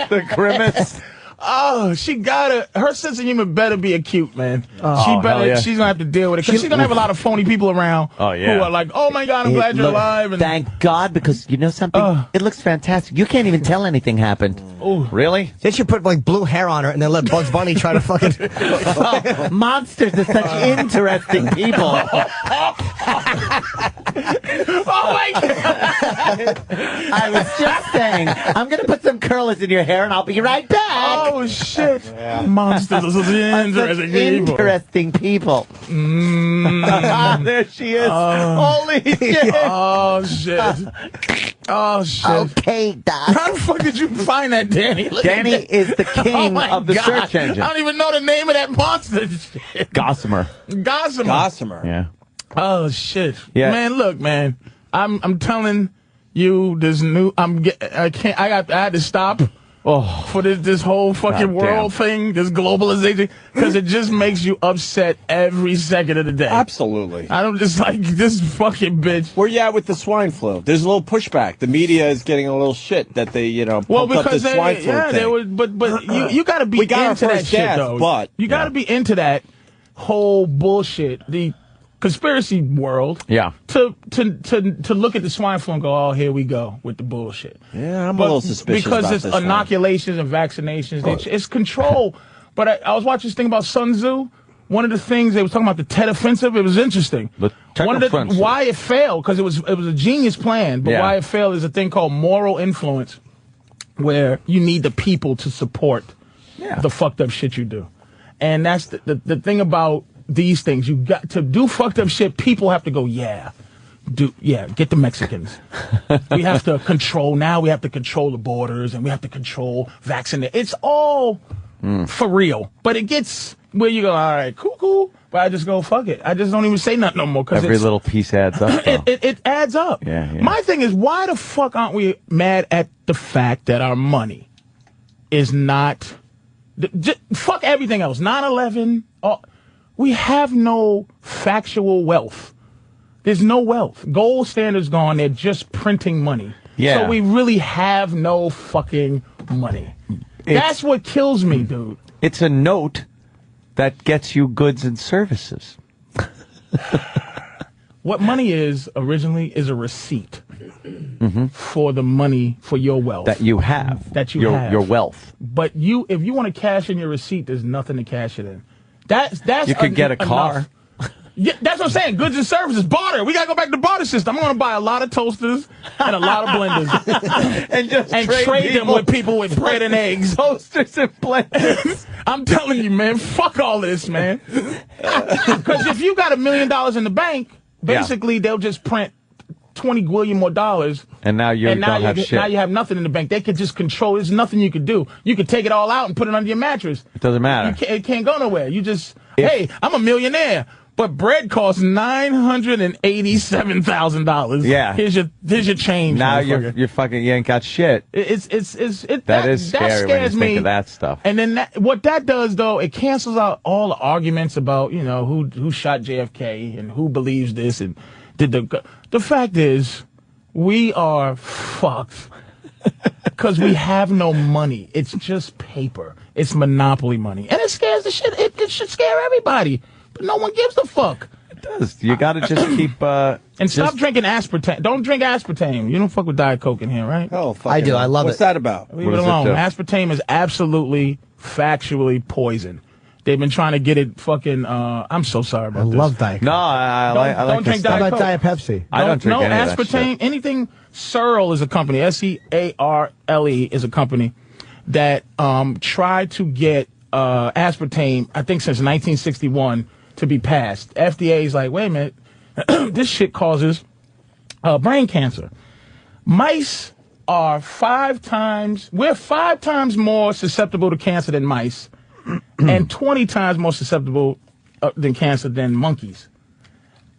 The grimace. Oh, she gotta. Her sense of humor better be acute, man. Oh, She better. hell yeah. She's gonna have to deal with it because she's gonna have a lot of phony people around. Oh, yeah. Who are like, oh my god, I'm glad you're alive. And Thank God, because you know something? It looks fantastic. You can't even tell anything happened. Really? They should put like blue hair on her and then let Bugs Bunny try to fucking. Monsters are such interesting people. Oh my god! I was just saying, I'm going to put some curlers in your hair and I'll be right back. Oh shit! Monsters are such interesting people. Interesting people. There she is. Holy shit! Oh shit! Oh shit! Okay, Doc. How the fuck did you find that, Danny? Look at Danny that. is the king my of the God. search engine. I don't even know the name of that monster. Shit. Gossamer. Gossamer. Yeah. Oh shit! Yeah. Man, look, man. I'm telling you, this new. I had to stop. For this whole fucking God world thing, this globalization, because it just makes you upset every second of the day. Absolutely. I don't just like this fucking bitch. Where you at with the swine flu? There's a little pushback. The media is getting a little shit that they, pumped up the swine flu thing. they were, but you got to be We got our into that first shit death, though. but- You got to be into that whole bullshit. The conspiracy world. Yeah. To look at the swine flu and go, oh, here we go with the bullshit. Yeah, I'm a little suspicious because about it's this one. inoculations and vaccinations. It's control. But I was watching this thing about Sun Tzu. One of the things they were talking about the Tet Offensive. It was interesting. One of the why it failed because it was a genius plan. But why it failed is a thing called moral influence, where you need the people to support the fucked up shit you do, and that's the thing about these things. You got to do fucked up shit. People have to go, get the Mexicans. We have to control, now we have to control the borders and we have to control vaccinate. It's all for real. But it gets where you go, all right, cool. But I just go, fuck it. I just don't even say nothing no more. Every little piece adds up. It adds up. Yeah. My thing is, why the fuck aren't we mad at the fact that our money is not, fuck everything else, 9/11, we have no factual wealth. There's no wealth. Gold standard's gone. They're just printing money. Yeah. So we really have no fucking money. That's what kills me, dude. It's a note that gets you goods and services. What money is originally is a receipt. for the money, for your wealth. That you have. That you have. Your wealth. But if you want to cash in your receipt, there's nothing to cash it in. That's You could get a car. enough. Yeah, that's what I'm saying. Goods and services, barter. We gotta go back to the barter system. I'm gonna buy a lot of toasters and a lot of blenders, and just trade them with people with bread and eggs. Toasters and blenders. I'm telling you, man. Fuck all this, man. Because if you got $1 million in the bank, basically they'll just print $20 billion more dollars. And now you don't have shit. Now you have nothing in the bank. They could just control. There's nothing you could do. You could take it all out and put it under your mattress. It doesn't matter. It can't go nowhere. You just, hey, I'm a millionaire. But bread costs $987,000. Yeah. Here's your change. Now you ain't got shit. That is scary when you think of that stuff. And then what that does though, it cancels out all the arguments about, who shot JFK and who believes this and did the fact is we are fucked because we have no money. It's just paper. It's monopoly money. And it scares the shit. It should scare everybody. But no one gives a fuck. It does. You got to just keep... and stop drinking aspartame. Don't drink aspartame. You don't fuck with Diet Coke in here, right? Oh, I do. I love it. What's that about? Leave it alone. Aspartame is absolutely, factually poison. They've been trying to get it fucking... I'm so sorry about this. I love Diet Coke. No, I like don't drink Diet Coke. How about Diet Pepsi? I don't drink any of that aspartame, shit. anything... Searle is a company. SEARLE is a company that tried to get aspartame, I think since 1961... to be passed. FDA is like, wait a minute, this shit causes brain cancer. Mice are 5 times more susceptible to cancer than mice, and 20 times more susceptible than cancer than monkeys.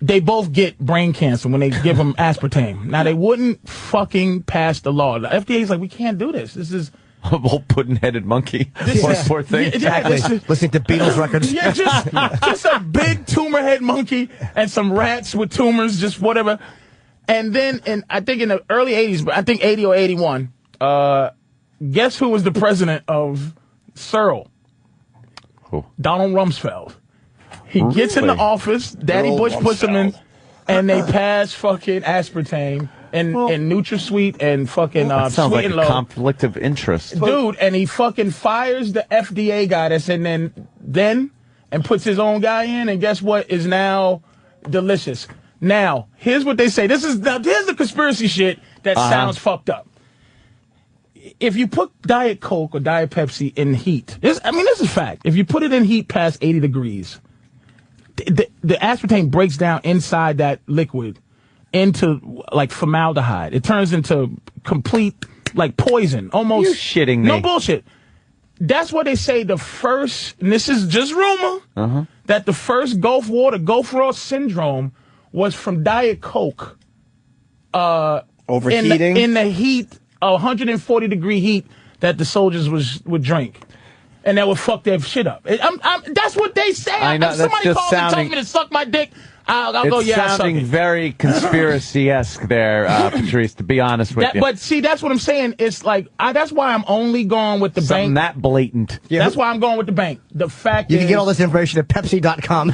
They both get brain cancer when they give them aspartame. Now, they wouldn't fucking pass the law. The FDA is like, we can't do this. This is... A whole pudding-headed monkey. Poor thing. Exactly. Listening to Beatles records. Yeah, just a big tumor head monkey and some rats with tumors, just whatever. And then, I think in the early 80s, but I think 80 or 81, guess who was the president of Searle? Who? Donald Rumsfeld. He gets in the office, Daddy Bush puts him in, and they pass fucking aspartame. And NutraSweet and fucking that sounds Sweet like and a Low. conflict of interest. Dude, and he fucking fires the FDA guy that's in then and puts his own guy in, and guess what is now delicious. Now, here's what they say. Here's the conspiracy shit that sounds fucked up. If you put Diet Coke or Diet Pepsi in heat, this is fact. If you put it in heat past 80 degrees, the aspartame breaks down inside that liquid into like formaldehyde. It turns into complete like poison, almost. You shitting me? No bullshit. That's what they say. The first, and this is just rumor, that the first Gulf War syndrome was from Diet Coke. Overheating in the heat, 140 degree heat that the soldiers would drink. And that would fuck their shit up. That's what they say. I know, if somebody calls and tells me to suck my dick, I'll go, yeah, It's sounding very conspiracy-esque there, Patrice, to be honest with you. But see, that's what I'm saying. It's like, that's why I'm only going with the Something bank. that blatant. Yeah, that's why I'm going with the bank. The fact You is... can get all this information at Pepsi.com.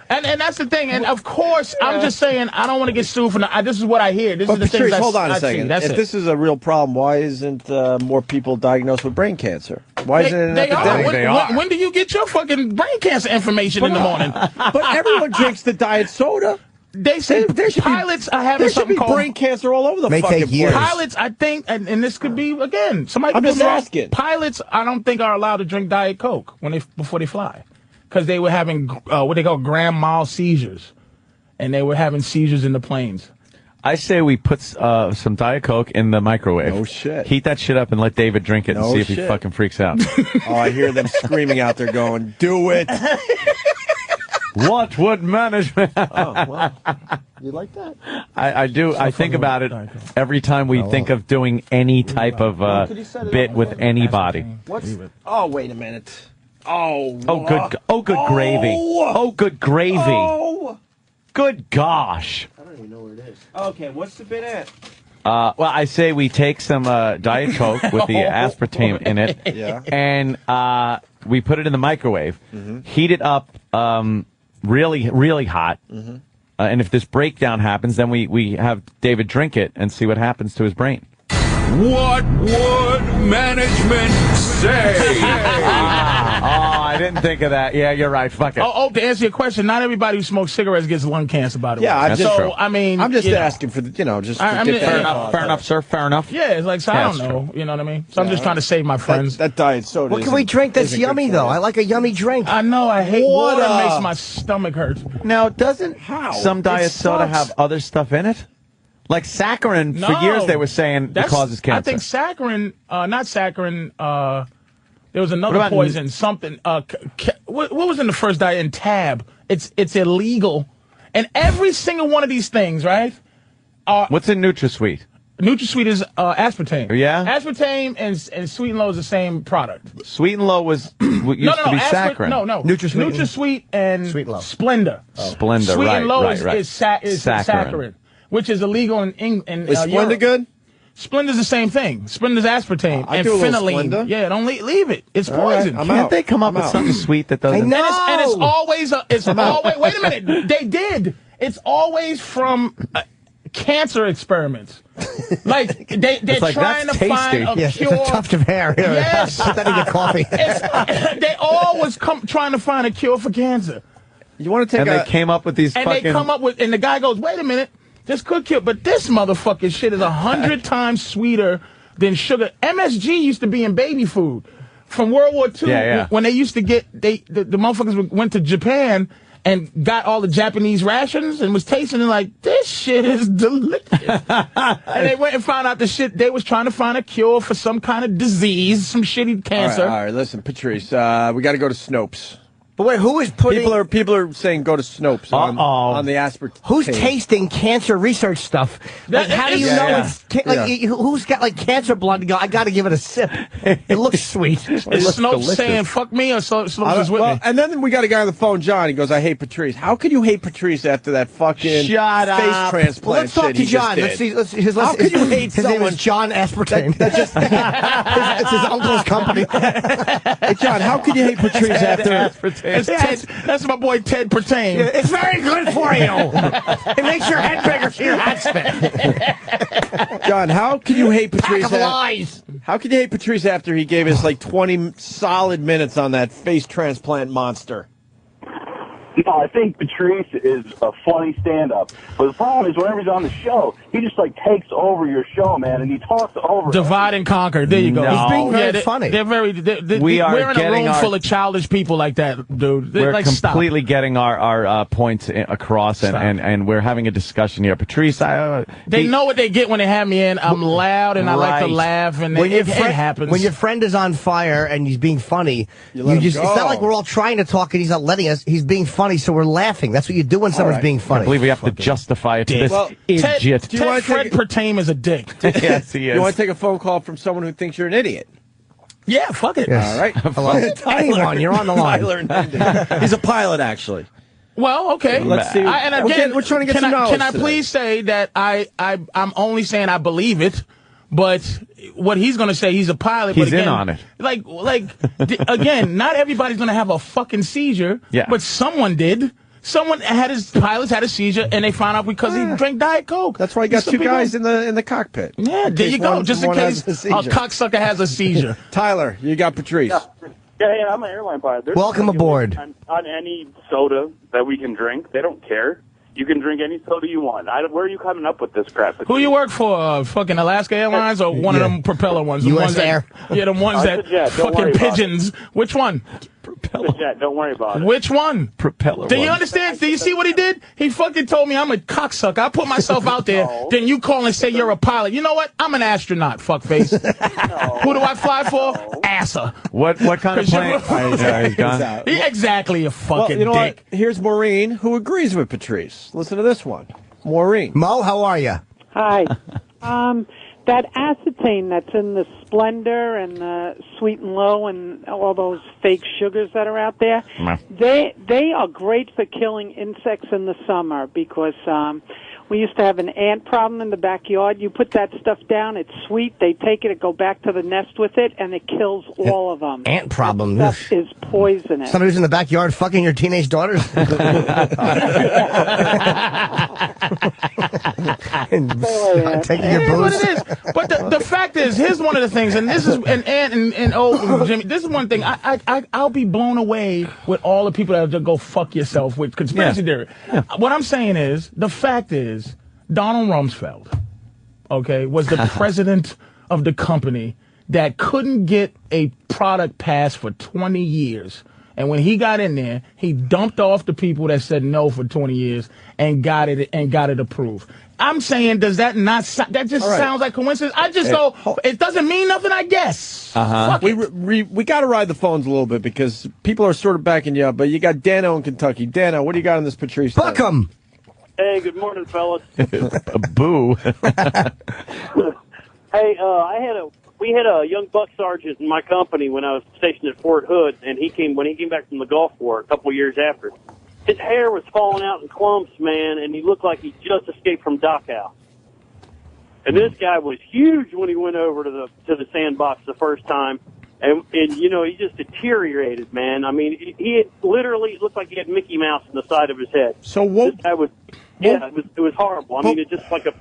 And that's the thing. And of course, I'm just saying, I don't want to get sued for this is what I hear. This But is the Patrice, things hold on I a second. see. That's If it. this is a real problem, why isn't more people diagnosed with brain cancer? Why isn't it an epidemic? When do you get your fucking brain cancer information in the morning? But everyone drinks the diet soda. They say pilots are having something called brain cancer all over the May fucking take years. place. Pilots, I think, and this could be again. Somebody I'm could just be wrong. asking. Pilots, I don't think are allowed to drink Diet Coke before they fly, because they were having what they call grand mal seizures, and they were having seizures in the planes. I say we put some Diet Coke in the microwave. No shit. Heat that shit up and let David drink it and No see if he shit. fucking freaks out. Oh, I hear them screaming out there going, do it. What would management? Oh, well. You like that? I do. I think about it every time we think of doing any type of bit with anybody. Oh, wait a minute. Oh, good gravy. Oh, good gravy. Oh. Good gosh. I don't even know where it is. Okay, what's the bit at? Well, I say we take some Diet Coke with the aspartame in it, Yeah. and we put it in the microwave, heat it up really, really hot, And if this breakdown happens, then we have David drink it and see what happens to his brain. What would management say? I didn't think of that. Yeah, you're right. Fuck it. Oh, to answer your question, not everybody who smokes cigarettes gets lung cancer, by the way. Yeah, I'm just, so, I mean, I'm just you know. asking for the, just to I'm get just- that. Fair enough, sir. Fair enough. Yeah, it's like, so I don't that's know. You know what I mean? So I'm just trying to save my friends. That diet soda. What can we drink that's isn't good yummy, for though? you. I like a yummy drink. I know, I hate Water. water. Makes my stomach hurt. Now, doesn't some diet soda sucks. have other stuff in it? Like saccharin, for No. years they were saying it causes cancer. I think saccharin, not saccharin, there was What another about poison, something, what was in the first diet? In Tab. It's illegal. And every single one of these things, right? What's in NutraSweet? NutraSweet is aspartame. Yeah? Aspartame and Sweet and Low is the same product. Sweet and Low was what used to be saccharin. No. NutraSweet and Sweet and Low. Splenda. Splenda, Sweet right, and Low right, is, right. is saccharin, which is illegal in England. Is Splenda good? Splenda's the same thing. Splenda's aspartame I and do a little phenylene. Splenda. Yeah, don't leave it. It's All right, poison. I'm Can't out. they come up I'm with out. something sweet that doesn't? And it's always wait a minute. They did. It's always from cancer experiments. Like they're It's like, trying that's to find tasty. a Yes, cure. it's a tuft of hair. Yes. Put that in your coffee. They always trying to find a cure for cancer. You want to take And they came up with these And fucking... they come up with, and the guy goes, wait a minute, this could kill, but this motherfucking shit is 100 times sweeter than sugar. MSG used to be in baby food. From World War II, when they used to get, the motherfuckers went to Japan and got all the Japanese rations and was tasting it like, this shit is delicious. And they went and found out the shit, they was trying to find a cure for some kind of disease, some shitty cancer. All right, listen, Patrice, we got to go to Snopes. But wait, who is putting... People are saying go to Snopes on the aspartame. Who's tasting cancer research stuff? Like, how do you know it's... Who's got, like, cancer blood and go, I got to give it a sip? It looks sweet. Is Snopes saying, fuck me, or Snopes is with me? And then we got a guy on the phone, John. He goes, I hate Patrice. How could you hate Patrice after that fucking face transplant Well, let's talk shit to he John. just did? Let's see. How could you hate his name someone? is John Aspartame. It's his uncle's company. Hey, John, how could you hate Patrice after... That's my boy Ted Pertain. It's very good for you. It makes your head bigger so your head spin. John, how can you hate Patrice? Pack of lies. How can you hate Patrice after he gave us like 20 solid minutes on that face transplant monster? No, I think Patrice is a funny stand-up. But the problem is whenever he's on the show, he just like takes over your show, man, and he talks over. Divide and conquer. There you go. No. He's being very funny. They're very. We're in a room full of childish people like that, dude. We're like, completely getting our points across, and we're having a discussion here. Patrice, they know what they get when they have me in. I'm loud and I like to laugh, and it happens. When your friend is on fire and he's being funny, it's not like we're all trying to talk and he's not letting us. He's being funny, so we're laughing. That's what you do when someone's being funny. I believe we have to justify it to this idiot. Ted Fred Pertame is a dick. Yes, he is. You want to take a phone call from someone who thinks you're an idiot? Yeah, fuck it. All right. Anyone, you're on the line. Tyler He's a pilot, actually. Well, okay. Let's see. And again, we're trying to get some knowledge Can I today. please say that I'm only saying I believe it, but what he's going to say, he's a pilot. He's but again, in on it. Again, not everybody's going to have a fucking seizure. Yeah. But someone did. Someone pilots had a seizure, and they found out because he drank Diet Coke. That's why he got two guys in the cockpit. Yeah, there you go. Just in case a cocksucker has a seizure. Tyler, you got Patrice. Yeah, I'm an airline pilot. There's Welcome no aboard. on any soda that we can drink. They don't care. You can drink any soda you want. Where are you coming up with this crap? Who you work for? Fucking Alaska Airlines or one of them propeller ones? The US ones that- Air. Yeah, the ones It's that a jet. Don't worry fucking about pigeons. Which one? The jet. Don't worry about it. Which one? Propeller. Do you understand? Do you see what he did? He fucking told me I'm a cocksucker. I put myself out there. Then you call and say you're a pilot. You know what? I'm an astronaut, fuckface. Who do I fly for? NASA. What kind of plane? He's gone. Yeah, exactly, you Well, fucking you know dick. what? Here's Maureen, who agrees with Patrice. Listen to this one. Maureen. Mo, how are you? Hi. That acetane that's in the Splendor and the Sweet and Low and all those fake sugars that are out there, they are great for killing insects in the summer because We used to have an ant problem in the backyard. You put that stuff down, it's sweet. They take it and go back to the nest with it, and it kills all of them. Ant problem. That stuff is poisonous. Somebody who's in the backyard fucking your teenage daughters. Tell taking your booze. What it is. But the fact is, here's one of the things, and this is and old Jimmy. This is one thing. I'll be blown away with all the people that just go fuck yourself with conspiracy theory. Yeah. What I'm saying is, the fact is, Donald Rumsfeld, okay, was the president of the company that couldn't get a product passed for 20 years. And when he got in there, he dumped off the people that said no for 20 years and got it approved. I'm saying, does that not that just sounds like coincidence? I just go, it doesn't mean nothing, I guess. We got to ride the phones a little bit because people are sort of backing you up. But you got Dano in Kentucky. Dano, what do you got on this Patrice? Fuck him. Hey, good morning, fellas. Boo. Hey, we had a young buck sergeant in my company when I was stationed at Fort Hood, and when he came back from the Gulf War a couple of years after. His hair was falling out in clumps, man, and he looked like he just escaped from Dachau. And this guy was huge when he went over to the sandbox the first time, and you know, he just deteriorated, man. I mean, he had literally looked like he had Mickey Mouse in the side of his head. So what? This guy was, it was horrible. I mean, it just like a.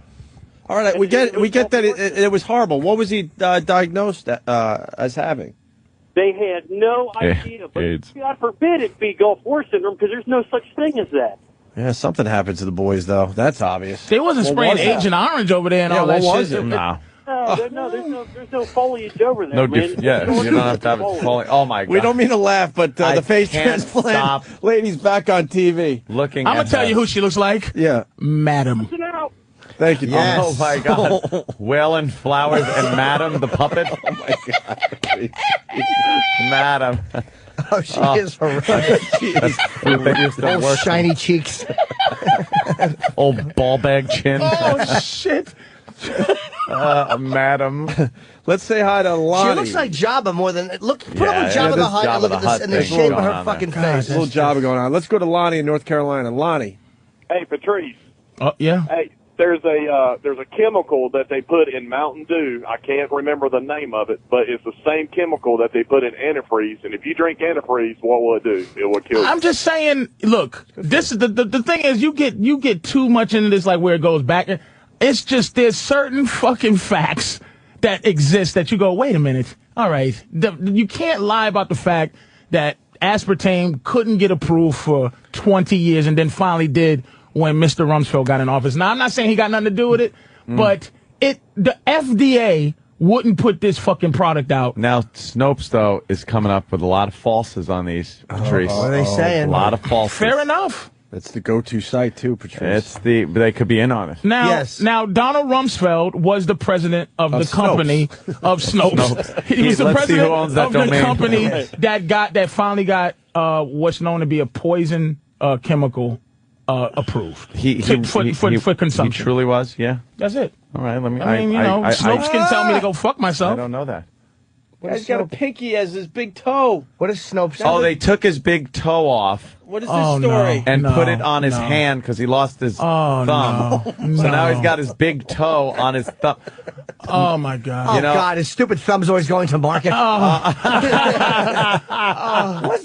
All right, we get that it was horrible. What was he diagnosed as having? They had no idea, but God forbid it be Gulf War syndrome because there's no such thing as that. Yeah, something happened to the boys, though. That's obvious. They wasn't spraying Agent Orange over there and all that shit. Nah. No, there's no foliage over there, man. You don't have to have it foliage. Oh, my God. We don't mean to laugh, but the face transplant lady's back on TV. I'm going to tell you who she looks like. Yeah. Madam. Thank you. Yes. Oh, my God. Waylon Flowers and Madam the puppet. Oh, my God. Madam. Oh, she is horrendous. She is old shiny cheeks. Old ball bag chin. Oh, shit. Madam. Let's say hi to Lonnie. She looks like Jabba more than... Put up a Jabba the Hutt and look at this in the shape of her fucking face. A little Jabba going on. Let's go to Lonnie in North Carolina. Lonnie. Hey, Patrice. Oh, yeah. Hey, there's a chemical that they put in Mountain Dew. I can't remember the name of it, but it's the same chemical that they put in antifreeze. And if you drink antifreeze, what will it do? It will kill you. I'm just saying, look, this is the thing is you get too much into this, like where it goes back. It's just there's certain fucking facts that exist that you go, wait a minute. All right. You can't lie about the fact that aspartame couldn't get approved for 20 years and then finally did when Mr. Rumsfeld got in office. Now, I'm not saying he got nothing to do with it, but the FDA wouldn't put this fucking product out. Now, Snopes, though, is coming up with a lot of falses on these, Patrice. What are they saying? A lot of falses. Fair enough. That's the go-to site, too, Patrice. They could be in on it. Now, Donald Rumsfeld was the president of the company of Snopes. He was the president of the company that finally got what's known to be a poison chemical approved for consumption. He truly was, yeah. That's it. All right, let me. Snopes can tell me to go fuck myself. I don't know that. He's got a pinky as his big toe. What is Snopes? Oh, they took his big toe off. What is this story? And put it on his hand because he lost his thumb. So now he's got his big toe on his thumb. Oh, my God. Oh, God, his stupid thumb's always going to market. What's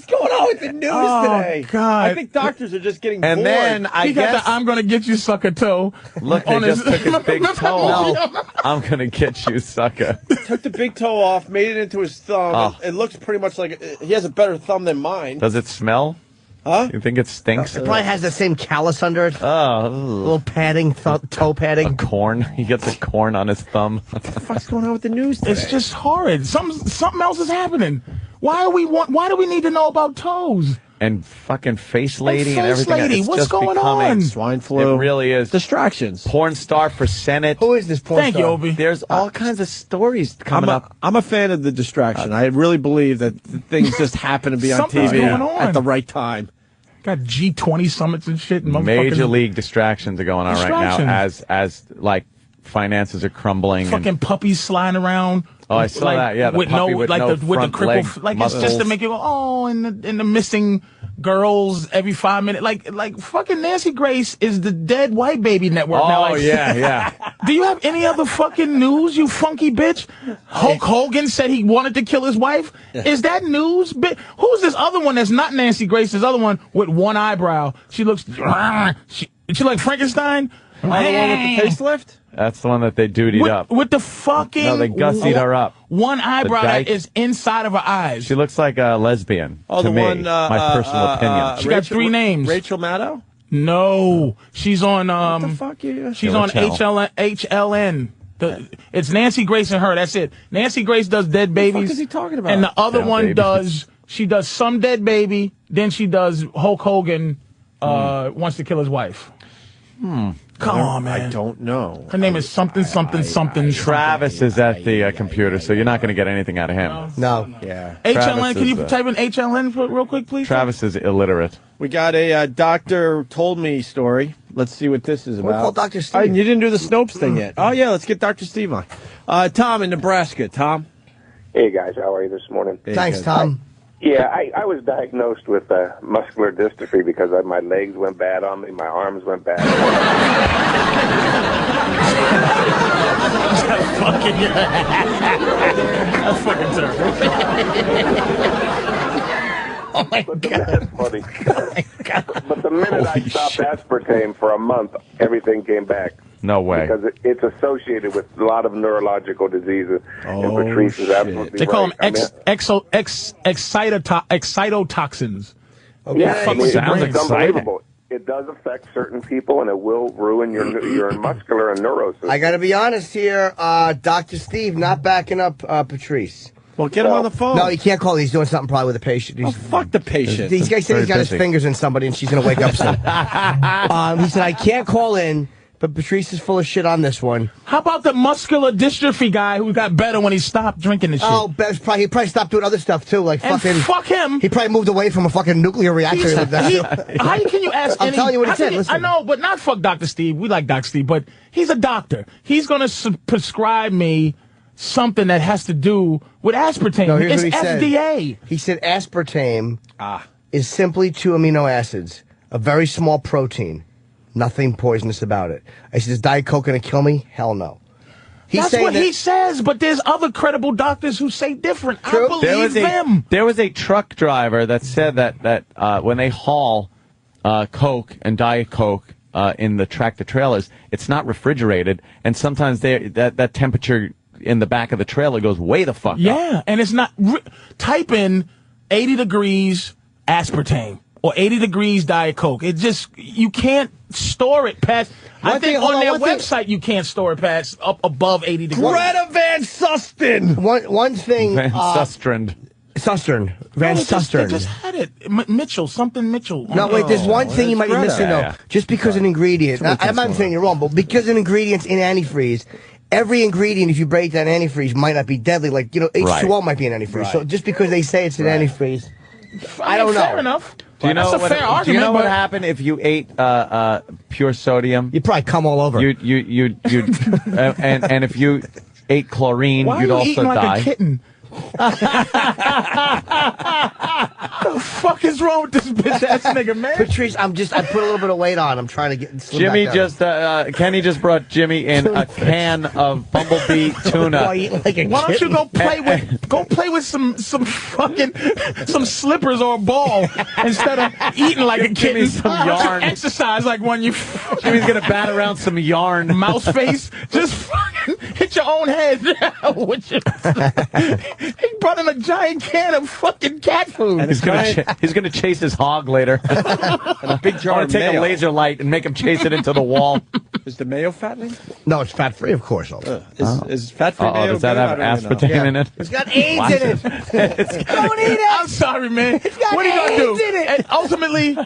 going on with the news today? God. I think doctors are just getting bored. And then he got the I'm going to get you, sucker toe. Look, they just took his big toe off. I'm going to get you, sucker. Took the big toe off, made it into his thumb. It looks pretty much like he has a better thumb than mine. Does it smell? Huh? You think it stinks? It probably has the same callus under it. Oh. A little padding, toe padding. A corn. He gets a corn on his thumb. What the fuck's going on with the news today? It's just horrid. Something else is happening. Why do we need to know about toes? And fucking face lady and everything. Lady. It's What's just going becoming on? Swine flu. It really is. Distractions. Porn star for Senate. Who is this porn Thank star? you, Obi. There's all kinds of stories coming up. I'm a fan of the distraction. I really believe that things just happen to be on Something's TV going on. at the right time. Got G20 summits and shit. And Major league distractions are going on right now as like finances are crumbling. Fucking puppies sliding around. Oh, I saw that. Yeah, the with puppy no, with like no the with front the cripple, leg like muscles. it's just to make you go, oh, and the missing girls every 5 minutes. Like fucking Nancy Grace is the dead white baby network now. Oh, Like, yeah. Do you have any other fucking news, you funky bitch? Hulk Hogan said he wanted to kill his wife. Is that news? Who's this other one that's not Nancy Grace? This other one with one eyebrow. She looks. She like Frankenstein. Oh, the one with the facelift? That's the one that they dutied up. With the fucking... No, they gussied her up. One eyebrow The that dyke. is inside of her eyes. She looks like a lesbian. Oh, to the me, one, my personal opinion. She got 3 names. Rachel Maddow? No. She's on... What the fuck you... She's on HLN. It's Nancy Grace and her. That's it. Nancy Grace does Dead Babies. What the fuck is he talking about? And the other Down one babies. does... She does some Dead Baby. Then she does Hulk Hogan wants to kill his wife. Come on, man. I don't know. Her name is something. Travis is at the computer, so you're not going to get anything out of him. No. Yeah. HLN, Travis can you is, type in HLN real quick, please? Travis is illiterate. We got a doctor told me story. Let's see what this is about. We'll call Dr. Steve. You didn't do the Snopes thing yet. Oh, yeah, let's get Dr. Steve on. Tom in Nebraska. Tom? Hey, guys. How are you this morning? Thanks, Tom. Yeah, I was diagnosed with muscular dystrophy because my legs went bad on me, my arms went bad. That's fucking terrible. Oh my God. That's funny. But the minute I stopped aspartame for a month, everything came back. No way. Because it's associated with a lot of neurological diseases. And Patrice is absolutely They call right. them excitotoxins. Yeah, Fuck I mean, with your it's brain. unbelievable. It does affect certain people, and it will ruin your muscular and neurosystem. I got to be honest here. Dr. Steve not backing up Patrice. Well, get him on the phone. No, he can't call. He's doing something probably with a patient. Fuck the patient. These guys said he's got his fingers in somebody and she's going to wake up soon. He said, I can't call in, but Patrice is full of shit on this one. How about the muscular dystrophy guy who got better when he stopped drinking the shit? Oh, he probably stopped doing other stuff too, like And fucking. fuck him. He probably moved away from a fucking nuclear reactor. Like that. How can you ask? I'm telling you what he said. Listen. I know, but not fuck Dr. Steve. We like Dr. Steve, but he's a doctor. He's going to prescribe me something that has to do with aspartame. No, here's it's what he FDA. said. He said aspartame is simply 2 amino acids, a very small protein. Nothing poisonous about it. I said, is Diet Coke going to kill me? Hell no. That's what he says, but there's other credible doctors who say different. I believe them. There was a truck driver that said that when they haul Coke and Diet Coke in the tractor trailers, it's not refrigerated, and sometimes that temperature in the back of the trailer goes way the fuck up. Yeah, and it's not. Type in 80 degrees aspartame or 80 degrees Diet Coke. It just, you can't store it past. I think on their website you can't store it past up above 80 degrees. Greta Van Susteren. One thing. Van Susteren. Susteren. Van Susteren. They just had it. Mitchell, something Mitchell. No, wait, there's one thing you might be missing, though. Just because an ingredient, I'm not saying you're wrong, but because an ingredient's in antifreeze, every ingredient, if you break down antifreeze, might not be deadly. Like, H2O might be in antifreeze. Right. So just because they say it's in antifreeze, I don't know. Fair enough. Do you know That's a fair argument. Do you know what but happened if you ate pure sodium? You'd probably come all over. You'd and if you ate chlorine, why you'd are you also eating like die. a kitten? The fuck is wrong with this bitch ass nigga, man? Patrice, I put a little bit of weight on. I'm trying to get slim Jimmy back down. Kenny just brought Jimmy in a can of Bumblebee tuna. Why don't you go play with some fucking some slippers or a ball instead of eating like a kitten? some Why don't you yarn. exercise like one you. Jimmy's gonna bat around some yarn. Mouse face. Just fucking hit your own head with your. He brought in a giant can of fucking cat food. He's gonna chase his hog later. And a big jar I of take mayo. a laser light and make him chase it into the wall. Is the mayo fattening? No, it's fat free, of course. Is fat-free mayo does that good? have I don't even know. aspartame in it? It's got AIDS in it. Don't eat it. I'm sorry, man. got What are you gonna do? AIDS in it. And ultimately,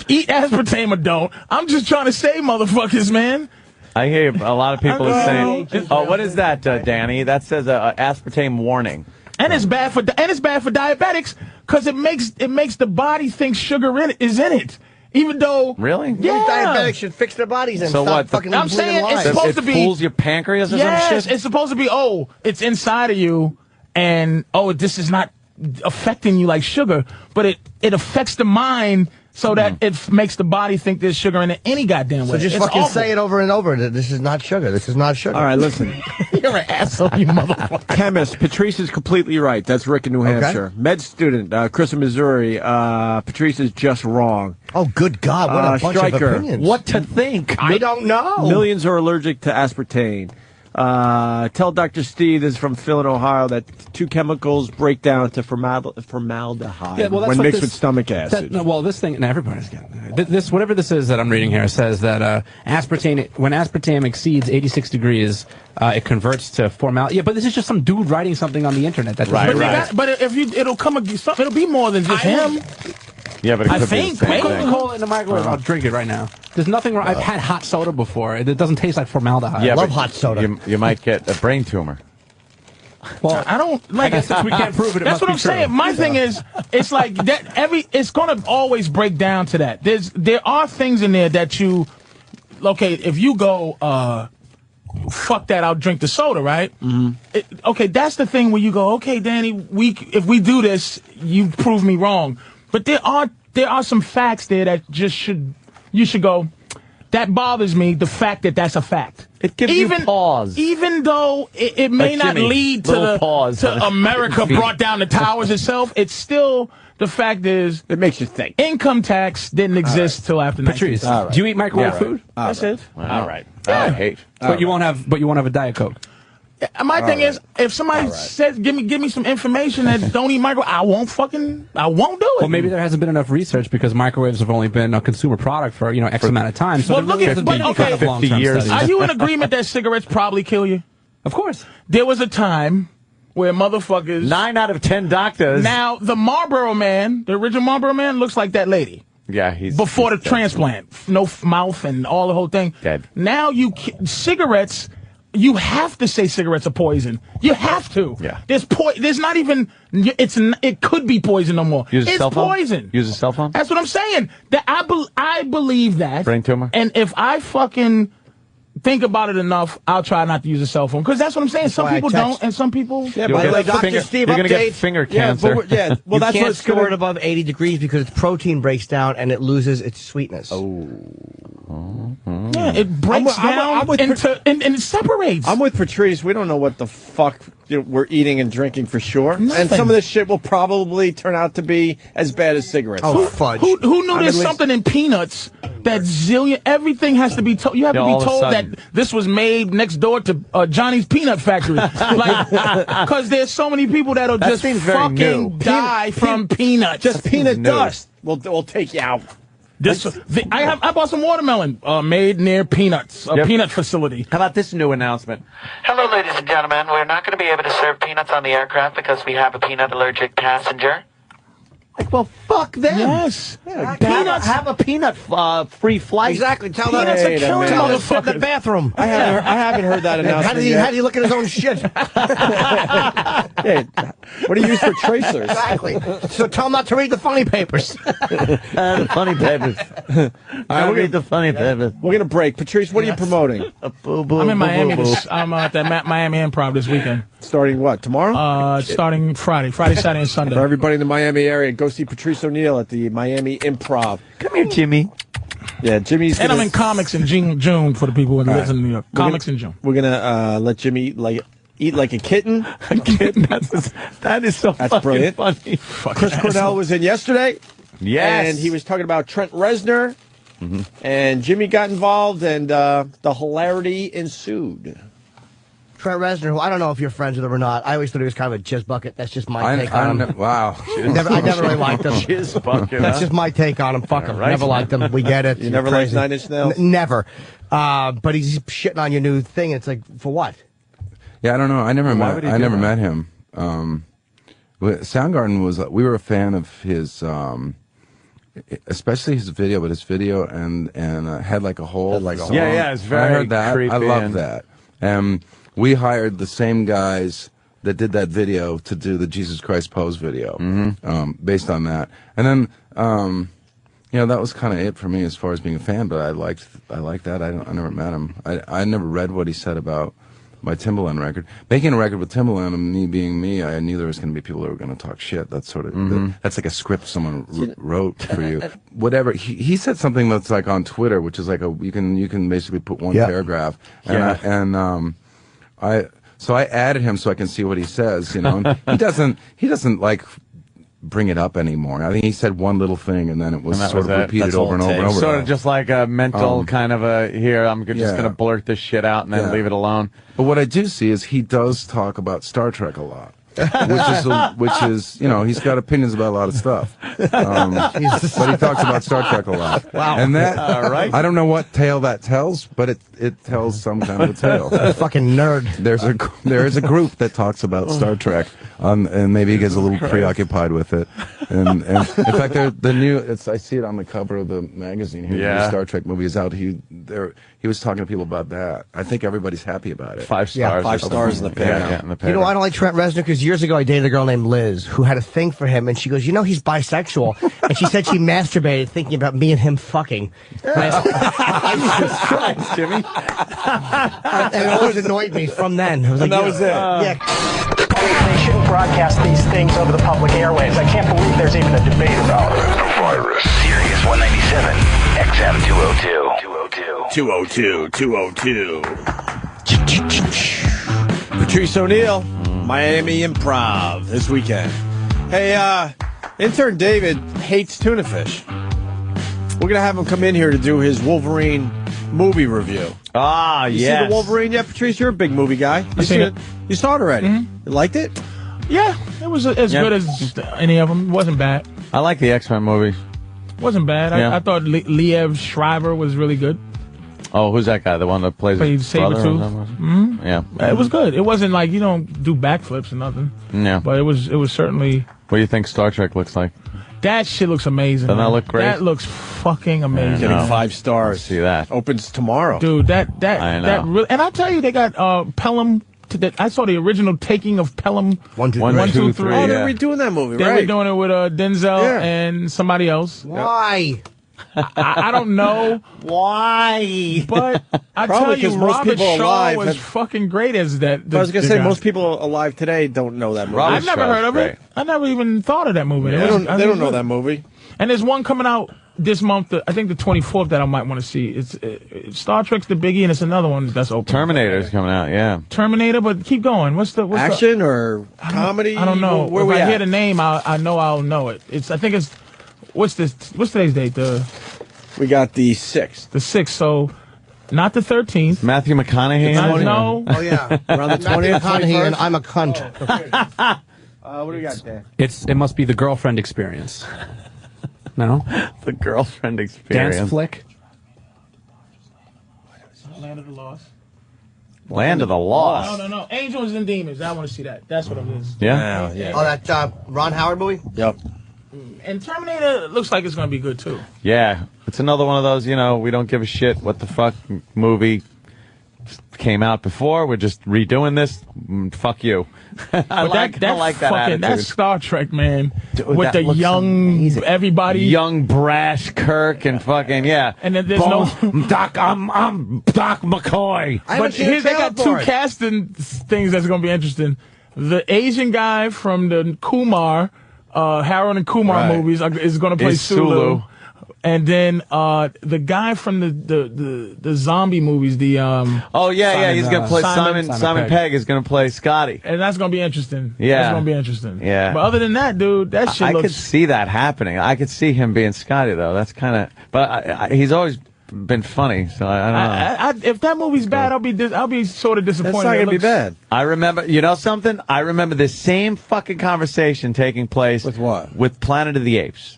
eat aspartame or don't. I'm just trying to save motherfuckers, man. I hear a lot of people are saying, "Oh, what is that, Danny? That says aspartame warning." And it's bad for diabetics because it makes the body think sugar is in it. Even though really, diabetics should fix their bodies and So stop what, the- fucking. I'm saying living it's lives. supposed to be fools your pancreas or yes, some shit. it's supposed to be. Oh, it's inside of you, and this is not affecting you like sugar, but it affects the mind so that it makes the body think there's sugar in it any goddamn way. So just It's fucking awful. say it over and over. That this is not sugar. This is not sugar. All right, listen. You're an asshole, you motherfucker. Chemist, Patrice is completely right. That's Rick in New Hampshire. Med student, Chris in Missouri. Patrice is just wrong. Oh, good God. What a bunch Stryker, of opinions. What to think? I don't know. Millions are allergic to aspartame. Tell Dr. Steve, this is from Phil in Ohio, that two chemicals break down to formaldehyde when mixed with stomach acid. This thing, and everybody's getting this. Whatever this is that I'm reading here says that aspartame, when aspartame exceeds 86 degrees, it converts to formaldehyde. Yeah, but this is just some dude writing something on the internet. That But if it'll be more than just him. Yeah, but it I could think be the same Coca thing. Cola in the microwave. I'll drink it right now. There's nothing wrong. I've had hot soda before. It doesn't taste like formaldehyde. Yeah, I love but hot soda. You might get a brain tumor. Well, I don't like. I guess since we can't prove it, it That's must what be I'm saying. true. My thing is, it's like that. It's gonna always break down to that. There are things in there that you. Okay, if you go, fuck that, I'll drink the soda, right? Mm-hmm. Okay, that's the thing where you go, okay, Danny, if we do this, you prove me wrong. But there are some facts there that you should go, that bothers me, the fact that that's a fact. It gives you pause. Even though it may Like not Jimmy, lead to America brought down the towers itself, it's still, the fact is, it makes you think. Income tax didn't exist till after Patrice, 1960. do you eat microwave food? That's it. All right. Yeah. I hate. But you won't have a Diet Coke. My thing is, if somebody says, give me some information that don't eat microwave, I won't do it. Well, maybe there hasn't been enough research because microwaves have only been a consumer product for X amount of time. So Well, look at, but okay, 50 years. Are you in agreement that cigarettes probably kill you? Of course. There was a time where motherfuckers. 9 out of 10 doctors. Now, the Marlboro Man, the original Marlboro Man, looks like that lady. Yeah, before the transplant, no mouth and all the whole thing. Dead. Now cigarettes. You have to say cigarettes are poison. You have to. Yeah. There's not even. It could be poison no more. Use a it's cell phone? poison. Use a cell phone? That's what I'm saying. That I believe that. Brain tumor? And if I fucking think about it enough, I'll try not to use a cell phone. Because that's what I'm saying. That's Some why I people text. don't, and some people. Yeah, by the way, Dr. Steve, you're gonna update. get finger cancer. Well, you that's can't what it's store gonna- it above 80 degrees because its protein breaks down and it loses its sweetness. Yeah, it breaks down and it separates. I'm with Patrice. We don't know what the fuck we're eating and drinking for sure. And Nothing. some of this shit will probably turn out to be as bad as cigarettes. Oh, fudge. Who knew I there's mean, something in peanuts that everything has to be told. You have Yeah, to all be of a told that sudden. this was made next door to Johnny's Peanut Factory. Because there's so many people that'll That just seems very fucking new. die from peanuts. Just peanut new. dust will take you out. I bought some watermelon made near Peanuts, a Yep. peanut facility. How about this new announcement? Hello, ladies and gentlemen. We're not going to be able to serve peanuts on the aircraft because we have a peanut allergic passenger. Like, well, fuck them. Yes. Peanuts have a peanut free flight. Exactly. Tell them Peanuts are killing tell them to sit in motherfuckers. the bathroom. I haven't heard that announcement How yet. do you look at his own shit? Yeah, what do you use for tracers? Exactly. So tell him not to read the funny papers. The funny papers. I read the funny papers. We're gonna break. Patrice, what are you promoting? I'm in Miami. I'm at the Miami Improv this weekend. Starting what, tomorrow? Starting Friday, Saturday, and Sunday. For everybody in the Miami area, go see Patrice O'Neill at the Miami Improv. Come here, Jimmy. Yeah, Jimmy's And gonna, I'm in comics in June for the people who live in New York. Comics in June. We're gonna let Jimmy eat like a kitten. That is so That's fucking brilliant. funny. Chris Cornell was in yesterday. Yes. And he was talking about Trent Reznor. And Jimmy got involved, and the hilarity ensued. Trent Reznor, who I don't know if you're friends with him or not. I always thought he was kind of a jizz bucket. That's just my take on him. Wow. I never really liked him. Jizz bucket, That's huh? just my take on him. Fuck him. right. Never liked him. We get it. You never liked Nine Inch Nails? Never. But he's shitting on your new thing. It's like, for what? Yeah, I don't know. I never Why would he met. I do never that? met him. Soundgarden was. We were a fan of his, especially his video. But his video and Head Like a Hole. Head Like a Hole. Yeah, yeah, it's very I heard that. creepy I love and- that. We hired the same guys that did that video to do the Jesus Christ Pose video, based on that. And then You know, that was kind of it for me as far as being a fan. But I liked that. I never met him. I never read what he said about my Timbaland record. Making a record with Timbaland and me being me, I knew there was going to be people that were going to talk shit. That's sort of that's like a script someone wrote for you. Whatever he said something that's like on Twitter, which is like you can basically put one paragraph. And so I added him so I can see what he says. You know, and he doesn't like bring it up anymore. I think he said one little thing and then it was sort of repeated over and over and over. Sort of just like a mental kind of I'm just going to blurt this shit out and then leave it alone. But what I do see is he does talk about Star Trek a lot. which is, you know, he's got opinions about a lot of stuff. But he talks about Star Trek a lot. Wow. And that, right. I don't know what tale that tells, but it tells some kind of a tale. Fucking nerd. There is a group that talks about Star Trek, and maybe he gets a little preoccupied with it. And in fact, I see it on the cover of the magazine here. The new Star Trek movie is out. He was talking to people about that. I think everybody's happy about it. 5 stars. Yeah, 5 stars in the paper. Yeah, in the paper. You know, I don't like Trent Reznor because years ago I dated a girl named Liz who had a thing for him, and she goes, you know, he's bisexual. And she said she masturbated thinking about me and him fucking. Jesus Christ, Jimmy. And it always annoyed me from then. I was like, that was it. Yeah. They shouldn't broadcast these things over the public airwaves. I can't believe there's even a debate about it. Virus. Sirius 197, XM 202. 202. Patrice O'Neill, Miami Improv this weekend. Hey, intern David hates tuna fish. We're going to have him come in here to do his Wolverine movie review. Ah, you see the Wolverine yet, Patrice? You're a big movie guy. You seen it? You saw it already. You liked it? Yeah, it was as good as any of them. It wasn't bad. I like the X-Men movies. Wasn't bad. I thought Liev Schreiber was really good. Oh, who's that guy? The one that plays Sabretooth? Yeah. It was good. It wasn't like you don't do backflips or nothing. Yeah. But it was certainly. What do you think Star Trek looks like? That shit looks amazing. Doesn't that look great? That looks fucking amazing. Getting 5 stars. See that? Opens tomorrow. Dude, that really, and I tell you, they got Pelham. I saw the original taking of Pelham 1, 2, 3. Oh, they're redoing that movie, They right? were doing it with Denzel and somebody else. Why? I don't know why, but I Probably tell you, most Robert people Shaw alive was fucking great as that. I was going to say, most people alive today don't know that movie. I've never heard of it. I never even thought of that movie. They don't know that movie. And there's one coming out this month, I think the 24th, that I might want to see. It's Star Trek's the biggie, and it's another one that's open. Terminator's coming out, yeah. Terminator, but keep going. What's action or comedy? I don't know. Where if we I at? hear the name, I know I'll know it. I think it's what's today's date? We got the 6th. The 6th. So not the 13th. Matthew McConaughey. No. Oh yeah. Around the 20th. McConaughey and I'm a cunt. What do we got there? It must be the girlfriend experience. No? The girlfriend experience. Dance flick? Land of the Lost. Land of the Lost. No. Angels and Demons. I want to see that. That's what it is. Yeah? Oh, that Ron Howard movie? Yep. And Terminator looks like it's going to be good, too. Yeah. It's another one of those, we don't give a shit what the fuck movie came out before. We're just redoing this. Fuck you. I like that attitude. That's Star Trek, man. Dude, with the young, everybody. Young brash Kirk and fucking, yeah. And then there's I'm Doc McCoy. But here they got 2 casting things that's going to be interesting. The Asian guy from the Kumar, Harold and Kumar movies is going to play Sulu. And then the guy from the zombie movies, he's gonna play Simon Pegg is gonna play Scotty, and that's gonna be interesting. Yeah, that's gonna be interesting. Yeah, but other than that, dude, that shit. I could see that happening. I could see him being Scotty though. That's kind of, but he's always been funny, so I don't know. If that movie's bad, I'll be sort of disappointed. That's not gonna be bad. I remember, something. I remember this same fucking conversation taking place with what? With Planet of the Apes.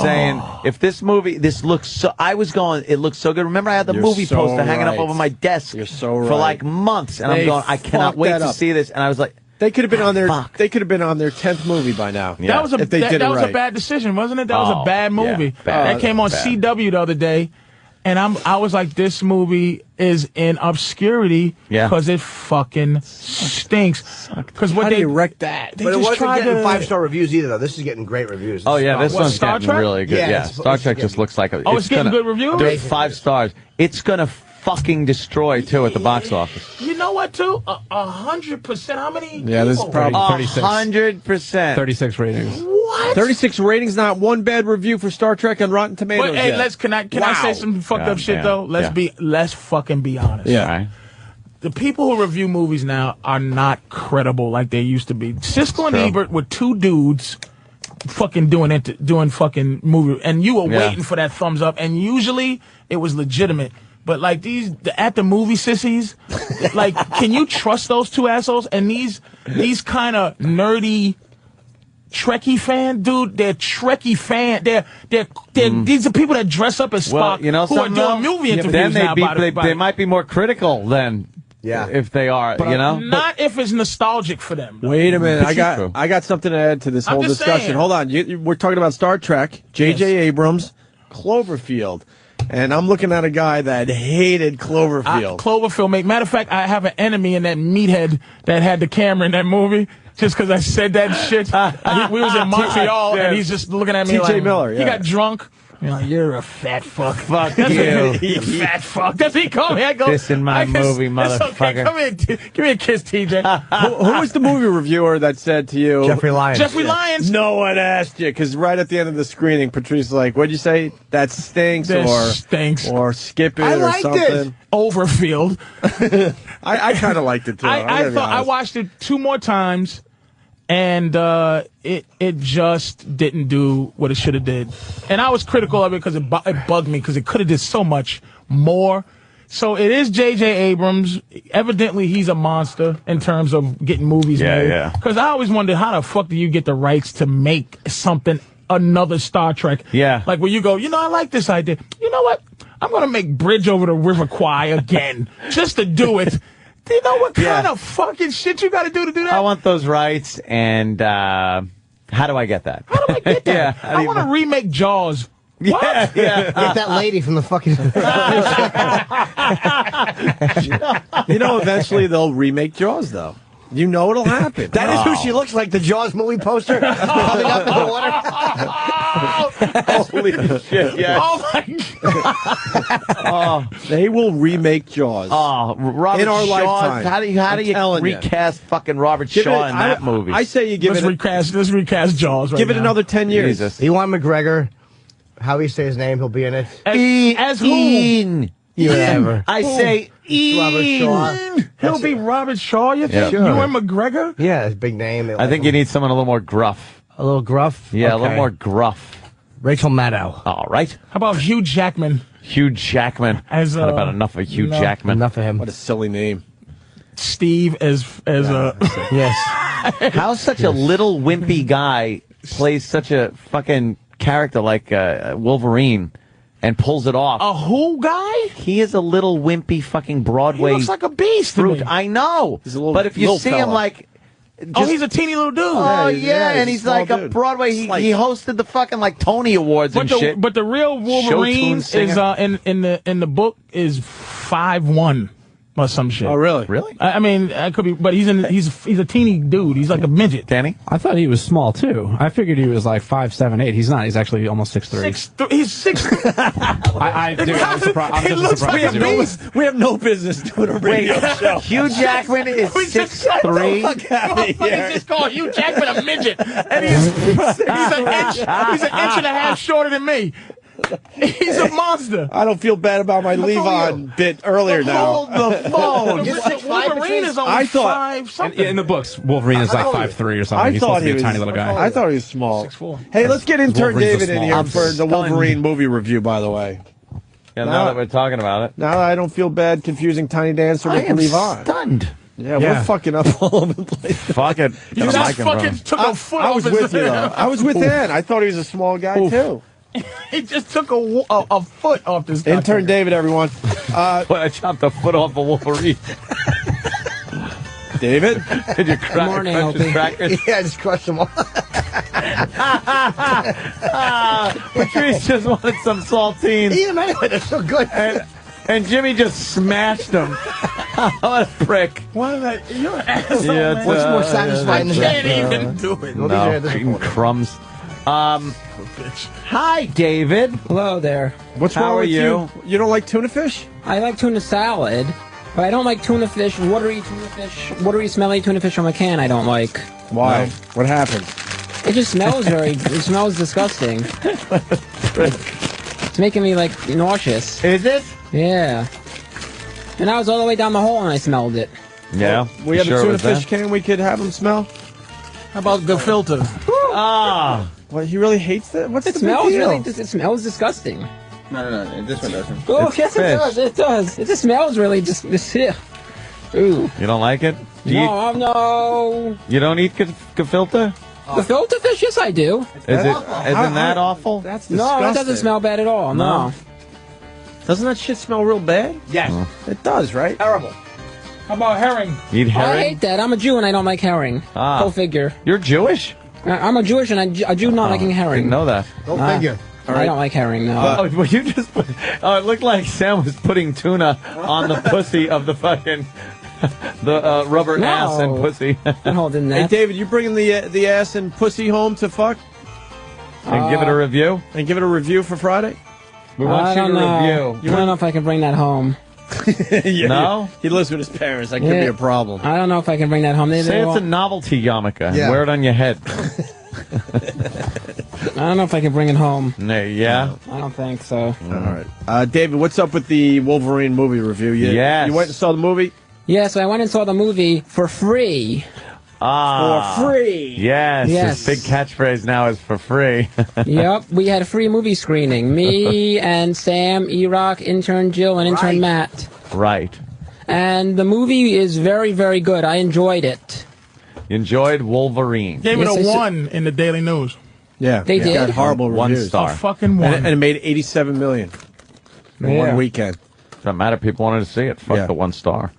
Saying, if this looks so, I was going, it looks so good. Remember, I had the movie poster hanging up over my desk for like months, and I'm going, I cannot wait to see this. And I was like, they could have been on their 10th movie by now. Yeah. That was a bad decision, wasn't it? That was a bad movie. Yeah, bad. That came on CW the other day. And I was like, this movie is in obscurity because it fucking stinks. Because what How they do you wreck that? But it wasn't getting 5-star reviews either, though. This is getting great reviews. Oh yeah, this one's Star getting Trek? really good. Yeah, it's Star Trek just looks like a. Oh, it's getting good reviews? Dude, 5 stars. It's gonna fucking destroy too at the box office. You know what, too? 100%. How many? Yeah, this is probably 100%. 36 ratings. What? 36 ratings, not one bad review for Star Trek on Rotten Tomatoes. But, hey, yet. can I say some fucked up shit though? Let's fucking be honest. Yeah. Right. The people who review movies now are not credible like they used to be. Siskel and Ebert were 2 dudes fucking doing fucking movie, and you were waiting for that thumbs up, and usually it was legitimate. But like the at the movie sissies, like, can you trust those 2 assholes? And these kind of nerdy Trekkie fan, dude, they're Trekkie fan. They're these are people that dress up as Spock, Well, you know who are doing movie interviews then now. they might be more critical then. Yeah. If they are, But you know. not if it's nostalgic for them. though. Wait a minute, This is true. I got something to add to this I'm whole just discussion. saying. Hold on, we're talking about Star Trek, J.J. Abrams, Cloverfield, and I'm looking at a guy that hated Cloverfield. Cloverfield. Matter of fact, I have an enemy in that meathead that had the camera in that movie. Just because I said that shit. We was in Montreal, and he's just looking at me T.J. like, Miller, he yeah. got drunk. You're like, you're a fat fuck. Fuck That's you. You fat fuck. Does he call me? I go, This in my movie, it's okay. motherfucker. Come here. Give me a kiss, TJ. Who was the movie reviewer that said to you? Jeffrey Lyons. Jeffrey Lyons. No one asked you, because right at the end of the screening, Patrice was like, what'd you say? That stinks, or skip it, I or liked something. it. Overfield. I kind of liked it, too. I thought I watched it 2 more times, and it just didn't do what it should have did. And I was critical of it because it bugged me because it could have did so much more. So it is J.J. Abrams. Evidently, he's a monster in terms of getting movies made. Yeah. Because I always wondered, how the fuck do you get the rights to make something, another Star Trek? Yeah. Like where you go, I like this idea. You know what? I'm going to make Bridge Over the River Kwai again just to do it. Do you know what kind of fucking shit you got to do that? I want those rights, and how do I get that? How do I get that? I want to remake Jaws. What? Yeah. Get that lady from the fucking. Eventually they'll remake Jaws, though. You know it'll happen. That is who she looks like, the Jaws movie poster coming up in the water. Holy shit, yeah. Oh, my God. They will remake Jaws. Robert in our Shaw. lifetime. How do you recast fucking Robert Shaw in that movie? I say you give Let's recast Jaws right give it now. another 10 years. Jesus. Ewan McGregor. How do you say his name? He'll be in it. As who? Whatever. I say Robert Shaw. He'll be Robert Shaw, you think? Sure. Ewan McGregor? Yeah, his big name. I think you need someone a little more gruff. A little gruff? Yeah, a little Okay. more gruff. Rachel Maddow. All right. How about Hugh Jackman? Hugh Jackman. As, Not about enough of Hugh no. Jackman. Enough of him. What a silly name. Steve as Yes. How such a little wimpy guy plays such a fucking character like Wolverine and pulls it off? A who guy? He is a little wimpy fucking Broadway. He looks like a beast to fruit. me. I know. He's a little- But if you little see him fella. like. Oh, he's a teeny little dude. Oh Yeah, and he's he's a small like a dude. Broadway. He hosted the fucking like Tony Awards and shit. But the real Wolverine is singer. in the book is 5'1" or some shit. Oh, really? Really? I mean, I could be, but he's a teeny dude. He's like a midget. Danny? I thought he was small too. I figured he was like 5'7", 8". He's not. He's actually almost 6'3". He's 6. Dude, I'm surprised. I'm He just looks surprised. like a you know. beast. We have no business doing a radio show. Hugh Jackman is We just 6'3". Motherfuckers just call Hugh Jackman a midget, and he's an inch and a half shorter than me. He's a monster. I don't feel bad about my Levon bit earlier now. Hold the phone. You're 6'5", Wolverine is only I thought- 5 something. In the books, Wolverine is like 5'3" or something. I He's thought supposed to be he was a tiny little guy. I thought he was small. 6'4". Hey, let's get intern Wolverine's David in small. here I'm for the stunned. Wolverine movie review. By the way, Yeah, now that we're talking about it. now I don't feel bad confusing Tiny Dancer I with am Levon. stunned. Yeah, Yeah. we're fucking up all over the place. Fuck it. You just fucking took a foot I off was his with you though. I was with Ed. I thought he was a small guy too. He just took a foot off this guy. Intern David, everyone. When I chopped the foot off of Wolverine. David, Did you crack morning, crunch his Opie. crackers? Yeah, I just crushed them all. Patrice just wanted some saltines. Eat them anyway, they're so good. And Jimmy just smashed them. What a prick. What is that? You're an asshole, Yeah, man. What's more satisfying I than can't that? even do it. No, eating crumbs. Hi, David. Hello there. What's How wrong are with you? You don't like tuna fish? I like tuna salad, but I don't like tuna fish, watery smelly tuna fish from a can I don't like. Why? What happened? It just smells it smells disgusting. It's making me, like, nauseous. Is it? Yeah. And I was all the way down the hole and I smelled it. Yeah. We have sure a it tuna was fish that? can we could have him smell? How about gefilte? Ah. What, he really hates that? What's It the smells big deal? it smells disgusting. No, this one doesn't. Oh, It's yes, fish. it does. It does. It just smells really just. Ooh. You don't like it? Do No. you don't eat gefilte? Gefilte fish? Yes, I do. Isn't that awful? That's No, disgusting. that doesn't smell bad at all. No. Doesn't that shit smell real bad? Yes. It does, right? Terrible. How about herring? Eat I herring? hate that. I'm a Jew and I don't like herring. Ah. Go figure. You're Jewish? I'm a Jewish and a Jew not liking herring. Didn't know that. Go figure. I don't like herring, no. Oh, well, you just put, it looked like Sam was putting tuna on the pussy of the fucking the rubber No. ass and pussy. I'm holding Hey, that. David, you bringing the ass and pussy home to fuck And give it a review. and give it a review for Friday? We want I you don't to know. review. I don't know if I can bring that home. Yeah, No? He lives with his parents. That could be Yeah. a problem. I don't know if I can bring that home. Say it's a novelty yarmulke. and Yeah. Wear it on your head. I don't know if I can bring it home. Yeah. I don't think so. All right. David, what's up with the Wolverine movie review? Yes. You went and saw the movie? Yeah, so I went and saw the movie for free. Ah. For free. Yes. Yes. His big catchphrase now is for free. Yep, we had a free movie screening. Me and Sam, E-Rock, intern Jill, and intern Matt. Right. And the movie is very, very good. I enjoyed it. You enjoyed Wolverine. Gave Yes, I it a said- 1 in the Daily News. Yeah. They did? Got horrible One reviews. star. A fucking 1. And it made $87 million in Yeah. one weekend. Doesn't matter. People wanted to see it. Fuck Yeah. the 1 star.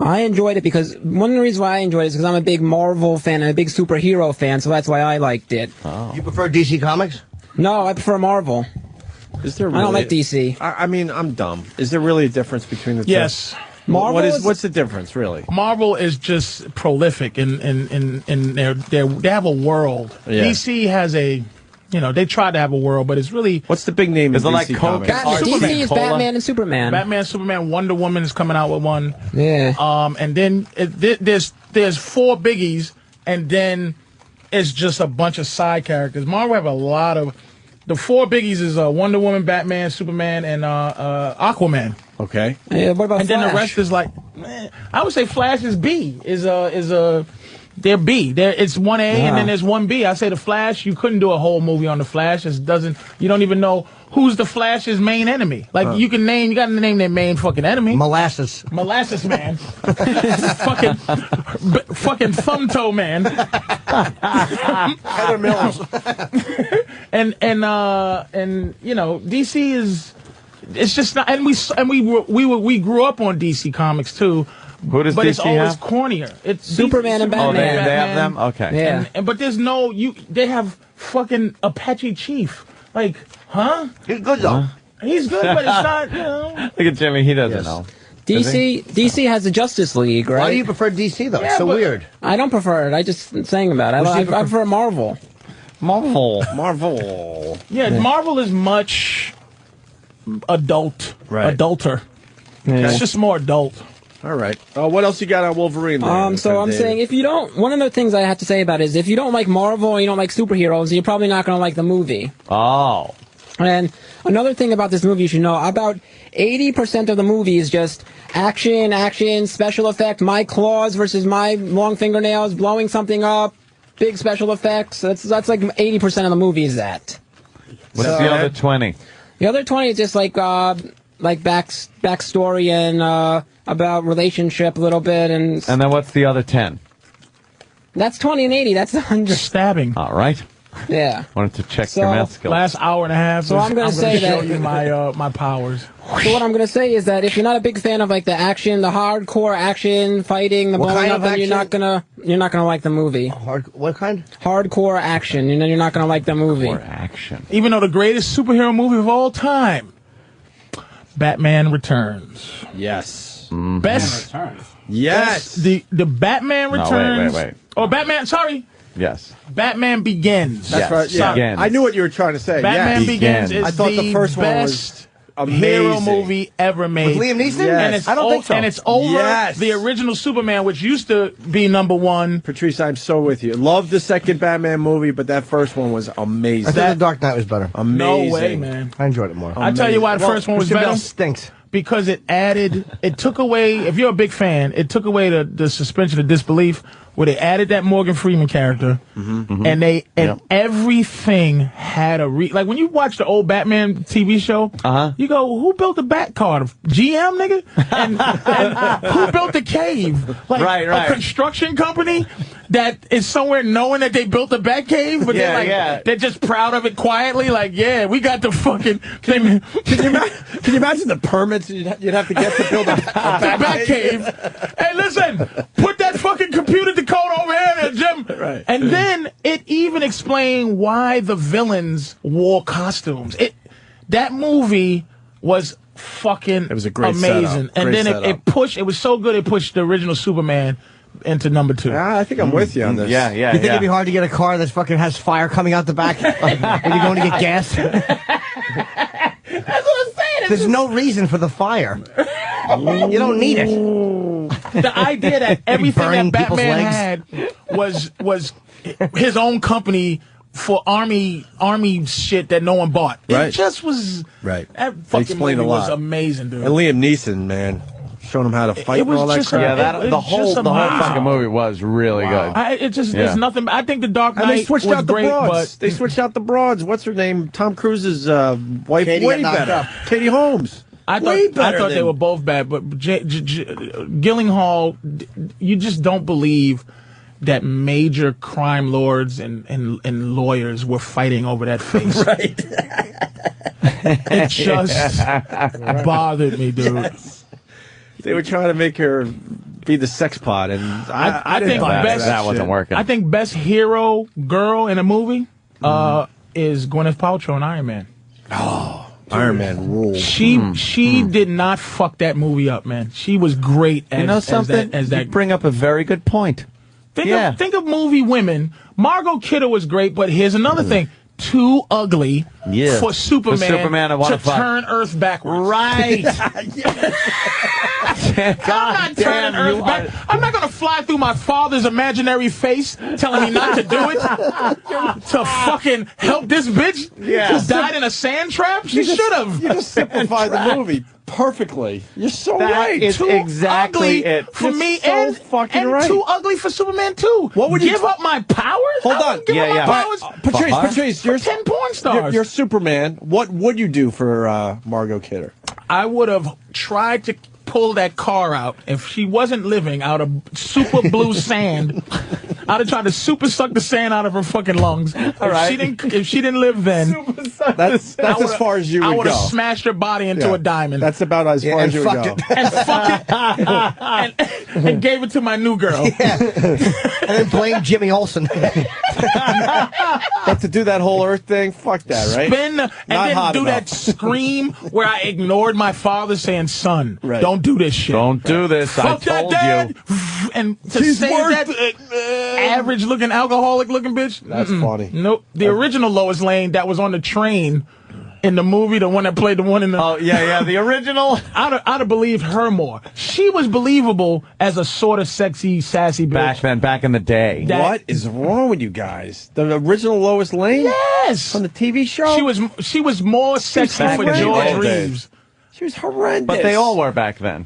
I enjoyed it because one of the reasons why I enjoyed it is because I'm a big Marvel fan and a big superhero fan, so that's why I liked it. Oh. You prefer DC Comics? No, I prefer Marvel. Is there I don't really- like DC. I mean, I'm dumb. Is there really a difference between the two? Yes. Marvel What's the difference, really? Marvel is just prolific in they have a world. Yeah. DC has a, they try to have a world, but it's really What's the big name Is in it like DC Coke? Comics? Batman. Superman. DC is Cola? Batman and Superman. Batman, Superman, Wonder Woman is coming out with one. Yeah. And then there's 4 biggies, and then it's just a bunch of side characters. Marvel have a lot of. The 4 biggies is Wonder Woman, Batman, Superman, and Aquaman. Okay. Yeah, what about And then the Flash? rest is like, I would say Flash is B. They're B. It's 1A and then there's 1B. I say the Flash. You couldn't do a whole movie on the Flash. You don't even know who's the Flash's main enemy. Like you got to name their main fucking enemy. Molasses Man. fucking Thumb Toe Man. Heather Mills. and DC is. It's just not, and we grew up on DC Comics too. Who does but DC it's always have? cornier. It's Superman and Oh, Batman. they have them? Okay. Yeah. but there's no they have fucking Apache Chief. Like, huh? He's good though. He's good, but it's not. Look at Jimmy. He doesn't know. DC has the Justice League, right? Why do you prefer DC though? Yeah, It's so but- weird. I don't prefer it. I just saying about it. I prefer Marvel. Marvel. Yeah, Marvel is much adulter. Yeah. It's just more adult. All right. What else you got on Wolverine? There, So I'm David? saying if you don't, one of the things I have to say about it is if you don't like Marvel and you don't like superheroes, you're probably not going to like the movie. Oh. And another thing about this movie you should know, about 80% of the movie is just action, special effect, my claws versus my long fingernails, blowing something up, big special effects. That's like 80% of the movie is that. What's the other 20? The other 20 is just like backstory and about relationship a little bit, and then what's the other 10? that's 20 and 80. That's 100. Stabbing. All right. Yeah. Wanted to check So, your math skills. Last hour and a half. So I'm gonna say show that- you my powers. So what I'm going to say is that if you're not a big fan of like the action, the hardcore action, fighting, the What blowing kind up, of then you're action? not gonna like the movie. What kind? Hardcore action. You're not gonna like the movie. Action. Even though the greatest superhero movie of all time, Batman Returns. Yes. Best. Yes. The Batman No, wait, Returns. wait. Or Batman. Sorry. Yes. Batman Begins. That's right. Yeah. Begins. I knew what you were trying to say. Batman yes. Begins is I thought the first one was best amazing. hero movie ever made. With Liam Neeson? Yes. And it's I don't think so. And it's over Yes. the original Superman, which used to be number one. Patrice, I'm so with you. Love the second Batman movie, but that first one was amazing. I thought The Dark Knight was better. Amazing. No way, man. I enjoyed it more. I tell you why the first one was Christian better. Bale stinks. Because it took away, if you're a big fan, it took away the suspension of disbelief where they added that Morgan Freeman character, and everything had like when you watch the old Batman TV show, you go, who built the Bat car? GM, nigga? And who built the cave? Like Right. a construction company that is somewhere knowing that they built the Bat cave, but they're just proud of it quietly, like, yeah, we got the fucking thing. Can you imagine the permits you'd have to get to build a Bat cave. Hey, listen, put that fucking computer to code over here, Jim. Right. And then it even explained why the villains wore costumes. That movie was fucking It was a great amazing. setup. And Great then setup. it was so good it pushed the original Superman into number 2. I think I'm with you on this. Yeah. You think it'd be hard to get a car that fucking has fire coming out the back when you're going to get gas? That's what I'm saying. There's no reason for the fire. You don't need it. The idea that everything Burning that people's Batman legs. had was his own company for army shit that no one bought. Right. It just was Right. That They fucking explained movie a lot. was amazing, dude. And Liam Neeson, man, showing him how to fight It and was all that just crap. Yeah, It the was whole just amazing. fucking movie was really good. It's nothing. I think the Dark Knight And they switched was out the great, broads. but They switched out the broads. What's her name? Tom Cruise's wife. Katie way got knocked better. up. Katie Holmes. I Way thought better they than- were both bad, but Gyllenhaal, you just don't believe that major crime lords and lawyers were fighting over that face. Right. It just bothered me, dude. They were trying to make her be the sex pot, and I I didn't think buy best that wasn't working. I think best hero girl in a movie is Gwyneth Paltrow in Iron Man. Iron Man ruled. She did not fuck that movie up, man. She was great as, You know something? as that. You bring up a very good point. Think of movie women. Margot Kidder was great, but here's another thing. Too ugly Yeah. for Superman, For Superman to wanna fuck. turn Earth backwards. Right. I'm not turning Earth back. I'm not going to fly through my father's imaginary face telling me not to do it to fucking help this bitch who died in a sand trap. She should have. You just simplified the movie perfectly. You're so That right. is Too exactly ugly it. for You're me, so and fucking and right. too ugly for Superman too. What would you give up my powers? Hold I on. wouldn't give Yeah, up yeah. my powers. Patrice, you're 10 porn stars. You're Superman. What would you do for Margot Kidder? I would have tried to pull that car out if she wasn't living out of super blue sand. I'd have tried to super suck the sand out of her fucking lungs. If she didn't live then, That's as far as you I would would go. have smashed her body into a diamond. That's about as far as you would go. and fucked it and gave it to my new girl. And then blame Jimmy Olsen. But to do that whole Earth thing, fuck that, right? Spin and Not then hot do enough. that scream where I ignored my father saying, "Son, Right. don't do this shit. Don't do this. Fuck I that told dad." you. And to She's say worth that average looking, alcoholic looking bitch. That's funny. Nope. The original Lois Lane that was on the train in the movie, the one that played the one in the. Oh, yeah, the original. I'd have believed her more. She was believable as a sort of sexy, sassy bitch. Back in the day. What is wrong with you guys? The original Lois Lane? Yes. On the TV show? She was more sexy back for in the George old days. Reeves. She was horrendous. But they all were back then.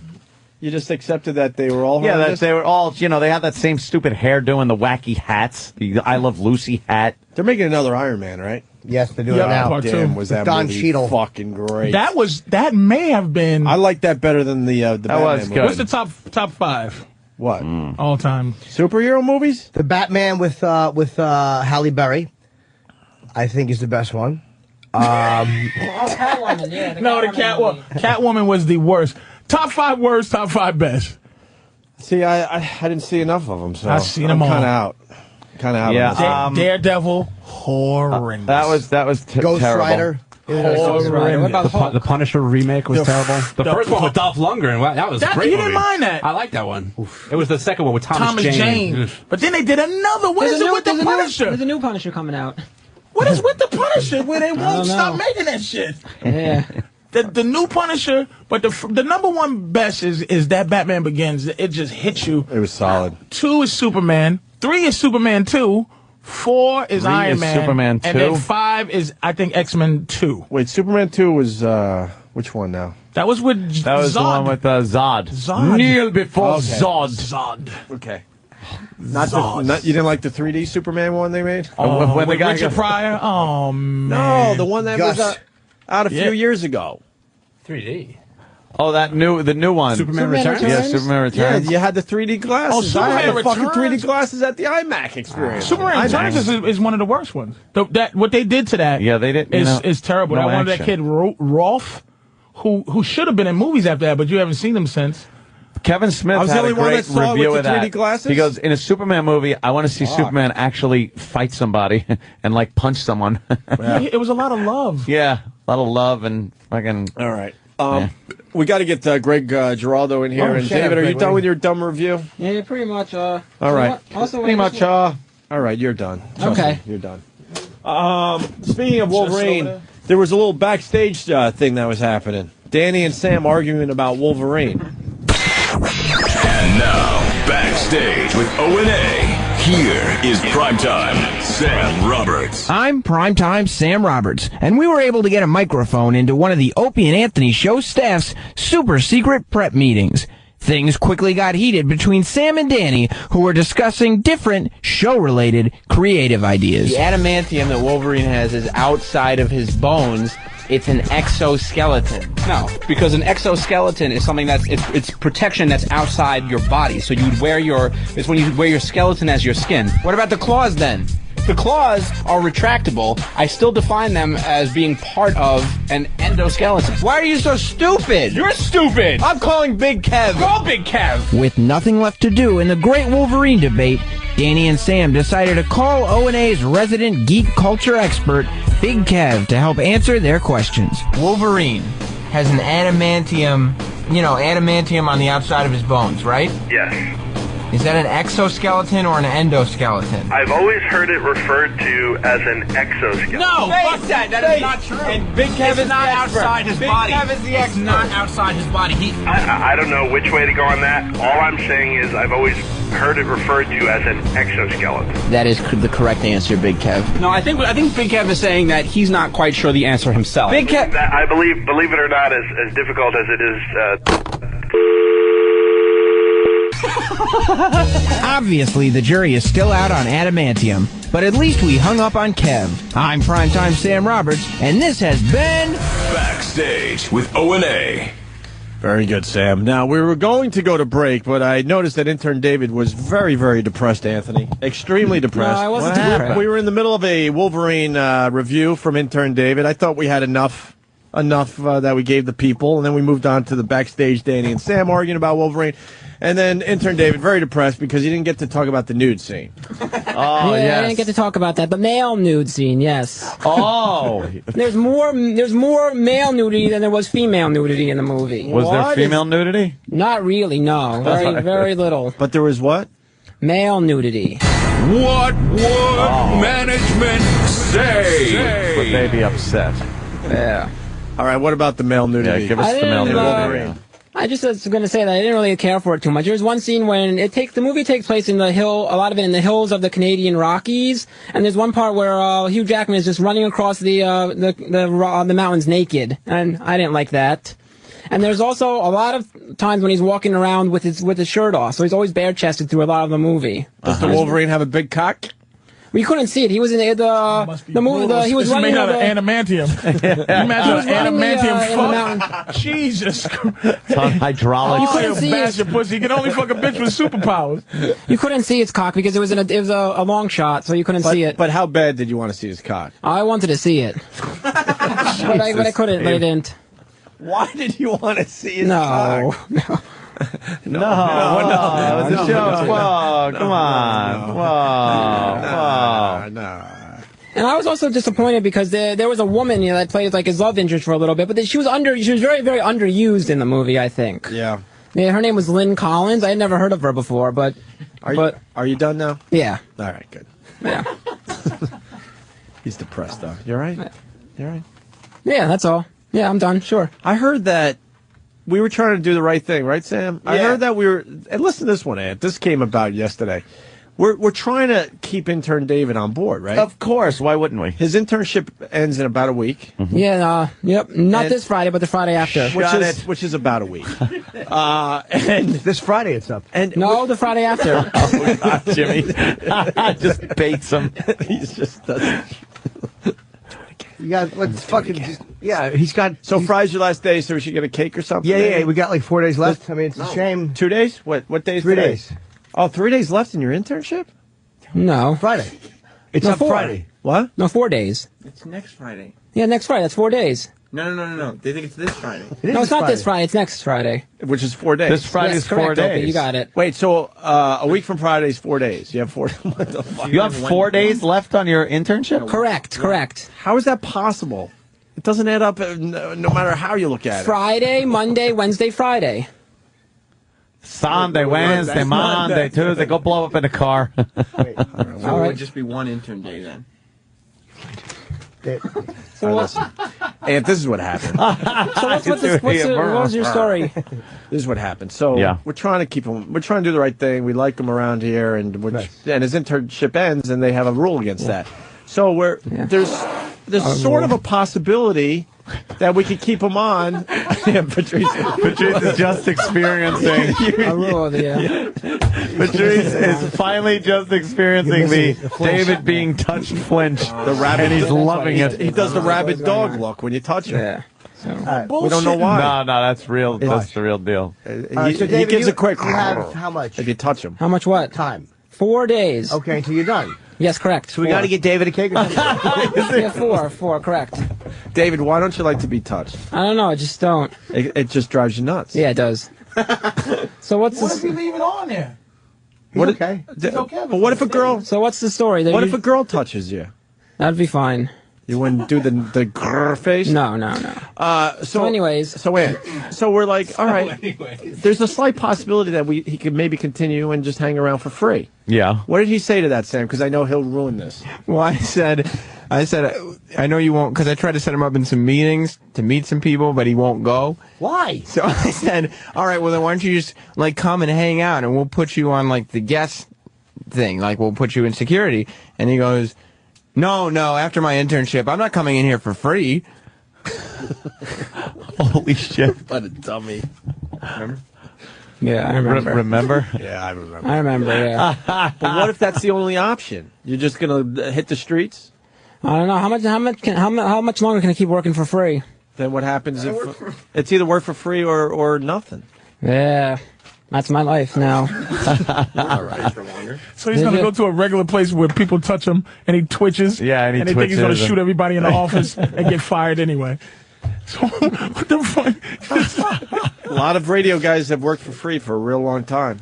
You just accepted that they were all Yeah, horrendous? they were all, they had that same stupid hairdo and the wacky hats, the I Love Lucy hat. They're making another Iron Man, right? Yes, they're doing Yeah, it now. part Damn, two. was that Don movie Cheadle. fucking great. That may have been. I like that better than the Batman was movie. good. What's the top 5 What? all time? Superhero movies? The Batman with Halle Berry. I think is the best one. Catwoman, yeah. No, the Catwoman was the worst. Top 5 worst, top 5 best. See, I didn't see enough of them, so I've seen them all. Kind of out. Kind of out. Yeah, Daredevil, horrendous. That was Ghost terrible. Rider. What about The Punisher remake was terrible. The first one with Dolph Lundgren, wow, that was a great You movie. didn't mind that. I like that one. It was the second one with Thomas Jane. But then they did another. What is it with the Punisher? There's a new Punisher coming out. What is with the Punisher where they won't stop making that shit? Yeah. The new Punisher, but the number one best is that Batman Begins. It just hits you. It was solid. 2 is Superman. 3 is Superman 2. 4 is 3 Iron is Man. Superman 2. And then 5 is, I think, X-Men 2. Wait, Superman 2 was, which one now? That was with That was Zod. the one with Zod. Zod. Kneel before Zod. Zod. Okay. Not you didn't like the 3D Superman one they made? Oh, when the with guy Richard goes- Pryor? Oh, man. No, the one that Gus. was out a few years ago. 3D. Oh, the new one. Superman Returns? Yeah, Superman Yeah, Returns. you had the 3D glasses. Oh, Superman I had the fucking Returns? 3D glasses at the IMAX experience. Superman Returns is one of the worst ones. What they did to that Yeah, they didn't. is terrible. no That one of that action. kid, Rolf, who should have been in movies after that, but you haven't seen him since. Kevin Smith I was the had only a one great that saw it review with of the 3D that. glasses? He goes, in a Superman movie, I want to see Superman actually fight somebody and like punch someone. It was a lot of love. Yeah, a lot of love and fucking. All right. We got to get Greg Giraldo in here. Oh, and shut up, David, are you Greg, done wait. with your dumb review? Yeah, pretty much. All right. Also, Pretty much, All right, you're done. Trust Okay. me, you're done. Speaking of Wolverine, there was a little backstage thing that was happening. Danny and Sam arguing about Wolverine. And now, backstage with O&A. Here is Primetime Sam Roberts. I'm Primetime Sam Roberts, and we were able to get a microphone into one of the Opie and Anthony show staff's super secret prep meetings. Things quickly got heated between Sam and Danny, who were discussing different show-related creative ideas. The adamantium that Wolverine has is outside of his bones. It's an exoskeleton. No, because an exoskeleton is something that's it's protection that's outside your body. So you'd wear it's when you wear your skeleton as your skin. What about the claws then? The claws are retractable. I still define them as being part of an endoskeleton. Why are you so stupid? You're stupid! I'm calling Big Kev. Call Big Kev! With nothing left to do in the Great Wolverine debate, Danny and Sam decided to call O&A's resident geek culture expert, Big Kev, to help answer their questions. Wolverine has an adamantium on the outside of his bones, right? Yes. Is that an exoskeleton or an endoskeleton? I've always heard it referred to as an exoskeleton. No, fuck that. That is not true. And Big Kev is not outside his body. Big Kev is the expert. It's not outside his body. I don't know which way to go on that. All I'm saying is I've always heard it referred to as an exoskeleton. That is the correct answer, Big Kev. No, I think Big Kev is saying that he's not quite sure the answer himself. Big Kev. I believe it or not, as difficult as it is. Obviously, the jury is still out on adamantium, but at least we hung up on Kev. I'm Primetime Sam Roberts, and this has been Backstage with O&A. Very good, Sam. Now, we were going to go to break, but I noticed that intern David was very, very depressed, Anthony. Extremely depressed. No, I wasn't depressed. We were in the middle of a Wolverine review from intern David. I thought we had enough that we gave the people, and then we moved on to the backstage Danny and Sam arguing about Wolverine. And then intern David, very depressed because he didn't get to talk about the nude scene. I didn't get to talk about that. The male nude scene, yes. Oh. There's more male nudity than there was female nudity in the movie. Was there female nudity? Not really, no. Very little. But there was what? Male nudity. What would management say? Would they be upset? Yeah. All right, what about the male nudity? Yeah, give us the male nudity. I just was going to say that I didn't really care for it too much. There's one scene when the movie takes place in the hill, a lot of it in the hills of the Canadian Rockies, and there's one part where Hugh Jackman is just running across the mountains naked, and I didn't like that. And there's also a lot of times when he's walking around with his shirt off, so he's always bare chested through a lot of the movie. Does the Wolverine have a big cock? We couldn't see it. He was in the movie. He was This is running made out of the adamantium. You imagine an adamantium fuck? Jesus Christ. It's on hydraulics. You couldn't see bash your pussy. You can only fuck a bitch with superpowers. You couldn't see its cock because it was a long shot, so you couldn't see it. But how bad did you want to see his cock? I wanted to see it, but I couldn't. But I didn't. Why did you want to see his cock? No, that was a joke. Whoa, come on. No. And I was also disappointed because there was a woman that played like his love interest for a little bit, but she was very, very underused in the movie, I think. Yeah. Yeah, her name was Lynn Collins. I had never heard of her before, but are you done now? Yeah. All right, good. Yeah. He's depressed though. You all right? You all right? Yeah, that's all. Yeah, I'm done. Sure. I heard that we were trying to do the right thing, right, Sam? I heard that we were. And listen to this one, Ant. This came about yesterday. We're trying to keep intern David on board, right? Of course. Why wouldn't we? His internship ends in about a week. Yeah. Yep. Not this Friday, but the Friday after. Which is about a week. And this Friday it's up. And no, the Friday after. Oh, God, Jimmy. Just baits him. He's just doesn't. You got let's fucking he's got. So Friday's your last day, so we should get a cake or something. Yeah. We got like 4 days left. I mean, it's a shame. 2 days? What day is 3 today? days. Oh, 3 days left in your internship? No. Friday. It's No, up 4. Friday. What? No, 4 days. It's next Friday. Yeah, next Friday. That's 4 days. No. They think it's this Friday. No, it's not this Friday. It's next Friday. Which is 4 days. This Friday's Yes, correct, 4 days. Opie, you got it. Wait, so a week from Friday is 4 days. You have 4. What the fuck? You have 4 days left on your internship? Correct. How is that possible? It doesn't add up no matter how you look at it. Friday, Monday, Wednesday, Friday. Sunday, Wednesday, Monday, Tuesday. Go blow up in a car. So All it right. would just be one intern day then. So what? And this is what happened. So what was your story? This is what happened. So Yeah. we're trying to keep him. We're trying to do the right thing. We like him around here, and and his internship ends, and they have a rule against that. So there's sort of a possibility that we could keep him on. Patrice is just experiencing. Patrice is finally just experiencing the David being touched flinch. The rabbit, and he's loving it. He does the rabid dog look when you touch him. Yeah. We don't know why. No, that's real. That's the real deal. He David, gives a quick. You have how much? If you touch him. How much what? Time. 4 days. Okay, until you're done. Yes, correct. So we got to get David a cake or something? Yeah, 4, correct. David, why don't you like to be touched? I don't know, I just don't. It just drives you nuts. Yeah, it does. So what's What this? if you leave it on there? What okay. But what if a girl? So what's the story? What if a girl touches you? That'd be fine. You wouldn't do the grrr face? No. So anyways. So we're like, all right. There's a slight possibility that he could maybe continue and just hang around for free. Yeah. What did he say to that, Sam? Because I know he'll ruin this. Well, I said, I know you won't, because I tried to set him up in some meetings to meet some people, but he won't go. Why? So I said, all right, well then why don't you just like come and hang out, and we'll put you on like the guest thing, like we'll put you in security. And he goes, no, after my internship, I'm not coming in here for free. Holy shit. What a dummy. Remember? Yeah, I remember. Remember? Yeah, I remember. I remember, yeah. But what if that's the only option? You're just gonna hit the streets? I don't know. How much longer can I keep working for free? Then what happens if it's either work for free or nothing? Yeah. That's my life now. So he's going to go to a regular place where people touch him and he twitches. Yeah, and he they think he's going to twitches shoot everybody in the office and get fired anyway. So what the fuck? A lot of radio guys have worked for free for a real long time.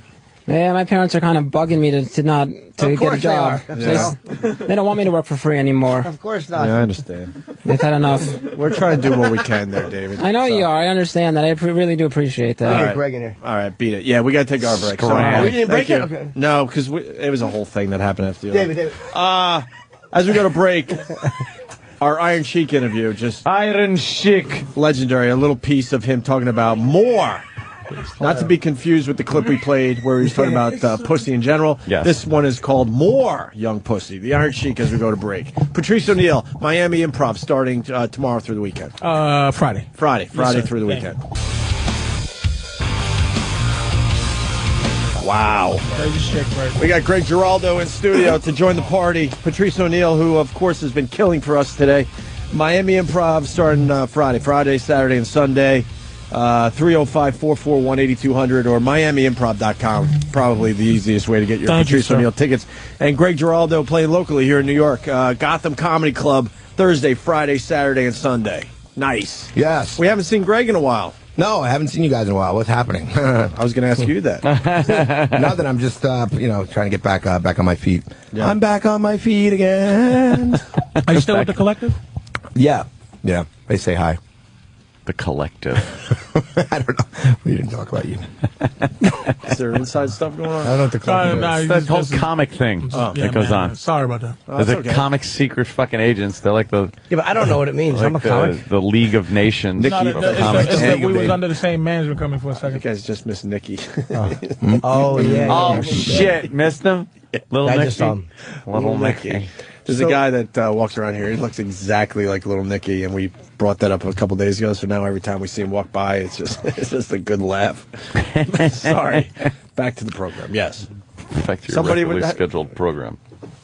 Yeah, my parents are kind of bugging me to not get a job. Yeah. They don't want me to work for free anymore. Of course not. Yeah, I understand. They've had enough. We're trying to do what we can there, David. I know you are. I understand that. I really do appreciate that. All right. Greg in here. All right, beat it. Yeah, we got to take our break. Scram. We didn't break Thank it? you. Okay. No, because it was a whole thing that happened after you. David. As we go to break, our Iron Sheik interview, just Iron Sheik. legendary. A little piece of him talking about more. Not to be confused with the clip we played where he was talking about pussy in general. Yes. This one is called More Young Pussy. The Iron Sheik as we go to break. Patrice O'Neill, Miami Improv, starting tomorrow through the weekend. Friday. Friday Yes, sir. through the Thank weekend. Wow. Crazy shit, Greg. We got Greg Giraldo in studio to join the party. Patrice O'Neill, who, of course, has been killing for us today. Miami Improv starting Friday, Saturday, and Sunday. 305-441-8200 or MiamiImprov.com. Probably the easiest way to get your Patrice O'Neill tickets. And Greg Giraldo playing locally here in New York. Gotham Comedy Club, Thursday, Friday, Saturday, and Sunday. Nice. Yes. We haven't seen Greg in a while. No, I haven't seen you guys in a while. What's happening? I was going to ask you that. Nothing. I'm just, trying to get back on my feet. Yeah. I'm back on my feet again. Are you still with the Collective? Yeah. Yeah. They say hi. The Collective. I don't know. We didn't talk about you. Is there inside stuff going on? I don't know what the Collective is. That whole comic thing that goes on. Sorry about that. There's a comic secret fucking agents. They're like the... Yeah, but I don't know what it means. Like I'm a comic. the League of Nations. We was under the same management company for a second. You guys just missed Nicky. Oh, yeah. Oh, shit. Missed him? Little I Nicky? just saw him. Little Nicky. There's a guy that walks around here. He looks exactly like Little Nicky, and we brought that up a couple days ago. So now every time we see him walk by, it's just a good laugh. Sorry. Back to the program. Yes. Back to your regularly scheduled program.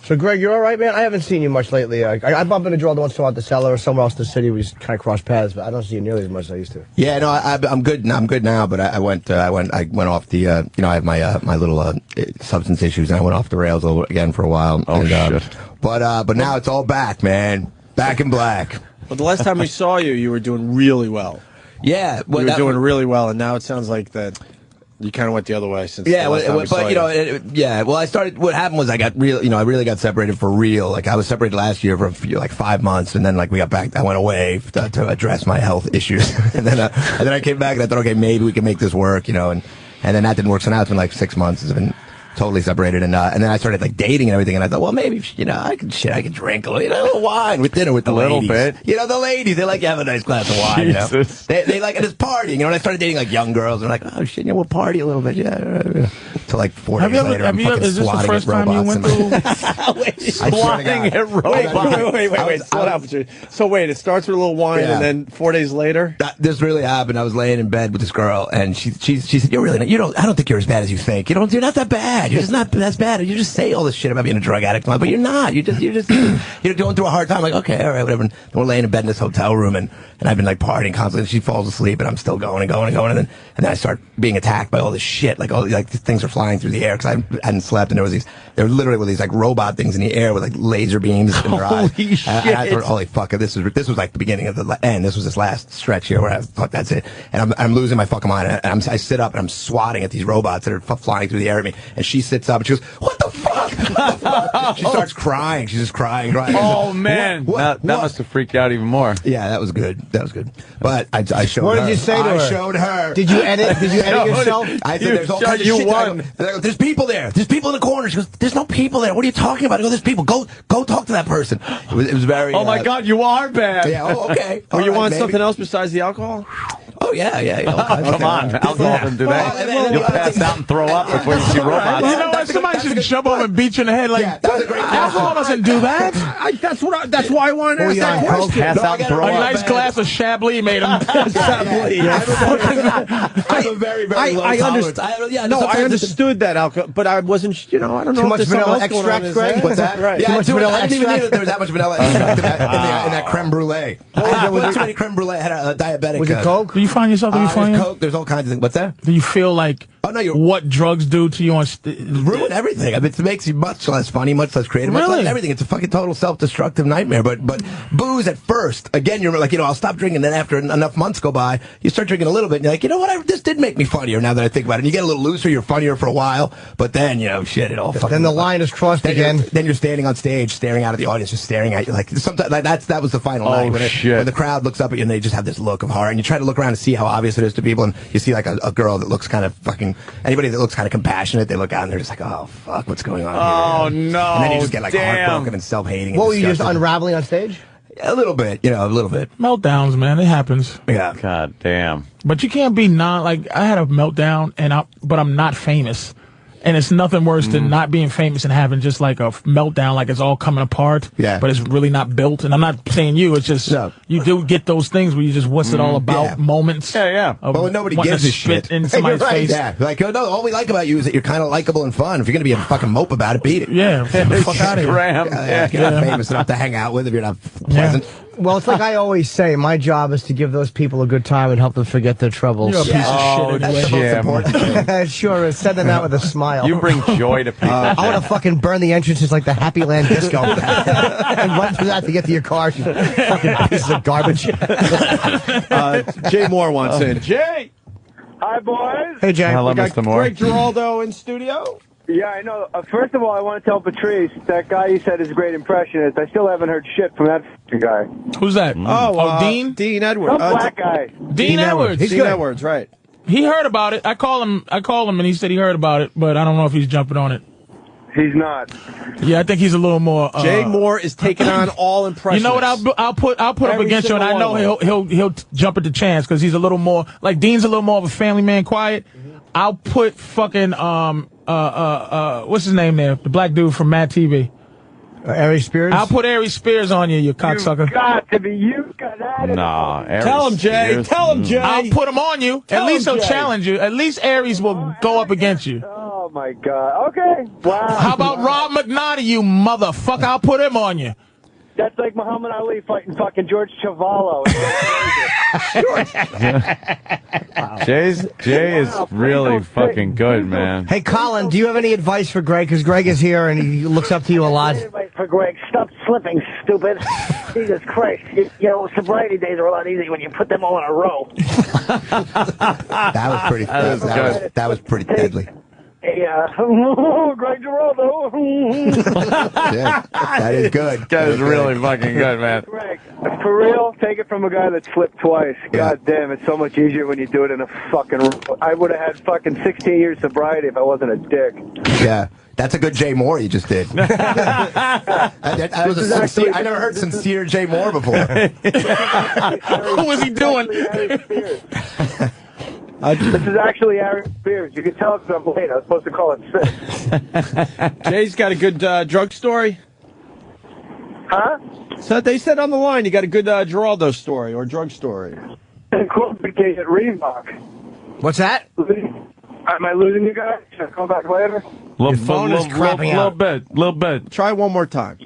So, Greg, you're all right, man? I haven't seen you much lately. I bump into Geraldo once in a while at the Cellar or somewhere else in the city. We just kind of cross paths, but I don't see you nearly as much as I used to. Yeah, no, I'm good. I'm good now. But I went off the. I have my little substance issues, and I went off the rails again for a while. Oh, shit. But now it's all back, man. Back in black. But the last time we saw you, you were doing really well. Yeah, you were doing really well, and now it sounds like that. You kind of went the other way since. Yeah, the last time we saw you. Well, I started. What happened was I got real. I really got separated for real. Like I was separated last year for like 5 months, and then we got back. I went away to address my health issues, and then I came back and I thought, okay, maybe we can make this work, and then that didn't work. So now it's been like 6 months. It's been totally separated, and then I started dating and everything, and I thought, well, maybe I could drink a little wine with dinner with the ladies. Little bit. The ladies, they like to have a nice glass of wine. Jesus. They like it as partying. When I started dating young girls, they're like, oh shit, we'll party a little bit, yeah. So 4 days later, I'm fucking is this the swatting first at time you robots. went through? Swatting at robots. Wait. Slow down. So wait, it starts with a little wine, and then 4 days later, this really happened. I was laying in bed with this girl, and she said, "You're really not. I don't think you're as bad as you think. You're not that bad. You're just not as bad. You just say all this shit about being a drug addict, but you're not. You're going through a hard time. Like, okay, all right, whatever." And we're laying in bed in this hotel room, and I've been partying constantly. And she falls asleep, and I'm still going and going and going, and then I start being attacked by all this shit. Things are flying through the air because I hadn't slept, and there literally were these robot things in the air with laser beams in their eyes. Holy shit! And I thought, holy fuck, this was the beginning of the end. This was this last stretch here where that's it. And I'm losing my fucking mind. And I sit up and I'm swatting at these robots that are flying through the air at me. And she sits up and she goes, "What the fuck?" She starts crying. She's just crying. Oh man, that must have freaked out even more. Yeah, that was good. But I showed her. What did you say to her? I showed her. Did you edit yourself? I said, "There's all kinds of shit." There's people there. There's people in the corner. She goes, "There's no people there. What are you talking about?" I go, "There's people. Go talk to that person." It was very. Oh my God, you are bad. Yeah. Oh, okay. Were you on something else besides the alcohol? Oh yeah. Come on, alcohol can do that. You'll pass out and throw up before you see robots. You know what? Somebody should jump over and beat you in the head. Alcohol doesn't do that. That's why I wanted to ask that question. Pass out and throw A up. nice glass of Chablis made him. Chablis. I have a very very low tolerance. I understood that alcohol, but I wasn't. I don't know. Too much vanilla extract, Greg. What's that? Right. Yeah, I didn't even know there was that much vanilla extract in that creme brulee. I put too many creme brulee. I had a diabetic. Was it Coke? Do you find yourself to be funny? There's Coke. There's all kinds of things. What's that? Do you feel like what drugs do to you on ruin everything? I mean, it makes you much less funny, much less creative, much less everything. It's a fucking total self-destructive nightmare. But booze at first, again, you're like, I'll stop drinking. Then after enough months go by, you start drinking a little bit, and you're like, you know what? This did make me funnier. Now that I think about it, and you get a little looser, you're funnier for a while. But then, shit, it all fucking. Then the line is crossed again. Then you're standing on stage, staring out at the audience, just staring at you. Like sometimes, that was the final night when the crowd looks up at you and they just have this look of horror, and you try to look around to see how obvious it is to people, and you see a girl that looks kind of fucking. Anybody that looks kind of compassionate, they look out and they're just like, oh fuck, what's going on here? Oh no! And then you just get heartbroken and self-hating. What were you just unraveling on stage? A little bit, a little bit. Meltdowns, man, it happens. Yeah. God damn. But you can't be I had a meltdown, but I'm not famous. And it's nothing worse than not being famous and having just like a meltdown, like it's all coming apart. Yeah. But it's really not built. And I'm not saying you. It's just you do get those things where you just what's it all about moments. Yeah. Well, nobody gives a shit in somebody's You're right, face. Yeah. Like, no, all we like about you is that you're kind of likable and fun. If you're going to be a fucking mope about it, beat it. Yeah. Get the fuck out of here. Graham. If you're not famous enough to hang out with, if you're not pleasant. Well, it's like I always say, my job is to give those people a good time and help them forget their troubles. You're a piece of shit anyway. That's the most important thing. It sure is. Send them out with a smile. You bring joy to people. I want to fucking burn the entrances like the Happy Land Disco and run through that to get to your car, you fucking pieces of garbage. Jay Moore wants in. Jay! Hi, boys. Hey, Jay. Hello, We got Mr. Moore. Greg Giraldo in studio. Yeah, I know. First of all, I want to tell Patrice, that guy you said is a great impressionist. I still haven't heard shit from that guy. Who's that? Dean? Dean Edwards. Some black guy. Dean Edwards. Dean Edwards, right. He heard about it. I called him and he said he heard about it, but I don't know if he's jumping on it. He's not. Yeah, I think he's a little more. Jay Moore is taking on all impressionists. You know what? I'll put up Every against you, and I single know one of he'll jump at the chance because he's a little more like Dean's a little more of a family man, quiet. I'll put fucking what's his name there? The black dude from Mad TV. Ari Spears? I'll put Ari Spears on you cocksucker. You've got to be. You got that. Nah, Aries Tell him, Jay. Spears. Tell him, Jay. I'll put him on you. Tell At least him, he'll Jay. challenge you. At least Aries will go up against you. Oh, my God. Okay. Wow. How about Rob McNaughty, you motherfucker? I'll put him on you. That's like Muhammad Ali fighting fucking George Chavallo. Jay is really fucking good, man. Hey, Colin, do you have any advice for Greg? Because Greg is here and he looks up to you a lot. For Greg, stop slipping, stupid. Jesus Christ. You know, sobriety days are a lot easier when you put them all in a row. That was pretty. That was pretty deadly. Hey, Greg Giraldo. Yeah, that is good. That is really fucking good, man. Greg, for real, take it from a guy that slipped twice. God damn, it's so much easier when you do it in a fucking row. I would have had fucking 16 years sobriety if I wasn't a dick. Yeah. That's a good Jay Moore you just did. That was a sincere, I never heard sincere Jay Moore before. What was he doing? This is actually Ari Spears. You can tell because I'm late. I was supposed to call at 6. Jay's got a good drug story. Huh? So they said on the line you got a good Giraldo story or drug story. Qualification at Reebok. What's that? Am I losing you guys? Should I call back later? Your phone is crapping out. Little bit. Try one more time.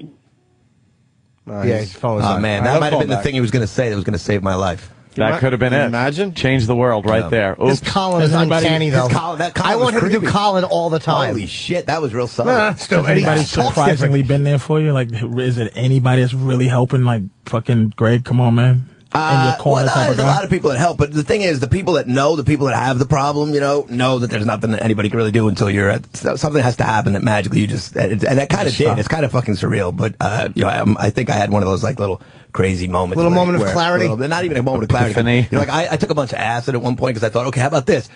Yeah, his phone is Oh, on. man, that might have been the thing he was going to say that was going to save my life. That could have been it. Imagine. Change the world right there. This Oops. Colin is uncanny, though. That Colin I want was him to do creepy. Colin all the time. Holy shit, that was real Nah, solid. still, Has anybody surprisingly been there for you? Like, is it anybody that's really helping? Like, fucking Greg, come on, man. In your corner type there's of a guy? lot of people that help, but the thing is, the people that know, the people that have the problem, know that there's nothing that anybody can really do until you're at something has to happen that magically you just and that kind of did. It's kind of fucking surreal, but I think I had one of those like little crazy moments, Little moment of clarity? not even a moment of clarity. Epiphany. Like I took a bunch of acid at one point because I thought, okay, how about this?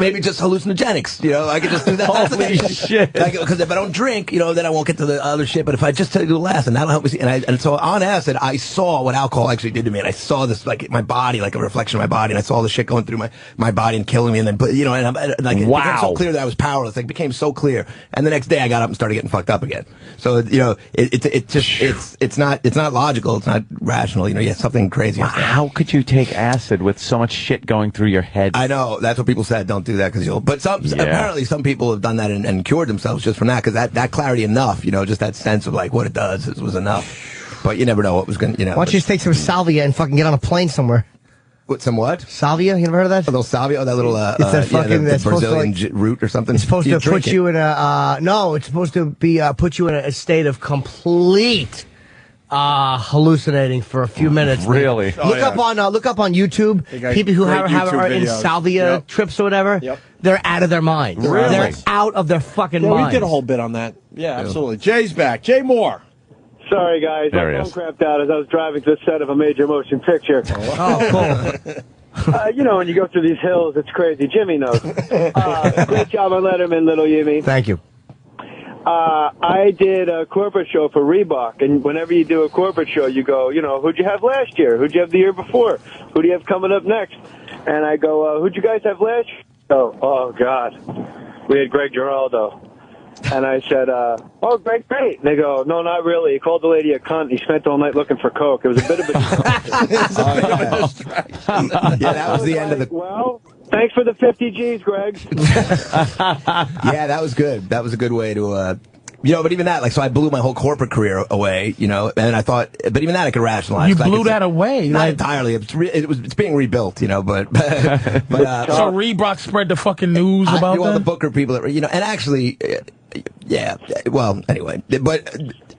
Maybe just hallucinogenics. I could just do that. Holy shit! Because if I don't drink, then I won't get to the other shit. But if I just do acid, that'll help me see. And so on acid, I saw what alcohol actually did to me, and I saw this like my body, like a reflection of my body, and I saw the shit going through my body and killing me. And then, it became so clear that I was powerless. It became so clear. And the next day, I got up and started getting fucked up again. So it's not logical. It's not rational. Yeah, something crazy. How could you take acid with so much shit going through your head? I know that's what people said. Don't do that because you'll. But apparently some people have done that and cured themselves just from that because that clarity enough. Just that sense of like what it does was enough. But you never know what was going. Why don't you just take some salvia and fucking get on a plane somewhere? What, some what? Salvia? You never heard of that? A little salvia? That little it's a fucking the Brazilian root or something. It's supposed to put you in a no. It's supposed to be put you in a state of complete. Hallucinating for a few minutes. Really? Look up on YouTube. People who are in salvia trips or whatever. Yep. They're out of their mind. Really? They're out of their fucking Yeah, mind. we did a whole bit on that. Yeah, absolutely. Jay's back. Jay Moore. Sorry, guys. There he My is. phone crapped out as I was driving to the set of a major motion picture. Oh, cool. When you go through these hills, it's crazy. Jimmy knows. Great job on Letterman, little Jimmy. Thank you. I did a corporate show for Reebok, and whenever you do a corporate show, you go, who'd you have last year? Who'd you have the year before? Who do you have coming up next? And I go, who'd you guys have last year? Oh, God. we had Greg Giraldo. And I said, oh, Greg, great. And they go, no, not really. He called the lady a cunt. He spent all night looking for coke. It was a bit of a distraction. Yeah, that was the end of the... Well, thanks for the 50 G's, Greg. Yeah, that was good. That was a good way to... but even that, so I blew my whole corporate career away, and I thought, but even that I could rationalize. You blew that away? Not entirely. It's being rebuilt, but so Reebok spread the fucking news about that? All the that? Booker people, and actually, yeah, well, anyway, but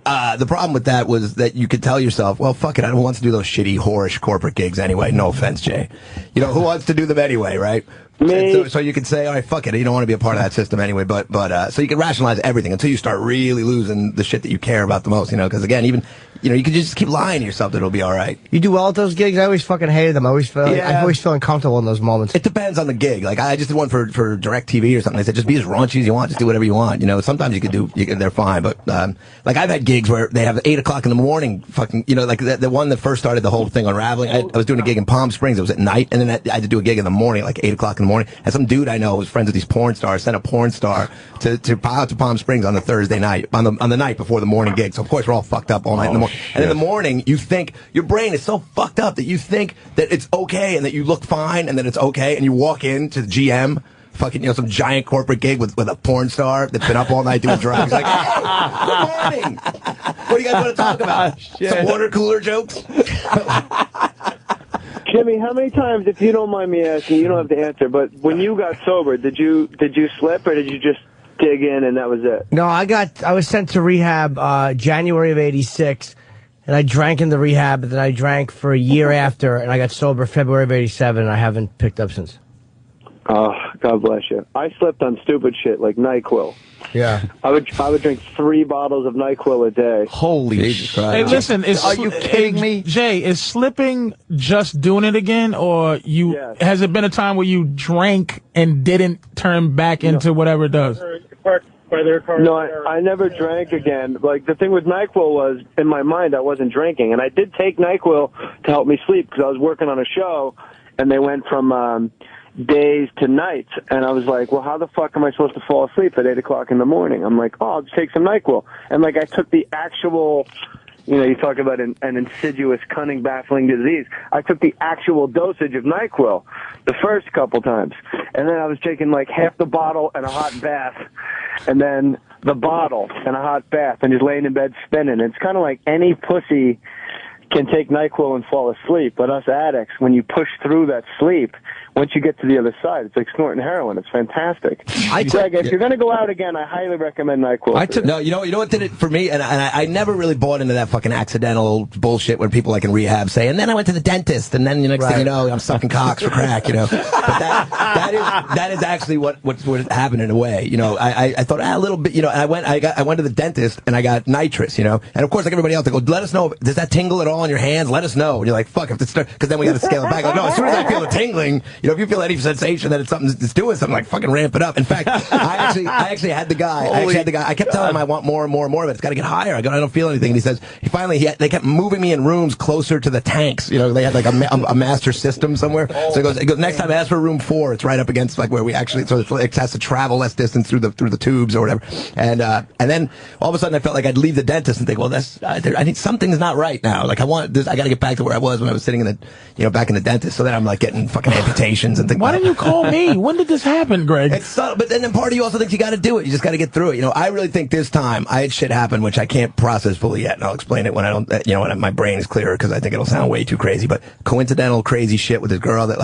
the problem with that was that you could tell yourself, well, fuck it, I don't want to do those shitty, whorish corporate gigs anyway. No offense, Jay. Who wants to do them anyway, right? So you could say, all right, fuck it, you don't want to be a part of that system anyway, but so you can rationalize everything until you start really losing the shit that you care about the most, because again, even, you can just keep lying to yourself that it'll be all right. You do well at those gigs? I always fucking hated them. I always feel uncomfortable in those moments. It depends on the gig. I just did one for DirecTV or something. They said, just be as raunchy as you want, just do whatever you want. Sometimes they're fine, but I've had gigs where they have 8 o'clock in the morning, fucking, the one that first started the whole thing unraveling. I was doing a gig in Palm Springs. It was at night, and then I had to do a gig in the morning, 8 o'clock in the morning. And some dude I know was friends with these porn stars, sent a porn star to Palm Springs on the Thursday night, on the night before the morning gig. So of course we're all fucked up all night in the morning. And in the morning, you think, your brain is so fucked up that you think that it's okay and that you look fine and that it's okay, and you walk into the GM, fucking, some giant corporate gig with a porn star that's been up all night doing drugs. Hey, good morning. What do you guys want to talk about? Some water cooler jokes? Jimmy, how many times, if you don't mind me asking, you don't have to answer, but when you got sober, did you slip or did you just dig in and that was it? No, I was sent to rehab January of '86, and I drank in the rehab, and then I drank for a year after, and I got sober February of '87, and I haven't picked up since. Oh, God bless you. I slept on stupid shit like NyQuil. Yeah. I would drink 3 bottles of NyQuil a day. Holy shit. Hey, listen, are you kidding me? Jay, is slipping just doing it again, or has it been a time where you drank and didn't turn back into whatever it does? No, I never drank again. The thing with NyQuil was, in my mind, I wasn't drinking. And I did take NyQuil to help me sleep because I was working on a show, and they went from days to nights. And I was like, well, how the fuck am I supposed to fall asleep at 8 o'clock in the morning? I'm like, oh, I'll just take some NyQuil. And, I took the actual... you talk about an insidious, cunning, baffling disease. I took the actual dosage of NyQuil the first couple times. And then I was taking half the bottle and a hot bath, and then the bottle and a hot bath, and just laying in bed spinning. It's kind of like any pussy can take NyQuil and fall asleep, but us addicts, when you push through that sleep, once you get to the other side, it's like snorting heroin. It's fantastic. Greg, if you're going to go out again, I highly recommend NyQuil. No, you know what did it for me? And I never really bought into that fucking accidental bullshit where people in rehab say, and then I went to the dentist, and then the next thing you know, I'm sucking cocks for crack, But that is actually what happened in a way. I thought a little bit, I went to the dentist and I got nitrous, and of course, like everybody else, they go, let us know, does that tingle at all in your hands? Let us know. And you're like, fuck, if it's because then we got to scale it back. No, as soon as I feel the tingling, if you feel any sensation that it's something that's doing something, fucking ramp it up. In fact, I actually had the guy. I kept telling him I want more and more and more of it. It's got to get higher. I don't feel anything. And he says they kept moving me in rooms closer to the tanks. They had a master system somewhere. So he goes next time ask for room 4. It's right up against where we actually, so it has to travel less distance through the tubes or whatever. And then all of a sudden I felt like I'd leave the dentist and think, well, I need something's not right now. I want this. I got to get back to where I was when I was sitting in the back in the dentist. So then I'm getting fucking amputations and things. Why didn't you call me? When did this happen, Greg? It's subtle, but then part of you also thinks you got to do it. You just got to get through it. I really think this time I had shit happen which I can't process fully yet, and I'll explain it when I don't. When my brain is clearer, because I think it'll sound way too crazy. But coincidental crazy shit with this girl that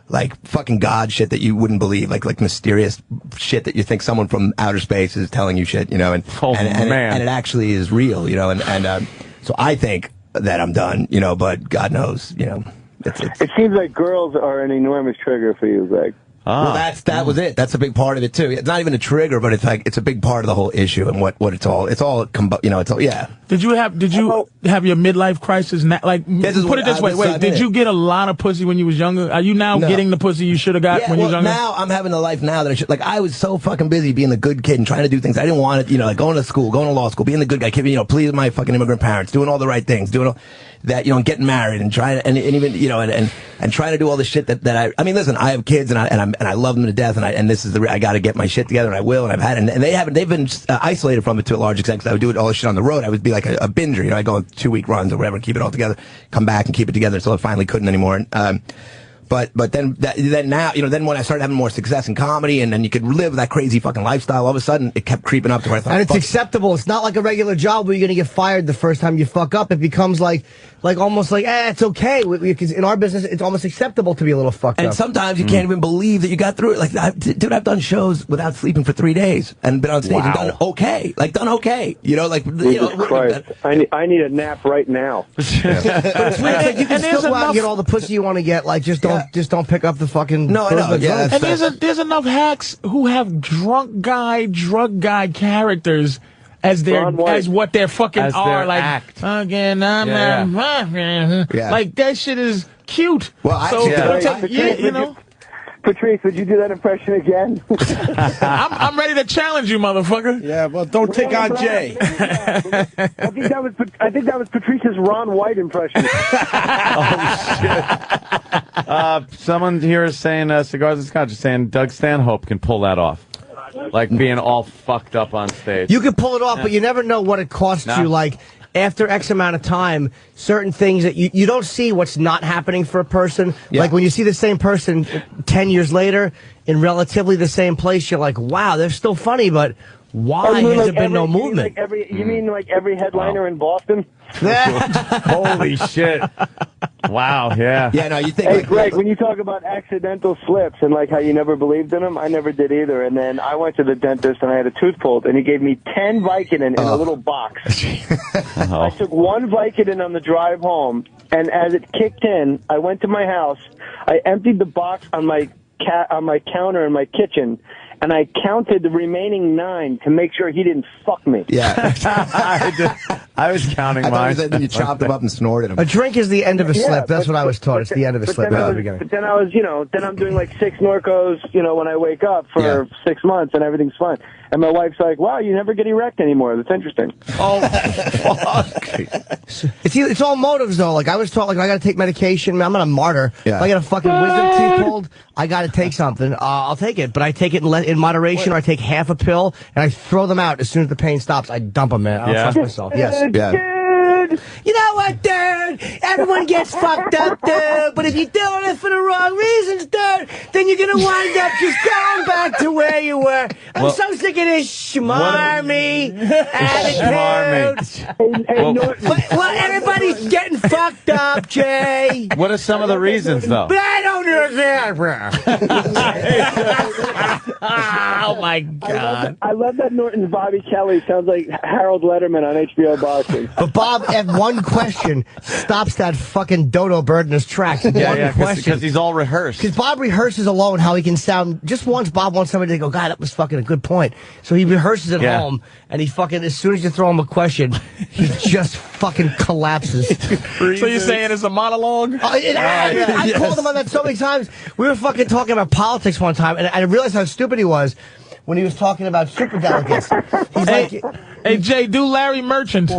like fucking God shit that you wouldn't believe, like mysterious shit that you think someone from outer space is telling you shit, and it actually is real, and so I think that I'm done, but God knows, It seems like girls are an enormous trigger for you, Greg. Well, that was it. That's a big part of it too. It's not even a trigger, but it's a big part of the whole issue and what it's all. It's all, yeah. Did you have your midlife crisis now? Like, put it this way. Wait, did you get a lot of pussy when you was younger? Are you now getting the pussy you should have got when you was younger? Now I'm having the life now that I should. Like, I was so fucking busy being the good kid and trying to do things I didn't want to, like going to school, going to law school, being the good guy, pleasing my fucking immigrant parents, doing all the right things, doing all that, getting married and trying and even, and trying to do all the shit that I mean, listen, I have kids and I love them to death and this is I got to get my shit together and I will and I've had and they've been isolated from it to a large extent because I would do all this shit on the road. I would be like a binger, I go on 2-week runs or whatever and keep it all together, come back and keep it together until I finally couldn't anymore. But then now, then when I started having more success in comedy and then you could live that crazy fucking lifestyle, all of a sudden it kept creeping up to where I thought, and it's acceptable. It's not like a regular job where you're going to get fired the first time you fuck up. It becomes almost like, it's okay. Because in our business, it's almost acceptable to be a little fucked up. And sometimes you can't even believe that you got through it. Like, dude, I've done shows without sleeping for 3 days and been on stage and done okay. Jesus Christ. I need a nap right now. But it's weird. You can still go out and get all the pussy you want to get. Like, just don't pick up the fucking. No, I know. Yeah, and there's enough hacks who have drug guy characters as what they're fucking as are. Their Like, act. again, like that shit is cute. Well, Patrice, would you do that impression again? I'm ready to challenge you, motherfucker. Yeah, well, don't take on Jay. I think that was Patrice's Ron White impression. Someone here is saying, Cigars and Scotch is saying Doug Stanhope can pull that off. Like being all fucked up on stage. You can pull it off, but you never know what it costs you. Like, after X amount of time, certain things that you don't see what's not happening for a person. Yeah. Like when you see the same person 10 years later in relatively the same place, you're like, wow, they're still funny, but why has there been no movement? You mean like every headliner in Boston? Holy shit. Wow, yeah. Yeah, no, you think... Hey, Greg, when you talk about accidental slips and like how you never believed in them, I never did either. And then I went to the dentist and I had a tooth pulled and he gave me 10 Vicodin in a little box. I took 1 Vicodin on the drive home and as it kicked in, I went to my house, I emptied the box on my counter in my kitchen, and I counted the remaining 9 to make sure he didn't fuck me. Yeah. I was counting mine. Then you chopped them up and snorted them. A drink is the end of a slip. That's what I was taught. It's the end of a slip at the beginning. But then I was, then I'm doing like 6 Norcos, when I wake up for 6 months and everything's fine. And my wife's like, wow, you never get erect anymore. That's interesting. Oh, fuck. It's all motives, though. Like, I was taught, like, I gotta take medication. Man, I'm not a martyr. Yeah. If I get a fucking wisdom teeth pulled, I gotta take something. I'll take it. But I take it in moderation, or I take half a pill, and I throw them out as soon as the pain stops. I dump them, man. I don't trust myself. Yes. Yeah. You know what, dude? Everyone gets fucked up, dude. But if you're doing it for the wrong reasons, dude, then you're gonna wind up just going back to where you were. I'm so sick of this schmarmy attitude. Well, everybody's getting fucked up, Jay. What are some of the reasons, though? But I don't understand, bro. Oh, my God. I love that Norton's Bobby Kelly sounds like Harold Letterman on HBO Boxing. But Bob, at one question, stops that fucking dodo bird in his tracks. One question. Because he's all rehearsed. Because Bob rehearses alone how he can sound. Just once, Bob wants somebody to go, God, that was fucking a good point. So he rehearses at home, and he fucking, as soon as you throw him a question, he just fucking collapses. So you're saying it's a monologue? I called him on that so many times. We were fucking talking about politics one time, and I realized how stupid he was when he was talking about superdelegates. Hey, Jay, do Larry Merchant.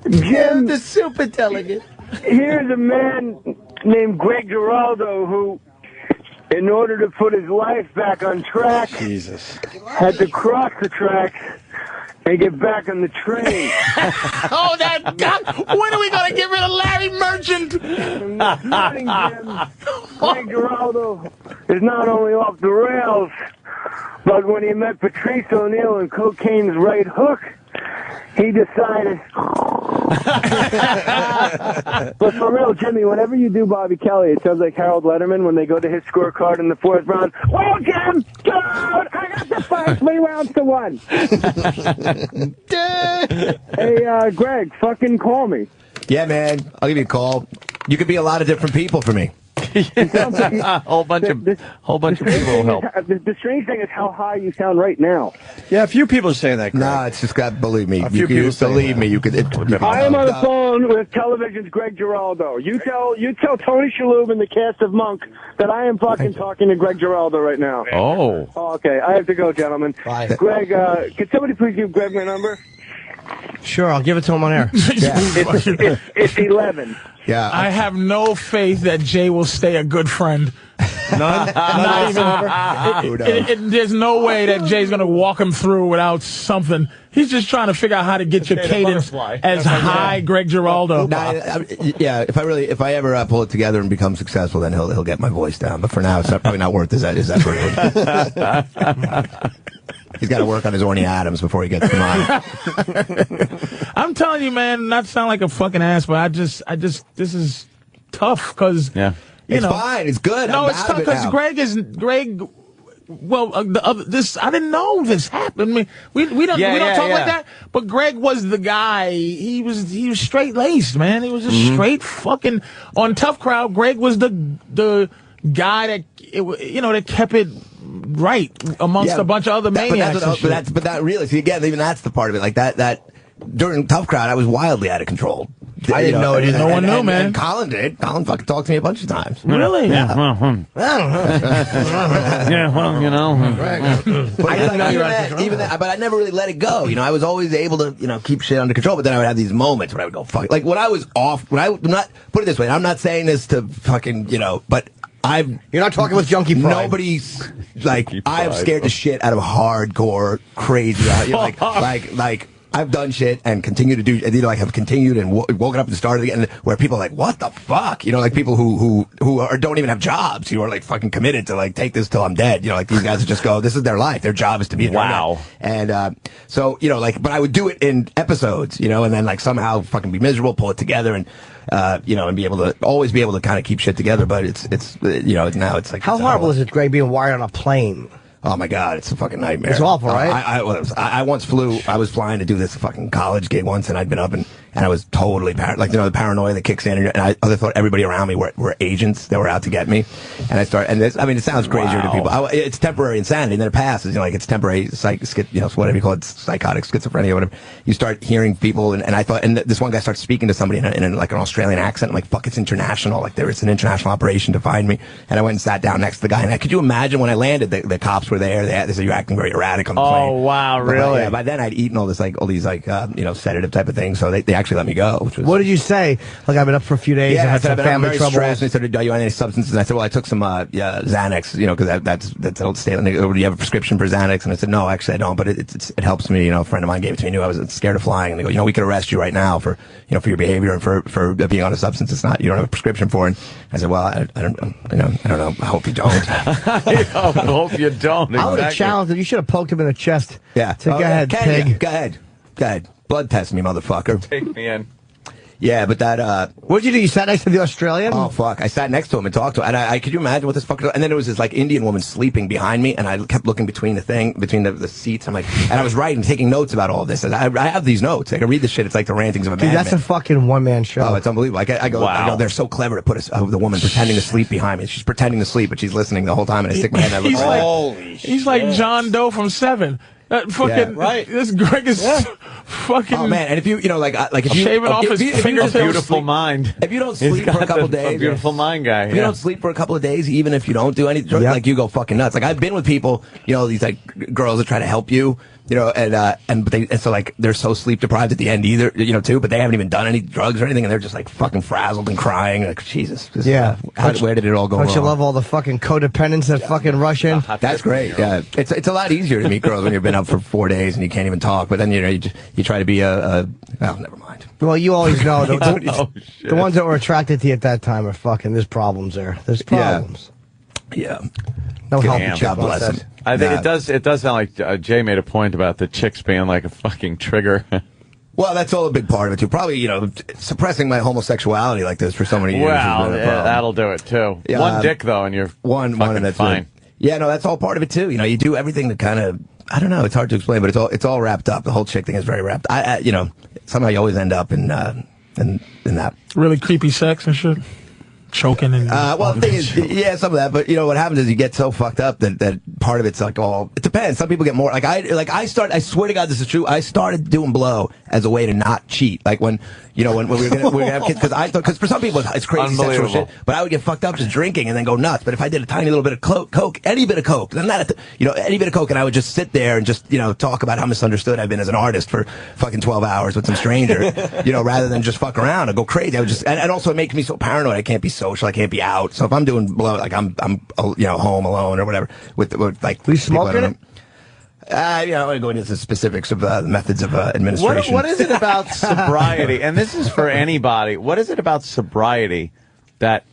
Jim, the superdelegate. Here's a man named Greg Giraldo who, in order to put his life back on track, had to cross the tracks and get back on the train. Oh, that God! When are we gonna get rid of Larry Merchant? This morning, Jim, Greg Giraldo is not only off the rails, but when he met Patrice O'Neal in Cocaine's Right Hook, he decided. But for real, Jimmy, whenever you do Bobby Kelly, it sounds like Harold Letterman when they go to his scorecard in the 4th round. Well, Jim, good. I got the first 3 rounds to 1. Hey, Greg, fucking call me. Yeah, man. I'll give you a call. You could be a lot of different people for me. whole bunch of people will help. The strange thing is how high you sound right now. Yeah, a few people are saying that. Greg. No, it's just got. Believe me, A few people saying believe that. me. You could. I am on the phone with television's Greg Giraldo. You tell Tony Shalhoub and the cast of Monk that I am fucking talking to Greg Giraldo right now. Oh. Okay, I have to go, gentlemen. Bye. Greg, can somebody please give Greg my number? Sure, I'll give it to him on air. It's 11. Yeah. I have no faith that Jay will stay a good friend. None? Not even. There's no way that Jay's going to walk him through without something. He's just trying to figure out how to get your cadence as high, Greg Giraldo. Yeah, if I ever pull it together and become successful, then he'll get my voice down. But for now, it's probably not worth his effort. He's got to work on his Orny Adams before he gets to mine. I'm telling you, man, not to sound like a fucking ass, but I just, this is tough because, It's fine. It's good. No, I'm it's out tough of it because now. Greg. Well, this I didn't know this happened. I mean, we don't talk like that. But Greg was the guy. He was straight laced, man. He was just straight fucking on Tough Crowd. Greg was the guy that kept it right amongst a bunch of other maniacs. But that really, see, again, even that's the part of it. Like that during Tough Crowd, I was wildly out of control. I didn't know it. No one knew, man. And Colin did. Colin fucking talked to me a bunch of times. Really? Yeah. Yeah, well, you know. But I never really let it go. You know, I was always able to, keep shit under control. But then I would have these moments when I would go, fuck. Like when I was off, I'm not, put it this way, I'm not saying this to fucking, but you're not talking with Junkie Pride. Nobody's like, I am scared the shit out of hardcore, crazy, like I've done shit and continue to do, have continued and woken up and started again, where people are like, what the fuck? Like people who don't even have jobs, who are like fucking committed to like take this till I'm dead. Like these guys just go, this is their life. Their job is to be a drug addict. And, so, but I would do it in episodes, and then like somehow fucking be miserable, pull it together and always be able to kind of keep shit together. But it's now it's like, how horrible is it, Greg, being wired on a plane? Oh my God, it's a fucking nightmare. It's awful, right? I once flew. I was flying to do this fucking college gig once, and I'd been up and I was totally the paranoia that kicks in, and I thought everybody around me were agents that were out to get me. And I started, and this, it sounds crazier to people. It's temporary insanity, and then it passes. It's temporary whatever you call it, psychotic schizophrenia, whatever. You start hearing people, and I thought, and this one guy starts speaking to somebody in like an Australian accent. I'm like, fuck, it's international. Like it's an international operation to find me. And I went and sat down next to the guy, and could you imagine when I landed, the cops were there. They said, you're acting very erratic on the plane. Oh, wow, really? By then I'd eaten all these sedative type of things, so they actually let me go. Which was, what did you say? Like, I've been up for a few days. I had some family trouble. And they said, "Are you on any substances?" And I said, "Well, I took some Xanax, because that's old state. And they go, "Do you have a prescription for Xanax?" And I said, "No, actually, I don't. But it helps me. A friend of mine gave it to me. Knew I was scared of flying. And they go, we could arrest you right now for your behavior and for being on a substance you don't have a prescription for." And I said, "Well, I don't know. I hope you don't." I hope you don't. I would have challenged him. You should have poked him in the chest. Yeah. Go ahead, pig. Go ahead. Blood test me, motherfucker. Take me in. Yeah, but that, what'd you do? You sat next to the Australian? Oh, fuck. I sat next to him and talked to him. And I could you imagine what this fucker, and then there was this, Indian woman sleeping behind me, and I kept looking between the seats. I'm like, and I was writing, taking notes about all this. And I have these notes. I can read this shit. It's like the rantings of a madman. Dude, that's a fucking one-man show. Oh, it's unbelievable. I go, they're so clever to put the woman pretending to sleep behind me. She's pretending to sleep, but she's listening the whole time, and I stick my head and I look. He's like John Doe from Seven. This Greg is fucking. Oh man, and if you if you shaving off his fingertips, beautiful mind. If you don't sleep for a couple of days, beautiful mind guy. If you don't sleep for a couple of days, even if you don't do anything, you go fucking nuts. Like I've been with people, these girls that try to help you. So they're so sleep deprived at the end either, too, but they haven't even done any drugs or anything, and they're just like fucking frazzled and crying, like Jesus. Where did it all go wrong? Don't you love all the fucking codependents that fucking rush in? That's great. Yeah, it's a lot easier to meet girls when you've been up for 4 days and you can't even talk. But then you try to be never mind. Well, you always know the ones that were attracted to you at that time are fucking. There's problems there. There's problems. Yeah. No help. God bless him. I think it does sound like Jay made a point about the chicks being like a fucking trigger. Well, that's all a big part of it too. Probably, suppressing my homosexuality like this for so many years. Well, that'll do it too. One dick though, and you're one, and that's fine. It. Yeah, no, that's all part of it too. You do everything to kind of. I don't know. It's hard to explain, but it's all wrapped up. The whole chick thing is very wrapped. Somehow you always end up in that really creepy sex and shit. choking and. Well, the thing is, yeah, some of that. But you know what happens is you get so fucked up that part of it's like all. It depends. Some people get more. I swear to God, this is true. I started doing blow as a way to not cheat. Like when we were gonna have kids, because for some people it's crazy sexual shit. But I would get fucked up just drinking and then go nuts. But if I did a tiny little bit of coke, any bit of coke, then any bit of coke, and I would just sit there and just talk about how misunderstood I've been as an artist for fucking 12 hours with some stranger, rather than just fuck around and go crazy. I would just and also it makes me so paranoid. I can't be social. I can't be out. So if I'm doing blow, like I'm home alone or whatever with like. We smoking it. I want to go into the specifics of the methods of administration. What is it about sobriety? And this is for anybody. What is it about sobriety that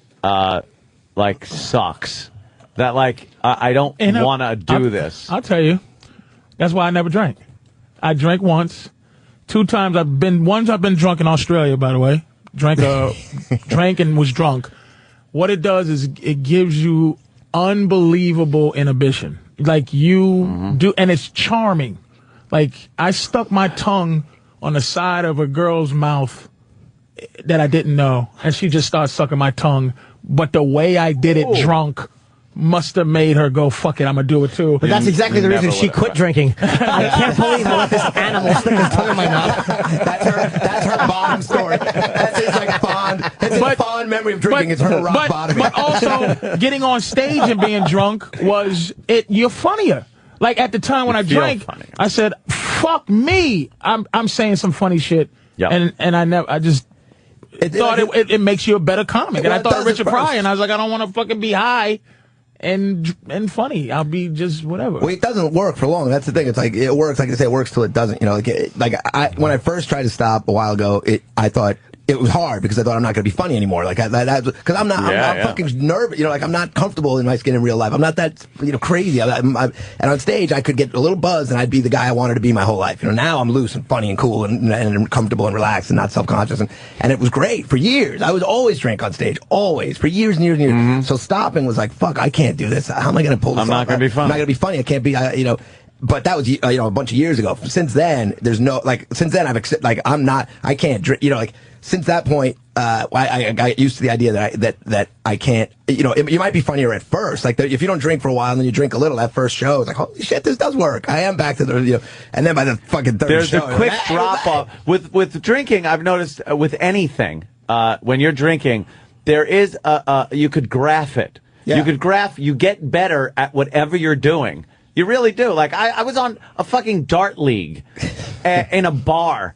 sucks? That I don't want to do this. I'll tell you. That's why I never drank. I drank once. 2 times once I've been drunk in Australia, by the way. Drank and was drunk. What it does is it gives you unbelievable inhibition. Like you do, and it's charming. Like I stuck my tongue on the side of a girl's mouth that I didn't know, and she just started sucking my tongue. But the way I did it drunk must have made her go, fuck it, I'm going to do it too. But that's exactly the reason she quit drinking. I can't believe I let this animal stick his tongue in my mouth. That's her bottom story. That's his fond memory of drinking. It's her rock bottom. But also, getting on stage and being drunk you're funnier. Like at the time when I drank, I said, fuck me. I'm saying some funny shit. Yep. And I just thought it makes you a better comic. And I thought of Richard Pryor, and I was like, I don't want to fucking be high and funny. I'll be just whatever. Well, it doesn't work for long. That's the thing. It's like it works. Like I say, it works till it doesn't. When I first tried to stop a while ago, I thought it was hard because I thought I'm not going to be funny anymore. Like because I'm not fucking nervous. I'm not comfortable in my skin in real life. I'm not that crazy. And on stage I could get a little buzz and I'd be the guy I wanted to be my whole life. Now I'm loose and funny and cool and comfortable and relaxed and not self-conscious and it was great for years. I was always drank on stage, always for years and years and years. Mm-hmm. So stopping was like, fuck, I can't do this. How am I going to pull this off? I'm not going to be funny. I'm not going to be funny. I can't be. But that was a bunch of years ago. Since then, I can't drink. Since that point, I got used to the idea that I can't. You might be funnier at first. Like if you don't drink for a while and then you drink a little, that first show, it's like, holy shit, this does work. I am back to the and then by the fucking third show, there's a quick drop off with drinking. I've noticed with anything when you're drinking, there is you could graph it. Yeah. You get better at whatever you're doing. You really do. Like I was on a fucking dart league in a bar.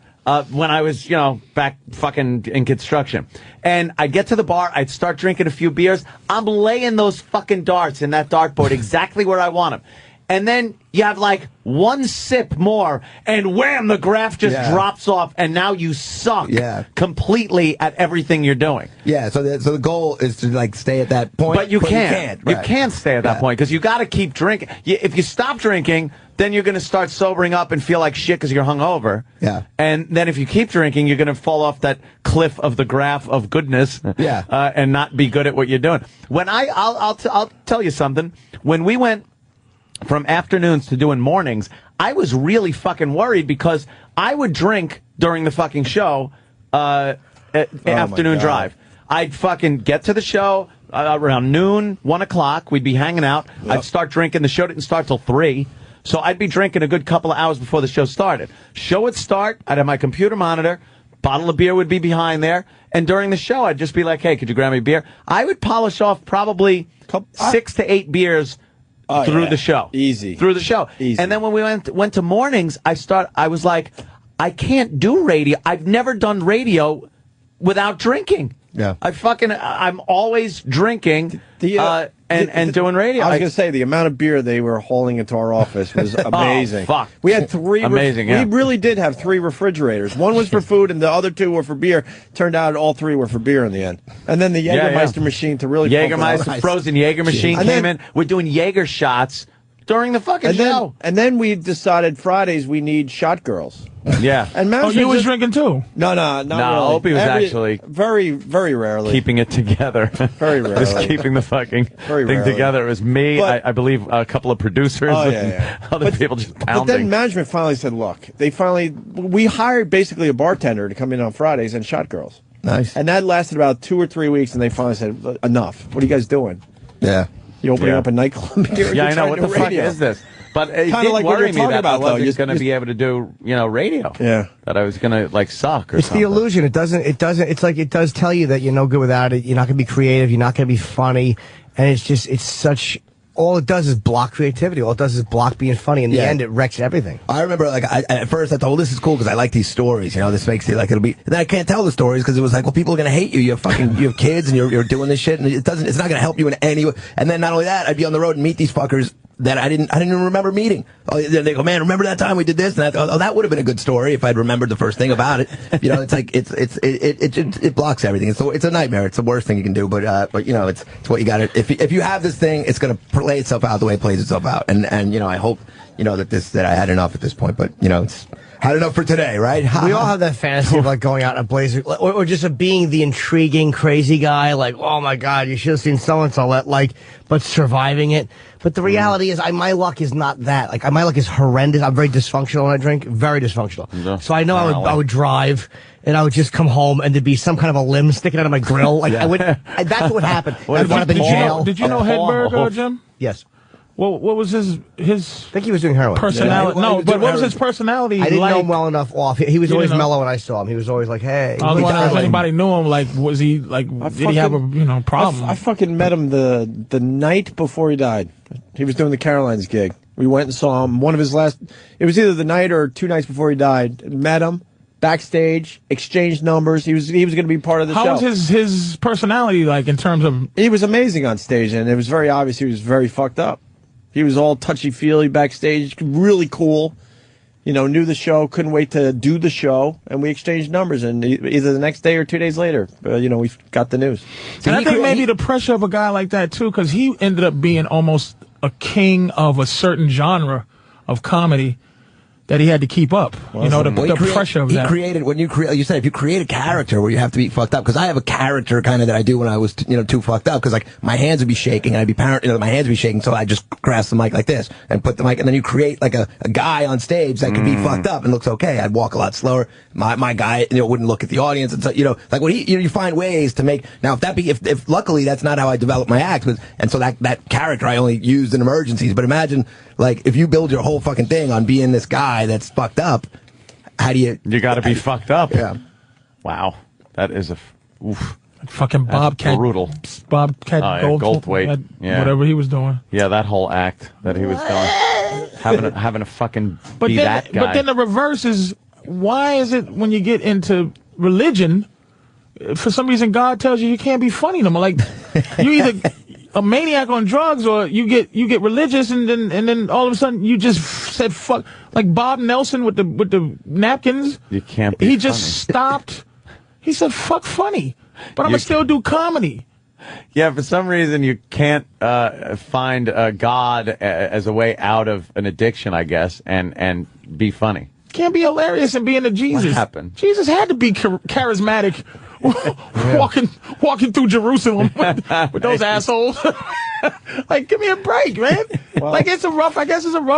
When I was, back fucking in construction. And I'd get to the bar, I'd start drinking a few beers. I'm laying those fucking darts in that dartboard exactly where I want them. And then you have like one sip more, and wham, the graph just drops off, and now you suck completely at everything you're doing. Yeah, so the goal is to stay at that point. But you can't. You can't stay at that point because you got to keep drinking. If you stop drinking, then you're going to start sobering up and feel like shit because you're hungover. Yeah. And then if you keep drinking, you're going to fall off that cliff of the graph of goodness. Yeah. And not be good at what you're doing. When I'll tell you something. When we went from afternoons to doing mornings, I was really fucking worried because I would drink during the fucking show, afternoon drive. I'd fucking get to the show around noon, 1 o'clock. We'd be hanging out. Yep. I'd start drinking. The show didn't start till 3. So I'd be drinking a good couple of hours before the show started. Show would start. I'd have my computer monitor. Bottle of beer would be behind there. And during the show, I'd just be like, hey, could you grab me a beer? I would polish off probably 6 to 8 beers through the show. Easy. Through the show. Easy. And then when we went to mornings, I was like, I can't do radio. I've never done radio without drinking. Yeah. I'm always drinking and doing radio. I was going to say, the amount of beer they were hauling into our office was amazing. Oh, fuck. We had 3. Amazing, We really did have 3 refrigerators. One was for food and the other 2 were for beer. Turned out all 3 were for beer in the end. And then the Jägermeister machine to really Jägermeister, frozen Jäger machine came in. We're doing Jäger shots during the fucking show. And then we decided Fridays we need shot girls. Yeah. And you was drinking too? No, not really. Opie was actually very, very rarely keeping it together. Very rarely. Just keeping the fucking thing together. It was me, I believe, a couple of producers, and other people just pounding. But then management finally said, look, we hired basically a bartender to come in on Fridays and shot girls. Nice. And that lasted about 2 or 3 weeks, and they finally said, enough. What are you guys doing? Yeah. You opening up a nightclub here? Yeah, I know. What the fuck is this? But it Kinda did like what worry you're me talking that about, I wasn't though. going to be able to do, radio. Yeah. That I was going to, like, suck or It's something. the illusion. It's like it does tell you that you're no good without it. You're not going to be creative. You're not going to be funny. And all it does is block creativity. All it does is block being funny. In the end, it wrecks everything. I remember, like, at first I thought, well, this is cool because I like these stories. This makes it like it'll be. And then I can't tell the stories because it was like, well, people are gonna hate you. You have kids and you're doing this shit, and it's not gonna help you in any way. And then not only that, I'd be on the road and meet these fuckers that I didn't even remember meeting. Oh, they go, man, remember that time we did this? And that would have been a good story if I'd remembered the first thing about it. It's like it blocks everything. It's a nightmare. It's the worst thing you can do. But it's what you got to. If you have this thing, it's gonna play itself out the way it plays itself out. And I hope that I had enough at this point. But it's had enough for today, right? We all have that fantasy of like going out in a blazer, or just of being the intriguing, crazy guy. Like, oh my God, you should have seen so and so. But surviving it. But the reality is, my luck is not that. Like, my luck is horrendous. I'm very dysfunctional when I drink. Very dysfunctional. No. So I know I would drive, and I would just come home, and there'd be some kind of a limb sticking out of my grill. Like, that's what would happen. I'd wind up in jail. Did you know Hedberg, Jim? Yes. Well, what was his? I think he was doing heroin. Personality? Yeah. No, but what was his personality? I didn't like? know him well enough off. He was always mellow when I saw him. He was always like, "Hey." I was wondering if anybody knew him. Like, was he like? Did he have a problem? I fucking met him the night before he died. He was doing the Carolines gig. We went and saw him. One of his last. It was either the night or 2 nights before he died. Met him backstage, exchanged numbers. He was going to be part of the show. How was his personality like in terms of? He was amazing on stage, and it was very obvious he was very fucked up. He was all touchy-feely backstage, really cool. Knew the show, couldn't wait to do the show, and we exchanged numbers. And either the next day or 2 days later, we got the news. And I think maybe the pressure of a guy like that too, because he ended up being almost a king of a certain genre of comedy that he had to keep up. The pressure of that. He created, you said if you create a character where you have to be fucked up, because I have a character kind of that I do when I was, too fucked up, because like my hands would be shaking and I'd be my hands would be shaking, so I just grasp the mic like this and put the mic, and then you create like a guy on stage that could be fucked up and looks okay. I'd walk a lot slower. My guy, wouldn't look at the audience, and so, like when you find ways to make, now if luckily that's not how I developed my act, and so that character I only used in emergencies, but imagine, like, if you build your whole fucking thing on being this guy that's fucked up, how do you... You gotta be fucked up. Yeah. Wow. That is oof. Fucking Bobcat. Brutal. Bobcat Goldthwait. Yeah. Whatever he was doing. Yeah, that whole act that he was doing. having a fucking that guy. But then the reverse is, why is it when you get into religion, for some reason God tells you can't be funny no more? Like, you either... a maniac on drugs, or you get religious, and then all of a sudden you just said fuck, like Bob Nelson with the napkins. You can't be He funny. just stopped. He said fuck funny, but I'm gonna still do comedy. Yeah, for some reason you can't find God as a way out of an addiction, I guess, and be funny. Can't be hilarious and being a Jesus. What happened? Jesus had to be charismatic. Walking through Jerusalem with those assholes. Like, give me a break, man. Well, like, it's a rough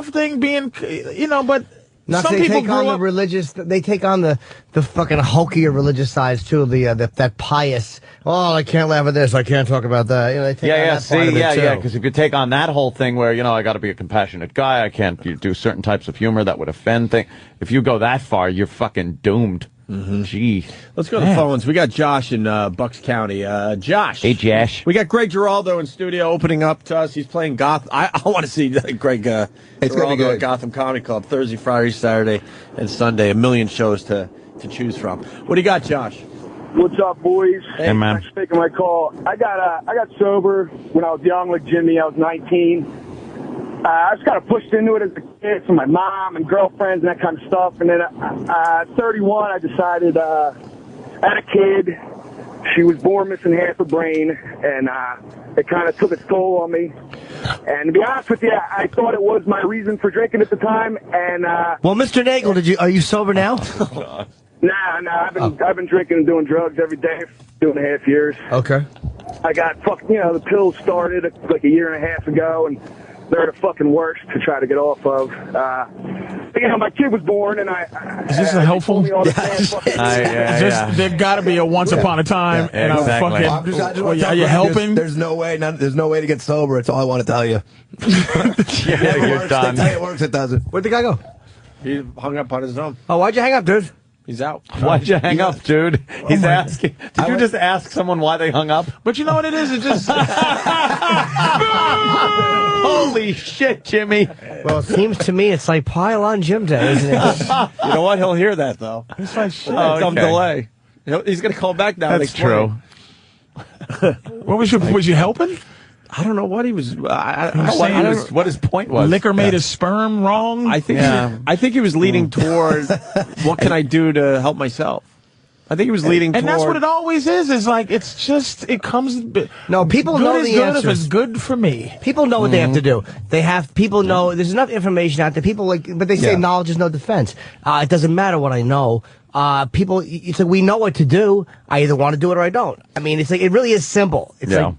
thing being, but some people take on the religious, they take on the fucking hulkier religious sides too, that pious, oh, I can't laugh at this, I can't talk about that. They take on that part of it too. Because if you take on that whole thing where, I got to be a compassionate guy, I can't do certain types of humor that would offend things. If you go that far, you're fucking doomed. Mm-hmm. Gee. Let's go to the phones. We got Josh in Bucks County. Josh. Hey, Josh. We got Greg Giraldo in studio opening up to us. He's playing Gotham. I want to see Greg Giraldo at Gotham Comedy Club Thursday, Friday, Saturday, and Sunday. 1 million shows to choose from. What do you got, Josh? What's up, boys? Hey, man. Thanks for taking my call. I got sober when I was young, like Jimmy. I was 19. I was kind of pushed into it as a kid from my mom and girlfriends and that kind of stuff. And then at 31, I decided I had a kid. She was born missing half her brain, and it kind of took its toll on me. And to be honest with you, I thought it was my reason for drinking at the time. And well, Mr. Nagel, are you sober now? Nah. I've been drinking and doing drugs every day for 2.5 years. Okay. I got the pills started like 1.5 years ago, and they're the fucking worst to try to get off of. my kid was born, and Is this a helpful? There got to be a once upon a time, and exactly. Are you helping? There's no way to get sober. It's all I want to tell you. You're done. They tell you it works, it doesn't. Where'd the guy go? He hung up on his own. Oh, why'd you hang up, dude? He's out. Why'd you hang up, dude? He's asking. Did you just ask someone why they hung up? But you know what it is? It's just. Holy shit, Jimmy. Well, it seems to me it's like pile on Jim Day, isn't it? You know what? He'll hear that, though. It's like shit. Some delay. He's going to call back now. That's true. What was you helping? I don't know what he was. What his point was. Liquor made his sperm wrong. I think he was leading toward what can I do to help myself. I think he was leading toward. And that's what it always is. It's like it's just it comes. No, people good know is the good answers. if it's good for me. People know what they have to do. People know there's enough information out there. But they say knowledge is no defense. It doesn't matter what I know. People, it's like we know what to do. I either want to do it or I don't. I mean, it's like it really is simple. It's like.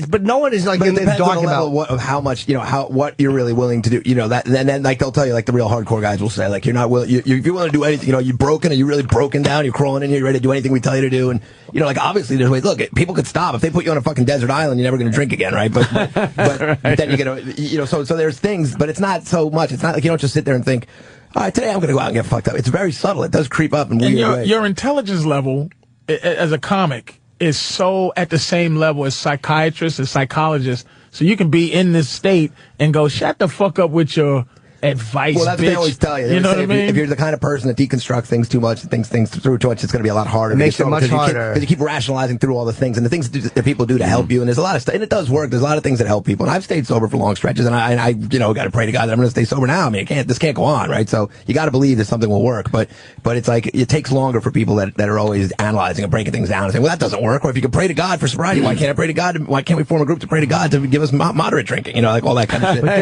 But no one is like in the dark about of how much what you're really willing to do. You know that, and then like they'll tell you, like the real hardcore guys will say, like you're not willing. If you're willing to do anything, you're broken. Are you really broken down? You're crawling in. You're ready to do anything we tell you to do. And like obviously there's ways. Look, people could stop if they put you on a fucking desert island. You're never going to drink again, right? But then you're gonna so there's things, but it's not so much. It's not like you don't just sit there and think, all right, today I'm going to go out and get fucked up. It's very subtle. It does creep up in weird ways. Your intelligence level as a comic is so at the same level as psychiatrists and psychologists. So you can be in this state and go, shut the fuck up with your advice, well, that's bitch. what they always tell you. You know what I mean? If you're the kind of person that deconstructs things too much, thinks things through too much, it's going to be a lot harder. It makes it much harder. Because you keep rationalizing through all the things and the things that people do to help you. And there's a lot of stuff, and it does work. There's a lot of things that help people. And I've stayed sober for long stretches, and I got to pray to God that I'm going to stay sober now. I mean, this can't go on, right? So you got to believe that something will work. But it's like it takes longer for people that are always analyzing and breaking things down and saying, well, that doesn't work. Or if you can pray to God for sobriety, why can't I pray to God? Why can't we form a group to pray to God to give us moderate drinking? Like all that kind of shit. But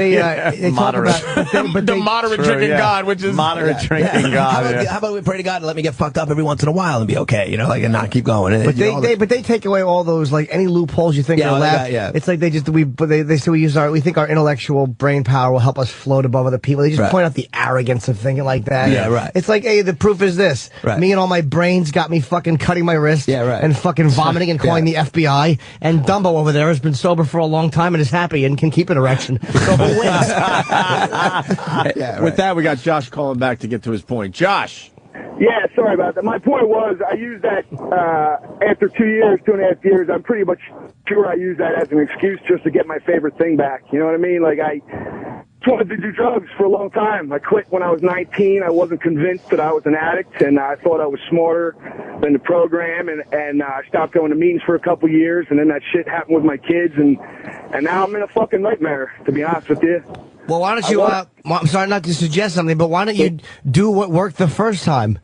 they moderate. The moderate drinking God, which is moderate drinking God. How about we pray to God and let me get fucked up every once in a while and be okay, and not keep going. But they take away all those any loopholes you think are left. It's like they say we think our intellectual brain power will help us float above other people. They just point out the arrogance of thinking like that. Yeah, right. It's like, hey, the proof is this. Right. Me and all my brains got me fucking cutting my wrist. And fucking vomiting and calling the FBI. And Dumbo over there has been sober for a long time and is happy and can keep an erection. So who wins? With that, we got Josh calling back to get to his point. Josh. Yeah, sorry about that. My point was, I used that after 2.5 years, I'm pretty much sure I used that as an excuse just to get my favorite thing back. You know what I mean? Like, I wanted to do drugs for a long time. I quit when I was 19. I wasn't convinced that I was an addict, and I thought I was smarter than the program, and I stopped going to meetings for a couple years, and then that shit happened with my kids, and now I'm in a fucking nightmare, to be honest with you. Well, why don't you, I'm sorry not to suggest something, but why don't you do what worked the first time?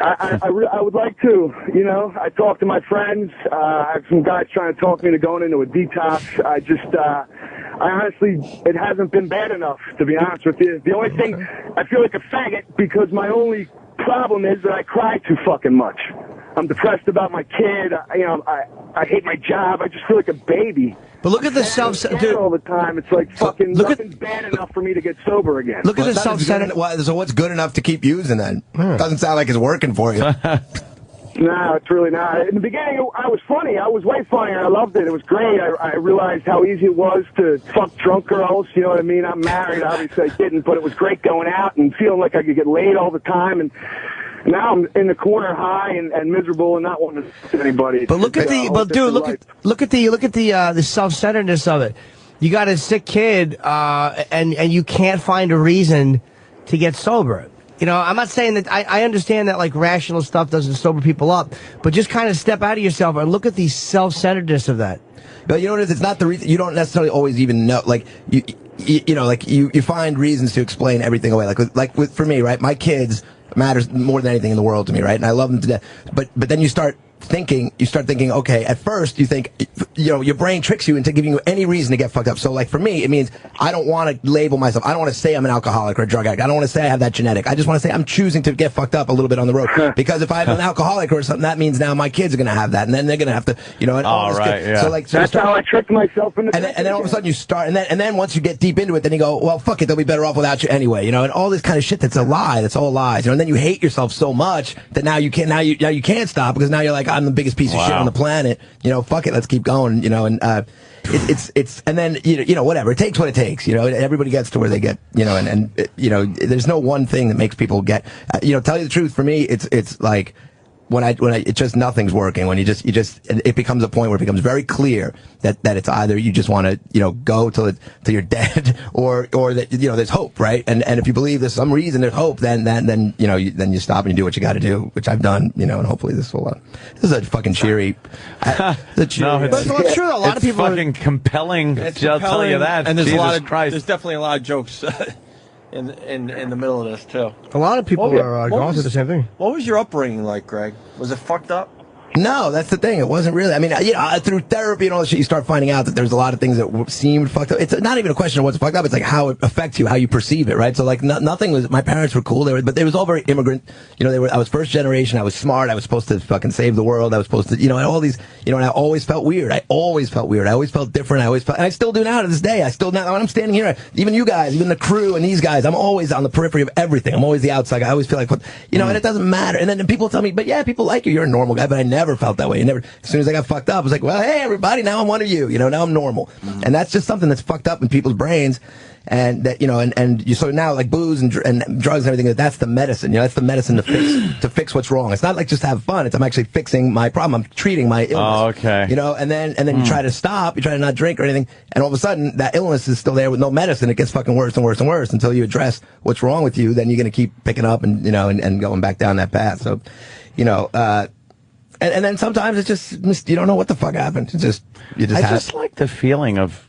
I would like to, I talk to my friends. I have some guys trying to talk me into going into a detox. I honestly, it hasn't been bad enough, to be honest with you. The only thing, I feel like a faggot because my only problem is that I cry too fucking much. I'm depressed about my kid. I hate my job. I just feel like a baby. But look at the self-centered all the time. It's like fucking nothing's bad enough for me to get sober again. Look at the self-centered. So what's good enough to keep using then? Doesn't sound like it's working for you. No, it's really not. In the beginning, I was funny. I was way funnier. I loved it. It was great. I realized how easy it was to fuck drunk girls. You know what I mean? I'm married. Obviously, I didn't, but it was great going out and feeling like I could get laid all the time. And now I'm in the corner, high and miserable, and not wanting to see anybody. But look at look at the self-centeredness of it. You got a sick kid, and you can't find a reason to get sober. I'm not saying that I understand that rational stuff doesn't sober people up, but just kind of step out of yourself and look at the self-centeredness of that. But you know what it is? It's not the reason. You don't necessarily always even know. You find reasons to explain everything away. For me, right? My kids matters more than anything in the world to me, right? And I love them to death. But then you start thinking, okay, at first you think, your brain tricks you into giving you any reason to get fucked up. So like for me, it means I don't want to label myself. I don't want to say I'm an alcoholic or a drug addict. I don't want to say I have that genetic. I just want to say I'm choosing to get fucked up a little bit on the road. Because if I'm an alcoholic or something, that means now my kids are going to have that, and then they're going to have to, and all this right, yeah. So that's how I tricked myself into and then all of a sudden you start, and then once you get deep into it, then you go, well, fuck it, they'll be better off without you anyway, and all this kind of shit that's a lie, that's all lies, and then you hate yourself so much that now you can't stop, because now you're like, I'm the biggest piece of shit on the planet, fuck it, let's keep going, and it's and then whatever, it takes what it takes, everybody gets to where they get, and there's no one thing that makes people get, tell you the truth, for me it's like when it just nothing's working, when it becomes a point where it becomes very clear that it's either you just want to go till you're dead, or that there's hope, right? And if you believe there's some reason there's hope, then you stop and you do what you got to do, which I've done, and hopefully this will. This is a fucking cheery. No, it's true. A lot of people fucking compelling. I'll tell you that. And there's Christ. There's definitely a lot of jokes. In the middle of this too. A lot of people are going through the same thing. What was your upbringing like, Greg? Was it fucked up? No, that's the thing. It wasn't really. I mean, through therapy and all that shit, you start finding out that there's a lot of things that seemed fucked up. It's not even a question of what's fucked up. It's like how it affects you, how you perceive it, right? So like nothing was. My parents were cool. But they was all very immigrant. I was first generation. I was smart. I was supposed to fucking save the world. I was supposed to, and all these, and I always felt weird. I always felt different. And I still do now to this day. When I'm standing here, even you guys, even the crew and these guys, I'm always on the periphery of everything. I'm always the outside guy. I always feel like, and it doesn't matter. And then people tell me, but yeah, people like you. You're a normal guy. But I never felt that way. As soon as I got fucked up, I was like, well, hey, everybody, now I'm one of you. Now I'm normal. And that's just something that's fucked up in people's brains. And that, so now like booze and drugs and everything, that's the medicine. That's the medicine to fix what's wrong. It's not like just have fun. I'm actually fixing my problem. I'm treating my illness. Oh, okay. And then you try to stop, you try to not drink or anything, and all of a sudden that illness is still there with no medicine. It gets fucking worse and worse and worse until you address what's wrong with you. Then you're going to keep picking up and going back down that path. So, and then sometimes it's just, you don't know what the fuck happened. I just like the feeling of,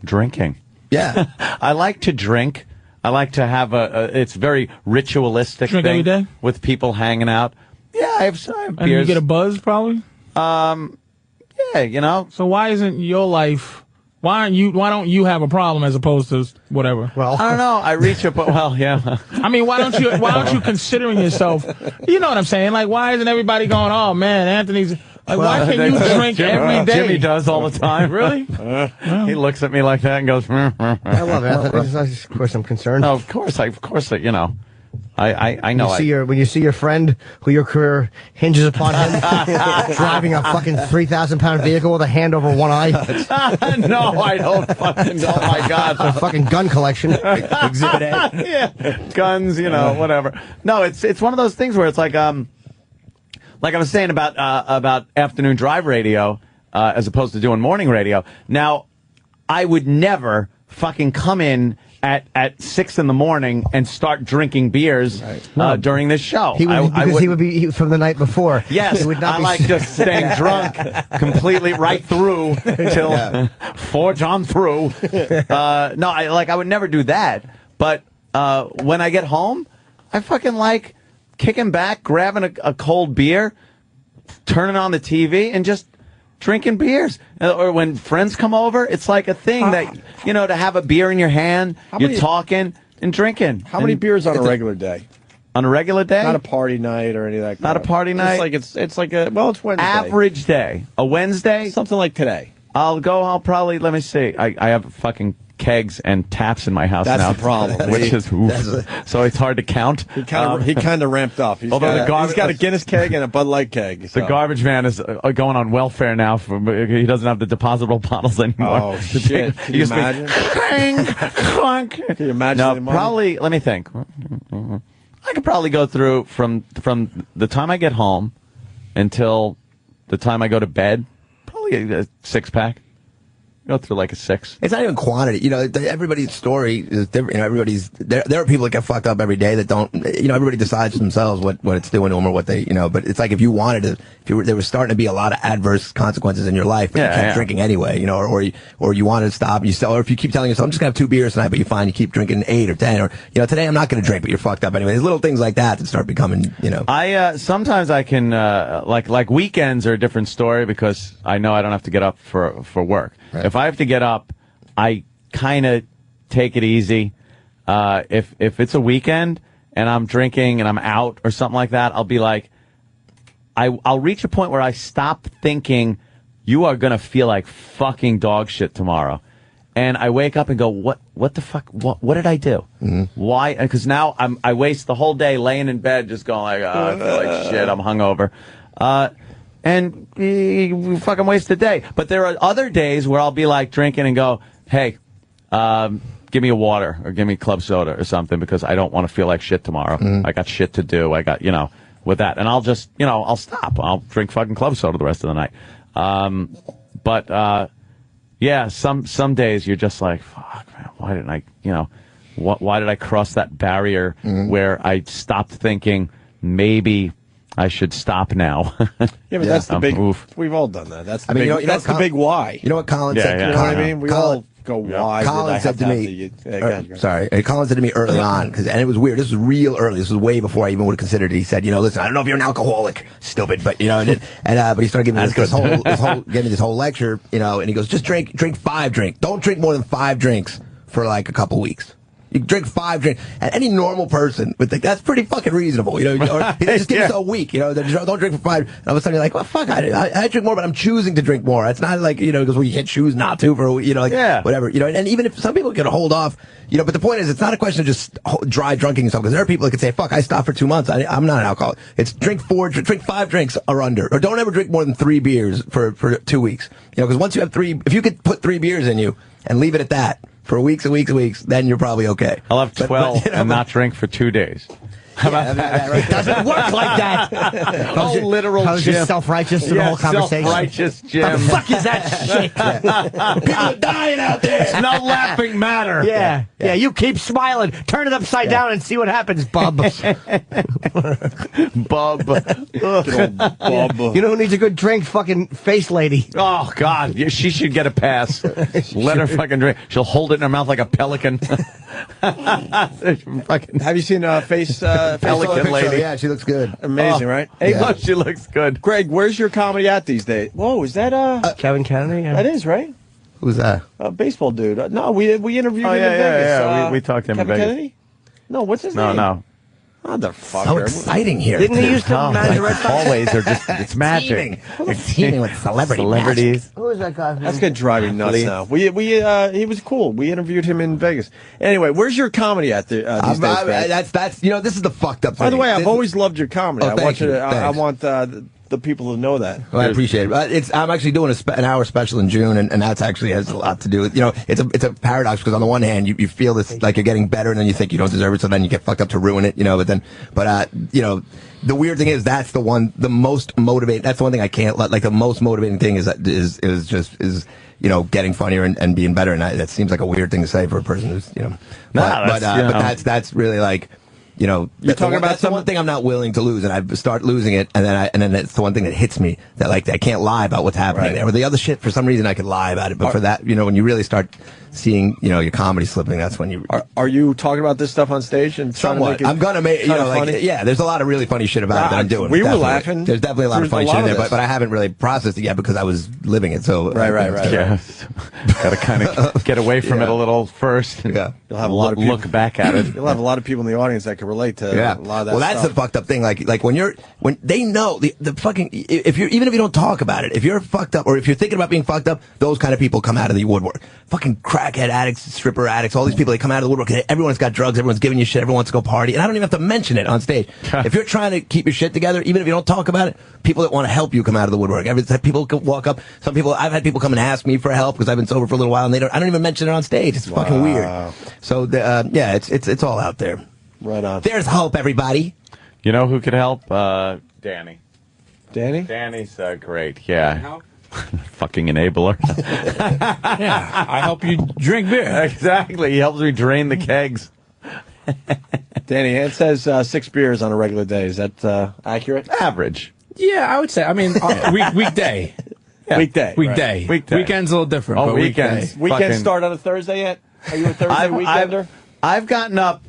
drinking. Yeah. I like to drink. I like to have it's very ritualistic drink thing every day? with people hanging out. Yeah, I have and beers. You get a buzz probably? Yeah, So why isn't your life, why don't you have a problem as opposed to whatever? Well, I don't know. I reach up. Well, yeah. I mean, why don't you considering yourself? You know what I'm saying? Like, why isn't everybody going? Oh man, Anthony's. Like, why can't you drink every day? Jimmy does all the time. Really? He looks at me like that and goes. I love Anthony. Of course, I'm concerned. No, of course, I know. I know. When you see your friend who your career hinges upon him driving a fucking 3,000-pound vehicle with a hand over one eye. No, I don't fucking. Oh my God, a fucking gun collection. Exhibit A. Yeah, guns. Whatever. No, it's one of those things where it's like I was saying about afternoon drive radio as opposed to doing morning radio. Now, I would never fucking come in at 6 in the morning and start drinking beers during this show. He would be from the night before. Yes, I like just staying drunk completely right through till forge on through. No, I would never do that. But when I get home, I fucking like kicking back, grabbing a cold beer, turning on the TV, and just drinking beers. Or when friends come over, it's like a thing that, to have a beer in your hand, you're talking and drinking. How many beers on a regular day? On a regular day? Not a party night or any of that. Not a party night? It's Wednesday. Average day. A Wednesday? Something like today. I'll probably, let me see. I have fucking kegs and taps in my house now. That's the problem. Which is, so it's hard to count. He kind of ramped up. He's got a Guinness keg and a Bud Light keg. So. The garbage man is going on welfare now. He doesn't have the depositable bottles anymore. Oh, shit. Can you imagine? Clunk. Can you imagine? No, probably, let me think. I could probably go through from the time I get home until the time I go to bed, probably a 6-pack. Go through like a 6. It's not even quantity. You know, everybody's story is different. You know, there are people that get fucked up every day that don't, you know, everybody decides themselves what it's doing to them or what they, you know, but it's like if you wanted to, there was starting to be a lot of adverse consequences in your life, but you kept drinking anyway, you know, or you wanted to stop, or if you keep telling yourself, I'm just going to have 2 beers tonight, but you find you keep drinking 8 or 10, or, you know, today I'm not going to drink, but you're fucked up anyway. There's little things like that start becoming, you know. Sometimes I can, like weekends are a different story because I know I don't have to get up for work. Right. If I have to get up, I kind of take it easy. If it's a weekend and I'm drinking and I'm out or something like that, I'll be like, I'll reach a point where I stop thinking you are going to feel like fucking dog shit tomorrow. And I wake up and go, what the fuck? What did I do? Mm-hmm. Why? Because now I waste the whole day laying in bed just going like, oh, I feel like shit. I'm hungover. And we fucking waste the day. But there are other days where I'll be like drinking and go, hey, give me a water or give me club soda or something because I don't want to feel like shit tomorrow. Mm-hmm. I got shit to do. I got, you know, with that. And I'll just, you know, I'll stop. I'll drink fucking club soda the rest of the night. Yeah, some days you're just like, fuck, man, why didn't I, you know, why did I cross that barrier where I stopped thinking maybe I should stop now? Yeah, but that's the big. We've all done that. That's the big. That's the big why. You know what Colin said? You know what I mean? We all go why. Colin said to me. Sorry, Colin said to me early on and it was weird. This was real early. This was way before I even would have considered it. He said, you know, listen, I don't know if you're an alcoholic, stupid, but you know, but he started giving me this whole lecture, you know, and he goes, just drink 5 drinks. Don't drink more than 5 drinks for like a couple weeks. You drink 5 drinks, and any normal person would think that's pretty fucking reasonable, you know. Or just give us a week, you know. Don't drink for 5. And all of a sudden you're like, well, fuck, I drink more, but I'm choosing to drink more. It's not like, you know, because you can't choose not to for a week, you know, like whatever, you know. And even if some people can hold off, you know, but the point is, it's not a question of just dry drunking yourself, because there are people that can say, fuck, I stopped for 2 months. I'm not an alcoholic. It's drink 5 drinks or under, or don't ever drink more than 3 beers for 2 weeks, you know, because once you have 3, if you could put 3 beers in you and leave it at that for weeks and weeks and weeks, then you're probably okay. I'll have 12 and not drink for 2 days. How about that? It doesn't work like that. Literal Jim. Just self-righteous in the whole conversation. Self-righteous Jim. What the fuck is that shit? People are dying out there. It's no laughing matter. Yeah, you keep smiling. Turn it upside down and see what happens, bub. Bub. Bub. You know who needs a good drink? Fucking face lady. Oh, God. Yeah, she should get a pass. Let her fucking drink. She'll hold it in her mouth like a pelican. Have you seen face pelican lady? Yeah, she looks good. Amazing, right? Hey, look, she looks good. Greg, where's your comedy at these days? Whoa, is that Kevin Kennedy? That is, right? Who's that? Baseball dude. No, we interviewed him in Vegas. Yeah. We talked to him Kevin in Vegas. Kennedy? No, what's his name? No. Motherfucker. So exciting here. Didn't he used to manage the Red Sox? Always are just, it's magic. It's teaming with celebrities. Who is that guy? That's gonna drive me nuts now. He was cool. We interviewed him in Vegas. Anyway, where's your comedy at these days? That's you know, this is the fucked up thing. By the way, I've always loved your comedy. Oh, thank you. I want the people to know that. Well, I appreciate it. I'm actually doing an hour special in June, and that's actually has a lot to do with, you know, it's a paradox, because on the one hand, you feel this, like you're getting better, and then you think you don't deserve it, so then you get fucked up to ruin it, you know, but you know, the weird thing is that's the most motivating, that's the one thing I can't let, like the most motivating thing is you know, getting funnier and being better, and that seems like a weird thing to say for a person who's, you know, but that's really like, you know, you're talking about that's the one thing I'm not willing to lose, and I start losing it, and then it's the one thing that hits me, that like I can't lie about what's happening there. Or the other shit, for some reason I could lie about it, but for that, you know, when you really start seeing, you know, your comedy slipping, that's when you are you talking about this stuff on stage and somewhat. I'm gonna make, you know, like yeah, there's a lot of really funny shit about it that I'm doing. We were laughing. There's definitely a lot of funny shit in there, but I haven't really processed it yet because I was living it. So right. Yeah, gotta kind of get away from it a little first. Yeah, you'll have a lot of people, look back at it. You'll have a lot of people in the audience that can relate to a lot of that. Well, that's stuff. the fucked up thing. Like when they know the fucking, even if you don't talk about it, if you're fucked up or if you're thinking about being fucked up, those kind of people come out of the woodwork. Fucking crackhead addicts, stripper addicts, all these people, they come out of the woodwork. Everyone's got drugs, everyone's giving you shit, everyone wants to go party, and I don't even have to mention it on stage. If you're trying to keep your shit together, even if you don't talk about it, people that want to help you come out of the woodwork. People can walk up. Some people, I've had people come and ask me for help because I've been sober for a little while, and I don't even mention it on stage. It's fucking weird. So yeah, it's all out there. Right on. There's hope, everybody. You know who could help? Danny. Danny? Danny's great. Yeah. Fucking enabler. Yeah, I help you drink beer. Exactly. He helps me drain the kegs. Danny, it says 6 beers on a regular day. Is that accurate? Average. Yeah, I would say. I mean, weekday. Yeah. Weekday. Weekday. Right. Weekday. Weekend's a little different. Oh, but weekends. weekday. Weekends start on a Thursday yet? Are you a Thursday weekender? I've gotten up,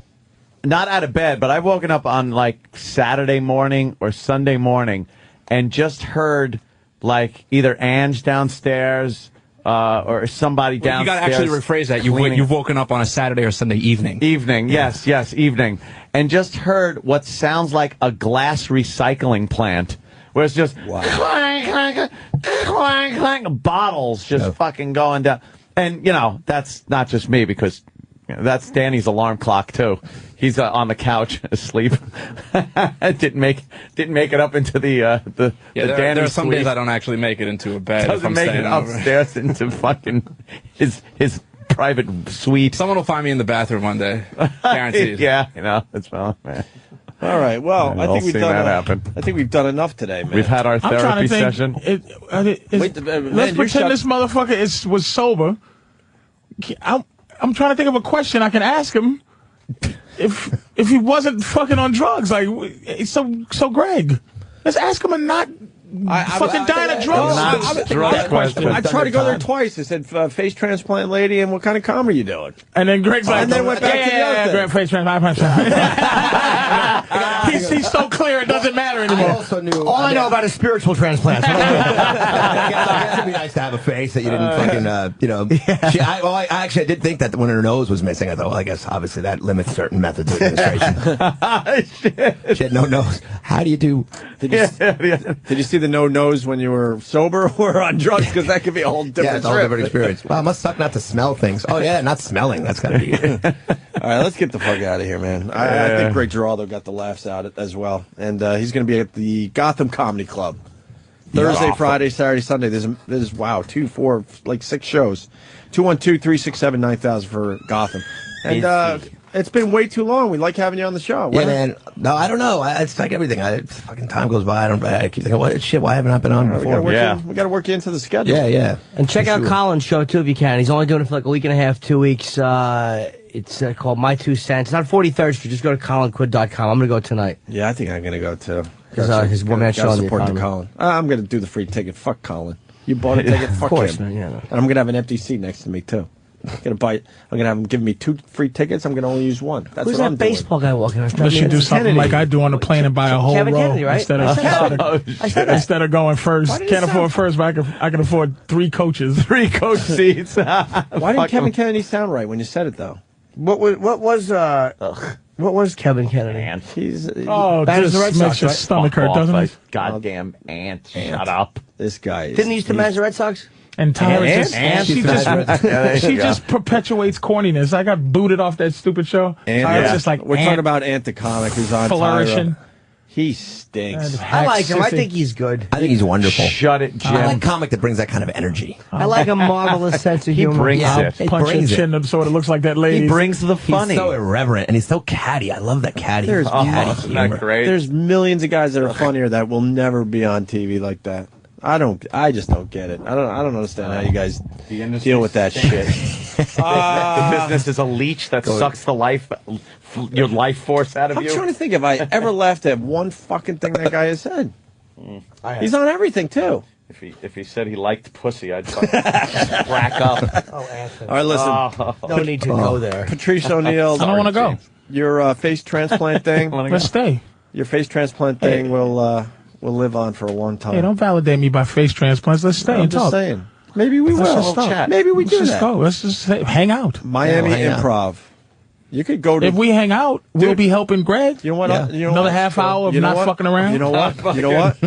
not out of bed, but I've woken up on like Saturday morning or Sunday morning and just heard like either Ange downstairs or somebody downstairs. You got to actually rephrase that. You've woken up on a Saturday or Sunday evening. Evening, yes, evening. And just heard what sounds like a glass recycling plant. Where it's just clank, clank, clank, clank, bottles just fucking going down. And, you know, that's not just me because that's Danny's alarm clock, too. He's on the couch asleep. didn't make it up into the Danny there are some suite. days I don't actually make it into a bed. Doesn't if I'm make staying it over. upstairs into fucking his private suite. Someone will find me in the bathroom one day. Guaranteed. Yeah, you know, it's well, man. All right. Well, I think we've done that happen. I think we've done enough today, man. We've had our therapy session. Wait, Let's pretend this motherfucker was sober. I'm trying to think of a question I can ask him if he wasn't fucking on drugs. Like, so Greg, let's ask him and not fucking dying of drugs. I tried to go there twice. I said, face transplant lady, and what kind of com are you doing? And then Greg's like, and then went back to the other thing. Greg, face transplant. He's so clear it doesn't matter anymore. I also knew. All I know about is spiritual transplants. I guess it'd be nice to have a face that you didn't fucking, you know. I actually did think that when her nose was missing, I thought, well, I guess obviously that limits certain methods of administration. She had no nose. How do you do? Did you see the no nose when you were sober or on drugs? Because that could be a whole different Yeah, it's a whole different experience. Wow, it must suck not to smell things. Oh, yeah, not smelling. That's got to be it. All right, let's get the fuck out of here, man. I think Greg Giraldo got the laughs out as well. And he's going to be at the Gotham Comedy Club. Thursday, Friday, Saturday, Sunday. There's 2, 4, like 6 shows. 212-367-9000 for Gotham. And it's been way too long. We like having you on the show. Yeah, man. No, I don't know. It's like everything. Fucking time goes by. I keep thinking, what shit? Why haven't I been on before? We got to work you into the schedule. Yeah. And check out Colin's show too if you can. He's only doing it for like a week and a half, 2 weeks. It's called My 2 Cents. It's on 43rd Street. Just go to colinquid.com. I'm going to go tonight. Yeah, I think I'm going to go too. His one-man show on the support economy. Colin. I'm going to do the free ticket. Fuck Colin. You bought a ticket. Fuck of course, him. man. Yeah, no. And I'm going to have an empty seat next to me too. I'm going to have him give me 2 free tickets. I'm going to only use 1. That's Who's what I'm that baseball guy walking around? Unless you do something like I do on the plane and buy a whole Kevin row Kennedy, right? instead of going first. Can't afford first, but I can afford 3 coaches. 3 coach seats. Why didn't Kevin Kennedy sound right when you said it though? What was Kevin Kennedy? He's just Red makes Sox, your right? stomach hurt, doesn't it? Goddamn ant. Shut up. This guy is... Didn't he used to manage the Red Sox? And Tyra she just perpetuates corniness. I got booted off that stupid show. Tyra's just like we're talking about Ant the comic who's on flourishing. Tyra. He stinks. I like him. I think he's good. I think he's wonderful. Shut it, Jim. I like comic that brings that kind of energy. I like a marvelous sense of humor. He brings it. Punch his chin up so it looks like that lady. He brings the funny. He's so irreverent and he's so catty. I love that catty. Catty humor. Not great. There's millions of guys that are funnier that will never be on TV like that. I just don't get it. I don't understand how you guys deal with that shit. The business is a leech that sucks your life force out of you. I'm trying to think if I ever laughed at one fucking thing that guy has said. He's on everything too. If he said he liked pussy, I'd crack up. Oh, Anthony. All right, listen. No need to go there. Patrice O'Neill. I don't want to go. Your face transplant thing. Let's stay. Your face transplant thing will live on for a long time. Hey, don't validate me by face transplants. Let's stay I'm and just talk. saying. Maybe we Let's will. just chat. Maybe we do Let's just that. go. Let's just hang out. Miami Improv. You could go to. If we hang out, we'll be helping Greg. You know what? Yeah. You know Another what? half hour of You know not what? fucking around. You know what? You know what?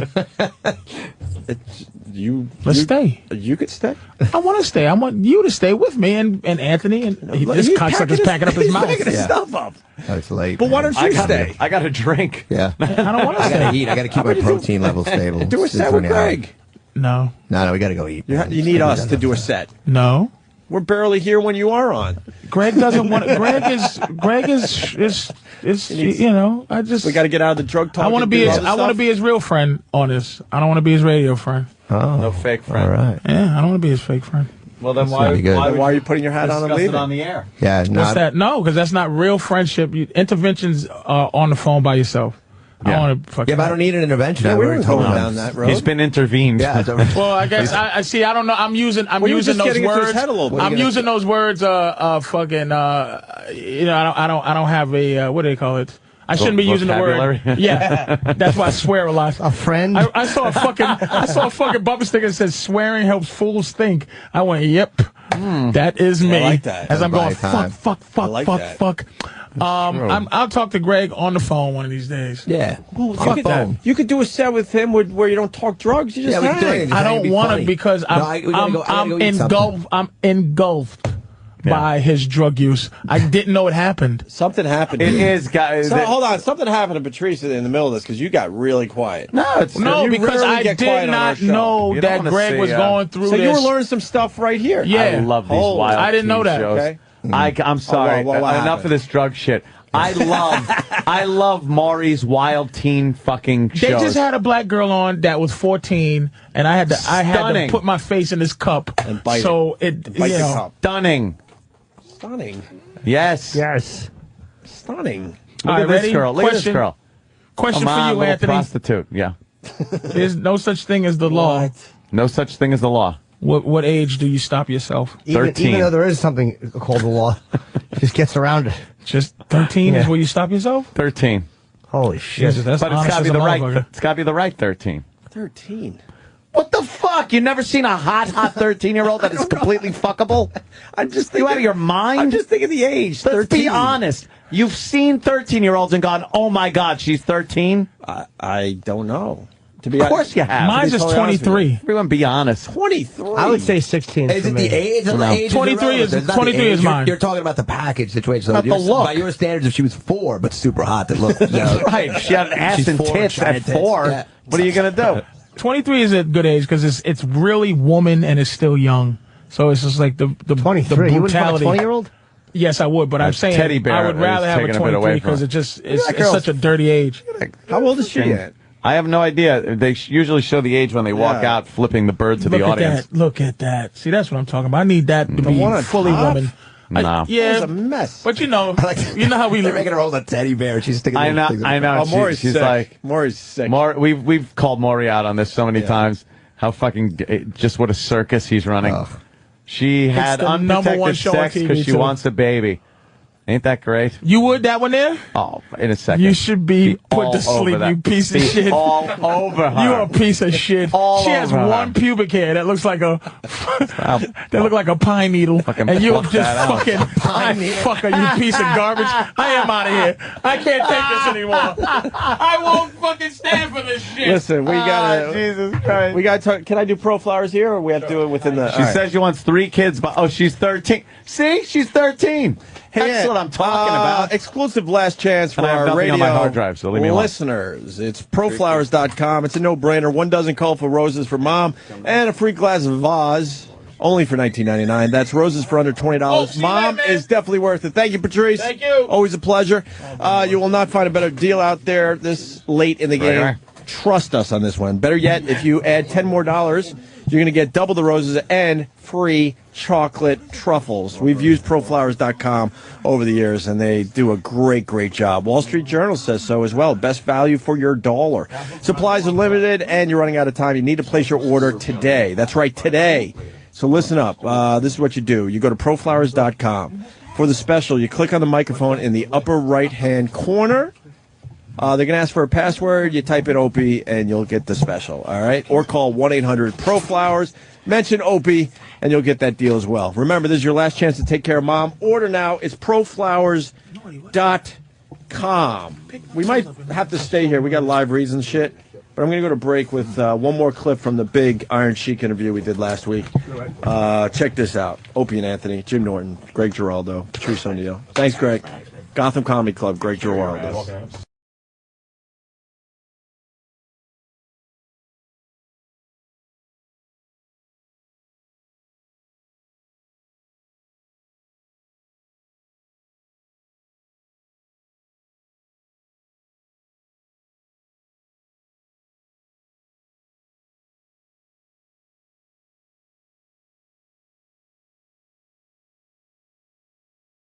Let's stay. You could stay. I want to stay. I want you to stay with me and Anthony. And this cocksucker's packing up his mouth. He's packing his stuff up. It's late. But why don't you stay? I got to drink. Yeah. I don't want to I stay. gotta eat. I gotta keep my protein level stable. Do a set with Greg. No. No, we gotta go eat. You need us to do a set. No. We're barely here when you are on. Greg doesn't want. Greg is you know. I just. We got to get out of the drug talk. I want to be his real friend on this. I don't want to be his radio friend. Oh. No fake friend. All right. Yeah, I don't want to be his fake friend. Well, then why are you putting your hat on and discuss it leaving? on the air? Yeah, What's that? No, because that's not real friendship. Interventions on the phone by yourself. I don't want to fucking. Yeah, but I don't need an intervention. Yeah, we weren't going told down that road. He's been intervened. Yeah. Well, I guess I see. I don't know. I'm using Well, you were using just those getting into his words. head a little bit. I'm using those words. Fucking. I don't have a what do they call it? I shouldn't be using the Vocabulary? word. Yeah, that's why I swear a lot. A friend? I saw a fucking bumper sticker that says swearing helps fools think. I went, yep, that is me. I like that. As I'm going, time. fuck. I'll talk to Greg on the phone one of these days. Yeah. You could do a set with him where you don't talk drugs. You just we could do hang. it. I don't Be want to funny. because I'm engulfed by his drug use. I didn't know it happened. Something happened. It is, guys. Hold on. Something happened to Patrice in the middle of this because you got really quiet. No, it's No, because rarely I get did quiet on our not show. know You don't that wanna Greg see, was going through So this. you were learning some stuff right here. Yeah. I love these wild I didn't know teen that. shows. Okay. I'm sorry. what Enough happened? of this drug shit. I love Maury's wild teen fucking shows. They just had a black girl on that was 14, and I had Stunning. to put my face in this cup And bite so it. it Bite you the know. cup. Stunning. Stunning. Yes. Yes. Stunning. Look All at right, this ready? girl. Look at this girl. Question Come on, for you, little Anthony. prostitute. Yeah. There's no such thing as the law. No such thing as the law. What age do you stop yourself? Even 13. though there is something called the law, just gets around it. Just 13 is Yeah. where you stop yourself? 13. Holy shit! Jesus, that's But it's honest got to as be a the right. motherfucker. It's got to be the right 13. 13. What the fuck? You never seen a hot 13-year-old that is completely fuckable? I'm just You out of your mind? I'm just thinking the age. Let's 13. be honest. You've seen 13-year-olds and gone, oh my God, she's 13? I don't know. To be Of course you have. Mine's just 23. Everyone be honest. 23. I would say 16. Is for it me. the age? No. The age 23 is- irrelevant. It's not the 23 is age. mine. You're talking about the package situation. So Not the you're- look. By your standards, if she was 4 but super hot, that looked Right. She had an ass She's and 4 tits giant at tits. 4. Yeah. What are you going to do? 23 is a good age because it's really woman and it's still young. So it's just like the 23. You wouldn't fuck a brutality. 20-year-old? Yes, I would, but I'm saying teddy bear I would rather is have a taking a bit 23 away from because it. it's such a dirty age. How old is she at? I have no idea. They usually show the age when they walk Yeah. out flipping the bird to Look the at audience. that. Look at that. See, that's what I'm talking about. I need that to The be one on fully top? woman. No. That Yeah, was a mess. but you know how we They're making her hold a teddy bear. She's sticking. I know. things in I her know. Oh, Maury's she's sick. like Maury's sick. We've called Maury out on this so many times. How fucking just what a circus he's running. She had the number one unprotected show on sex TV, because she too. wants a baby. Ain't that great? You would that one there? Oh, in a second. You should be put all to sleep, over that. you piece of Be shit. all over her. You a piece of shit. All She has over her. one pubic hair that looks like a I'll that look like a pine needle, Fucking and you pluck just that out. fucking fucker, you piece of garbage. I am out of here. I can't take this anymore. I won't fucking stand for this shit. Listen, we gotta. Jesus Christ. We gotta talk. Can I do Pro Flowers here, or we have to do it within the? She says she wants 3 kids, but she's 13. See, she's 13. That's what I'm talking about. Exclusive last chance for I have our nothing radio on my hard drive, so leave me alone. listeners. It's proflowers.com. It's a no-brainer. 1 dozen colorful roses for mom and a free glass of Vaz. Only for $19.99. That's roses for under $20. Mom is definitely worth it. Thank you, Patrice. Thank you. Always a pleasure. You will not find a better deal out there this late in the game. Right. Trust us on this one. Better yet, if you add $10 more, you're going to get double the roses and free chocolate truffles. We've used proflowers.com over the years, and they do a great, great job. Wall Street Journal says so as well. Best value for your dollar. Supplies are limited, and you're running out of time. You need to place your order today. That's right, today. So listen up. This is what you do. You go to proflowers.com. For the special, you click on the microphone in the upper right-hand corner. They're going to ask for a password. You type in Opie, and you'll get the special, all right? Or call 1-800-PRO-FLOWERS. Mention Opie, and you'll get that deal as well. Remember, this is your last chance to take care of mom. Order now. It's proflowers.com. We might have to stay here. We got live reads and shit. But I'm going to go to break with one more clip from the big Iron Sheik interview we did last week. Check this out. Opie and Anthony, Jim Norton, Greg Giraldo, Patrice O'Neill. Thanks, Greg. Gotham Comedy Club, Greg Giraldo.